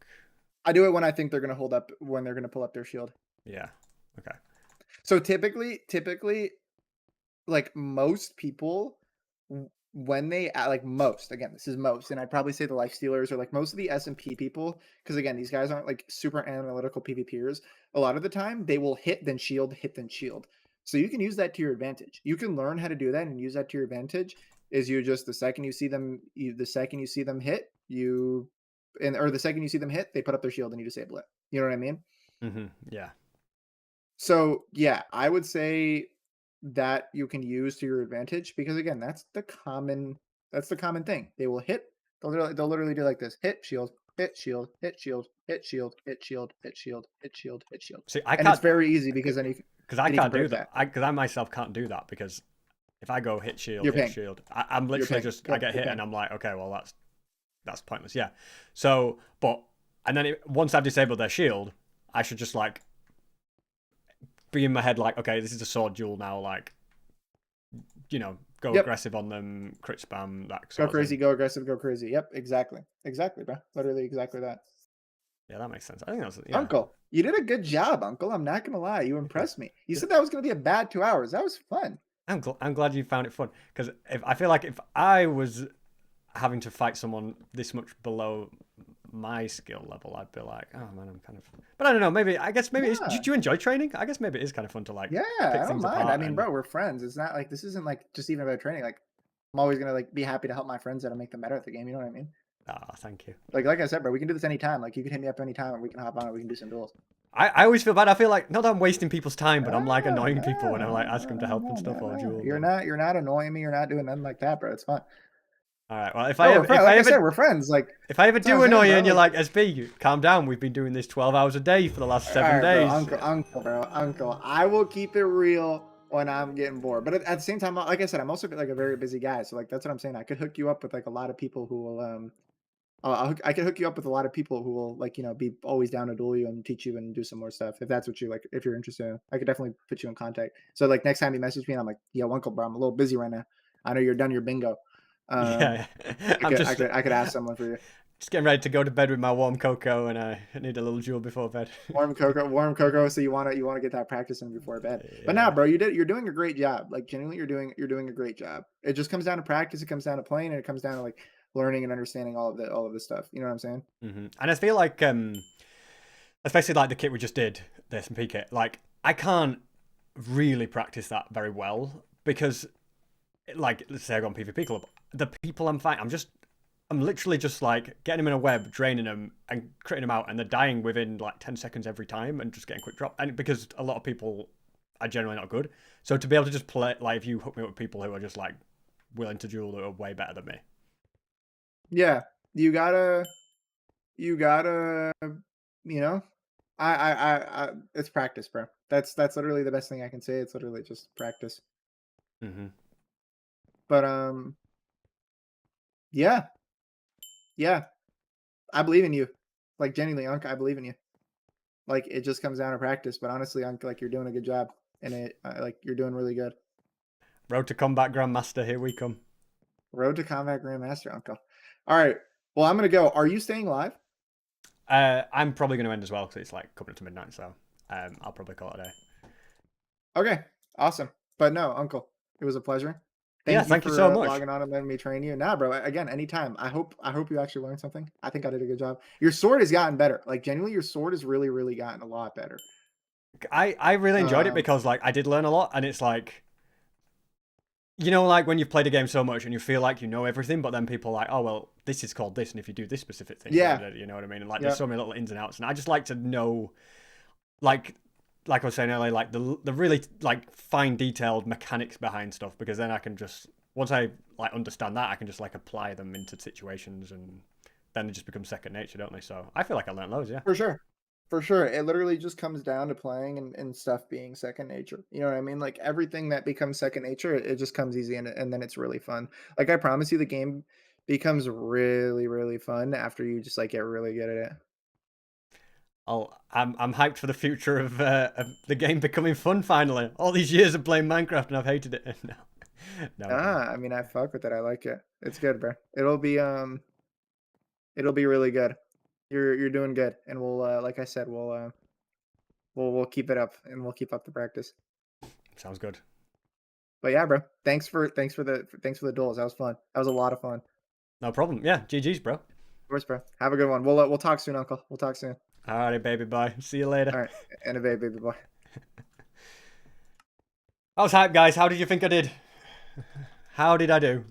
I do it when I think they're going to hold up, when they're going to pull up their shield. yeah, okay. So typically, like most people, when they like most, again, this is most, and I'd probably say the life stealers or like most of the SMP people, because again, these guys aren't like super analytical PvPers. A lot of the time, they will hit then shield, hit then shield. So you can use that to your advantage. You can learn how to do that and use that to your advantage. Is you just the second you see them, the second you see them hit, or the second you see them hit, they put up their shield and you disable it. You know what I mean? Mm-hmm. Yeah. So yeah, I would say that you can use to your advantage because again, that's the common thing. They will hit. They'll literally do like this: hit shield, hit shield, hit shield, hit shield, hit shield, hit shield, hit shield, hit shield. See, I and can't, it's very easy because then you because I then you can can't do break that. Because I myself can't do that because if I go hit shield, You're hit paying. shield, I'm literally just I get hit you're and I'm like, okay, well that's pointless. Yeah. So, but and then once I've disabled their shield, I should just like be in my head like, okay, this is a sword duel now. Like, you know, go aggressive on them, crit spam, that sort Go of crazy, thing. go aggressive, go crazy. Yep, exactly, bro. Literally exactly that. Yeah, that makes sense. I think that's yeah. Uncle, you did a good job, Uncle. I'm not gonna lie, you impressed me. You said that was gonna be a bad 2 hours. That was fun. I'm glad you found it fun because I feel like if I was having to fight someone this much below my skill level, I'd be like, oh man, I'm kind of. But I don't know. Maybe do you enjoy training? I guess maybe it is kind of fun to like Yeah, pick I don't things mind. apart. I mean, bro, we're friends. It's not like this isn't like just even about training. Like I'm always gonna like be happy to help my friends out and make them better at the game. You know what I mean? Ah, thank you. Like I said, bro, we can do this anytime. Like you can hit me up anytime and we can hop on and we can do some duels. I always feel bad. I feel like not that I'm wasting people's time, but I'm like No, annoying no, people when I like ask them to no, help and no, stuff no, or no. duel. You're But not you're not annoying me. You're not doing nothing like that, bro. It's fun. all right. Well, No, we're friends. Like I said, we're friends. Like if I ever that's what do I'm saying, annoy you bro. and you're Like, like SB, calm down. We've been doing this 12 hours a day for the last all 7 right, bro, days. uncle, bro, uncle. I will keep it real when I'm getting bored. But at the same time, like I said, I'm also like a very busy guy. So like that's what I'm saying. I could hook you up with like a lot of people who will I could hook you up with a lot of people who will like be always down to duel you and teach you and do some more stuff if that's what you like. If you're interested, in. I could definitely put you in contact. So like next time you message me, and I'm like, yo, uncle, bro, I'm a little busy right now. I know you're done your bingo. Um, Yeah, I I'm could just ask someone for you. just getting ready to go to bed with my warm cocoa, and I need a little jewel before bed. Warm cocoa. So you wanna get that practice in before bed. But now, Yeah. bro, you're doing a great job. Like genuinely, you're doing a great job. It just comes down to practice. It comes down to playing, and it comes don to like learning and understanding all of this stuff. You know what I'm saying? And I feel like, especially like the kit we just did, the S&P kit, like I can't really practice that very well because, like, let's say I go on PvP Club, the people I'm fighting, I'm literally just like getting them in a web, draining them, and critting them out, and they're dying within like 10 seconds every time, and just getting quick drop. And because a lot of people are generally not good, so to be able to just play, like, if you hook me up with people who are just like willing to duel, who are way better than me. Yeah, you gotta, you know, it's practice, bro. That's literally the best thing I can say. It's literally just practice. hmm But yeah, yeah, I believe in you. Like genuinely, Unc, I believe in you. Like it just comes down to practice. But honestly, Unc, like you're doing a good job, and like you're doing really good. Road to Combat Grandmaster, here we come. Road to Combat Grandmaster, Uncle. All right. Well, I'm gonna go. Are you staying live? I'm probably going to end as well because it's like coming up to midnight, so I'll probably call it a day. Okay, awesome. But no, Uncle, it was a pleasure. Yeah, Thank you thank you so for much. logging on and letting me train you. Nah, bro. Again, anytime. I hope you actually learned something. I think I did a good job. Your sword has gotten better. Like genuinely, your sword has really, really gotten a lot better. I really enjoyed it Um, because like I did learn a lot, and it's like, you know, like when you've played a game so much and you feel like you know everything, but then people are like, oh well, this is called this, and if you do this specific thing, yeah, you know what I mean? And like, there's yep, so many little ins and outs, and I just like to know, like, like I was saying earlier, like the really like fine detailed mechanics behind stuff, because then I can just, once I like understand that, I can just like apply them into situations, and then it just becomes second nature, don't they? So I feel like I learned loads, yeah. for sure. For sure. It literally just comes down to playing and stuff being second nature. You know what I mean? Like everything that becomes second nature, it just comes easy and then it's really fun. Like I promise you the game becomes really, really fun after you just like get really good at it. I'm hyped for the future of the game becoming fun finally. All these years of playing Minecraft and I've hated it. No, no, I'm kidding. Ah, I mean, I fuck with it. I like it. It's good, bro. It'll be really good. You're doing good, and we'll like I said, we'll keep it up, and we'll keep up the practice. Sounds good. But yeah, bro. Thanks for the duels. That was fun. That was a lot of fun. Of No problem. Yeah, GG's, bro. course, bro. Have a good one. We'll talk soon, Uncle. We'll talk soon. Alrighty, baby, bye. See you later. All right, and a baby boy. I was hyped, guys. How did you think I did? How did I do?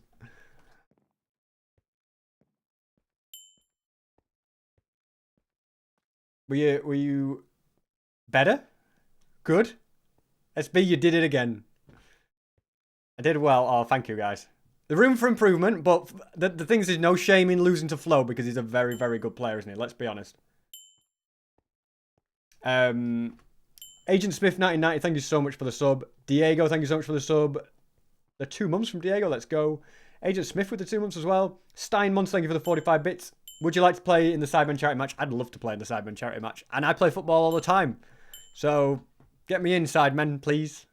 Were you better? Good? SB, you did it again. I did well. Oh, thank you, guys. The room for improvement, but the thing is, no shame in losing to Flo because he's a very, very good player, isn't he? Let's be honest. Agent Smith 1990, thank you so much for the sub. Diego, thank you so much for the sub. The 2 months from Diego, let's go. Agent Smith with the 2 months as well. Steinmons, thank you for the 45 bits. Would you like to play in the Sidemen charity match? I'd love to play in the Sidemen charity match. And I play football all the time. So get me in, Sidemen, please.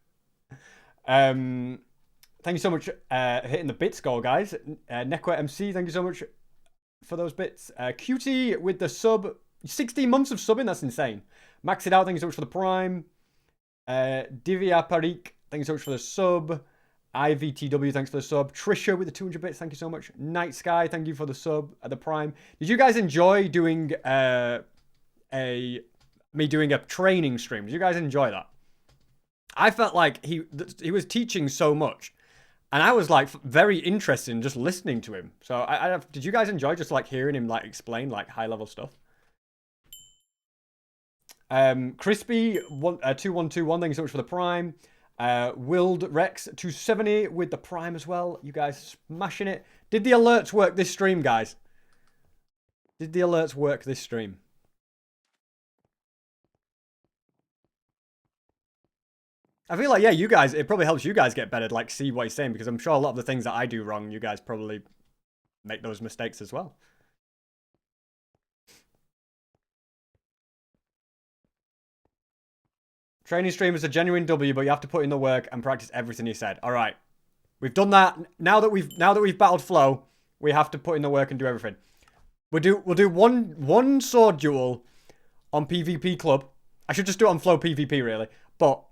Thank you so much hitting the bits goal, guys. Neko MC, thank you so much for those bits. Cutie with the sub. 16 months of subbing, that's insane. Max it out, thank you so much for the prime. Divya Parik, thank you so much for the sub. IVTW, thanks for the sub. Trisha with the 200 bits, thank you so much. Night Sky, thank you for the sub at the prime. Did you guys enjoy doing me doing a training stream? Did you guys enjoy that? I felt like he was teaching so much, And I was like very interested in just listening to him. So did you guys enjoy just like hearing him like explain like high level stuff? Crispy 2121, thank you so much for the prime. Willed Rex 270 with the prime as well. You guys smashing it. Did the alerts work this stream, guys? Did the alerts work this stream? I feel like, yeah, you guys, it probably helps you guys get better, like, see what he's saying, because I'm sure a lot of the things that I do wrong, you guys probably make those mistakes as well. Training stream is a genuine W, but you have to put in the work and practice everything he said. All right. We've done that. Now that we've battled Flow, we have to put in the work and do everything. We'll do one sword duel on PvP Club. I should just do it on Flow PvP, really. But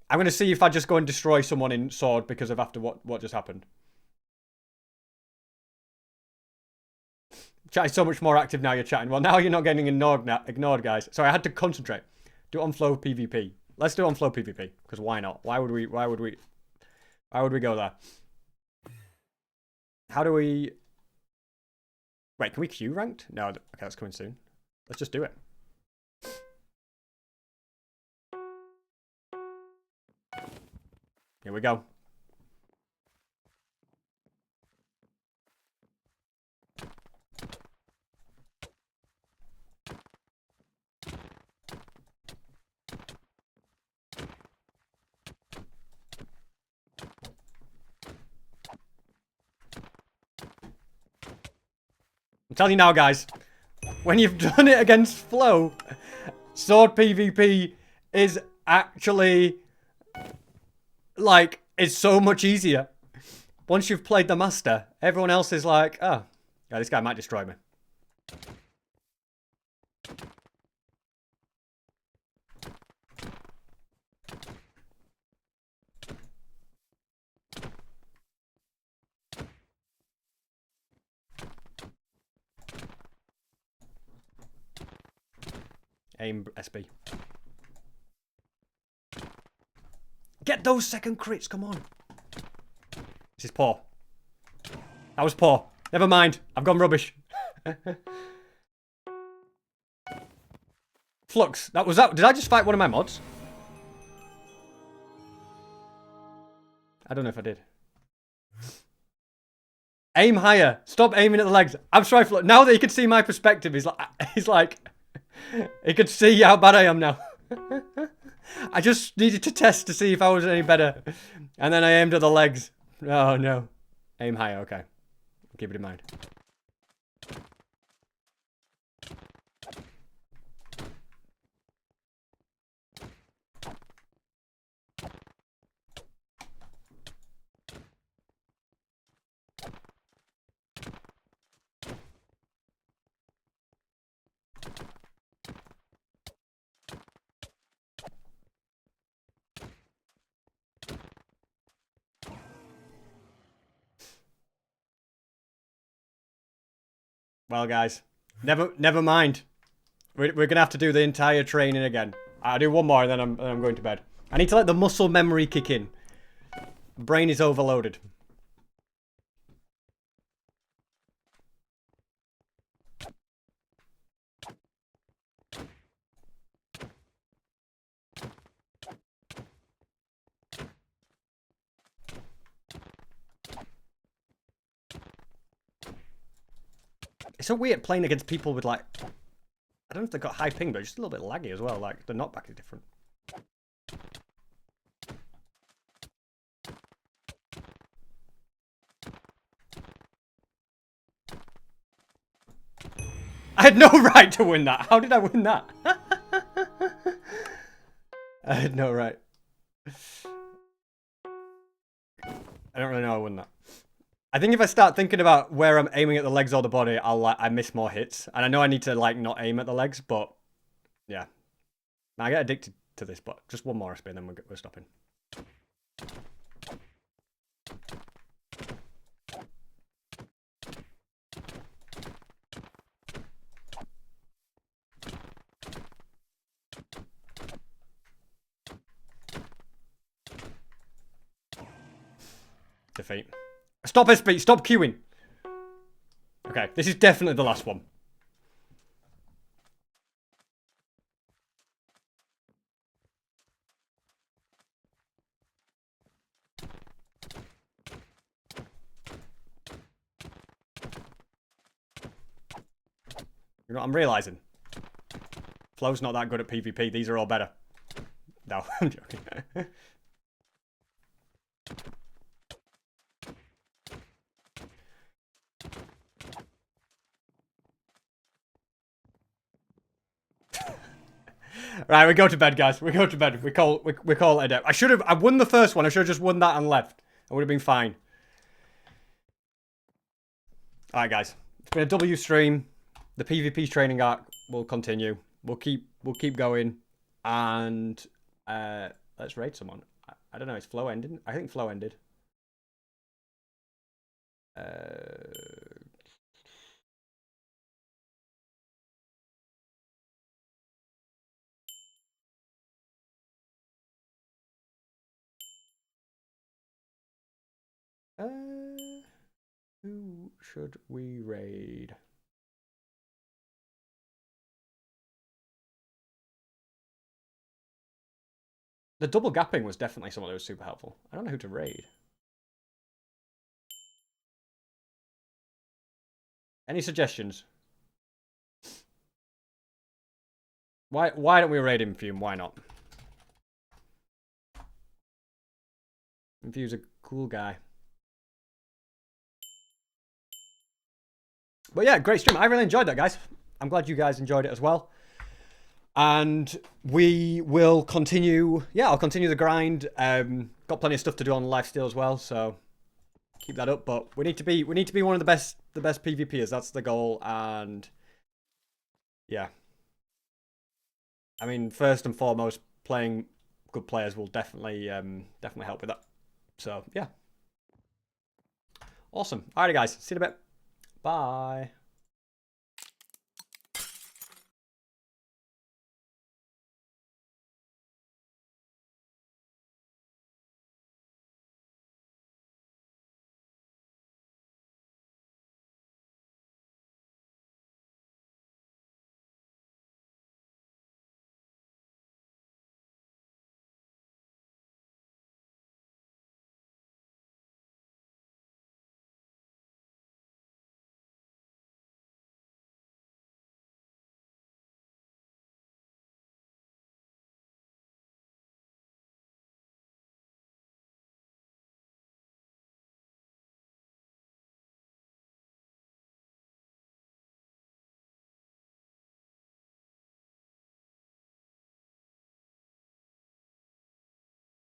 I'm going to see if I just go and destroy someone in sword because of after what just happened. Chat is so much more active now you're chatting. Well, now you're not getting ignored, guys. Sorry, I had to concentrate. Do it on Flow PvP. Let's do it on Flow PvP, because why not? Why would we go there? How do we... Wait, can we queue ranked? No, okay, that's coming soon. Let's just do it. Here we go. I'm telling you now, guys. When you've done it against Flow, sword PvP is actually... like, it's so much easier. Once you've played the master, everyone else is like, oh, yeah, this guy might destroy me. Aim SB. Get those second crits, come on. This is poor. That was poor. Never mind, I've gone rubbish. Flux, that was that. Did I just fight one of my mods? I don't know if I did. Aim higher. Stop aiming at the legs. I'm sorry, Flux. Now that he can see my perspective, he's like, he could see how bad I am now. I just needed to test to see if I was any better. And then I aimed at the legs. Oh, no. Aim higher, okay. Keep it in mind. Well, guys, never mind. We're gonna have to do the entire training again. I'll do one more and then I'm going to bed. I need to let the muscle memory kick in. Brain is overloaded. It's so weird playing against people with like, I don't know if they've got high ping, but just a little bit laggy as well. Like the knockback is different. I had no right to win that. How did I win that? I had no right. I don't really know how I won that. I think if I start thinking about where I'm aiming at the legs or the body, I miss more hits. And I know I need to like not aim at the legs, but yeah. I get addicted to this, but just one more spin, then we're stopping. defeat. Stop SB, stop queuing. Okay, this is definitely the last one. You know what I'm realizing? Flow's not that good at PvP. These are all better. No, I'm joking. Right, we go to bed, guys. We go to bed. We call it a day. I won the first one. I should have just won that and left. I would have been fine. All right, guys. It's been a W stream. The PvP training arc will continue. We'll keep going, and let's raid someone. I don't know. Is Flow ended? I think Flow ended. Who should we raid? The double gapping was definitely someone that was super helpful. I don't know who to raid. Any suggestions? Why don't we raid Infume? Why not? Infume's a cool guy. But yeah, great stream. I really enjoyed that, guys. I'm glad you guys enjoyed it as well. And we will continue. Yeah, I'll continue the grind. Got plenty of stuff to do on lifesteal as well, so keep that up. But we need to be one of the best PvPers. That's the goal. And yeah, I mean, first and foremost, playing good players will definitely help with that. So yeah, awesome. Alrighty, guys. See you in a bit. Bye.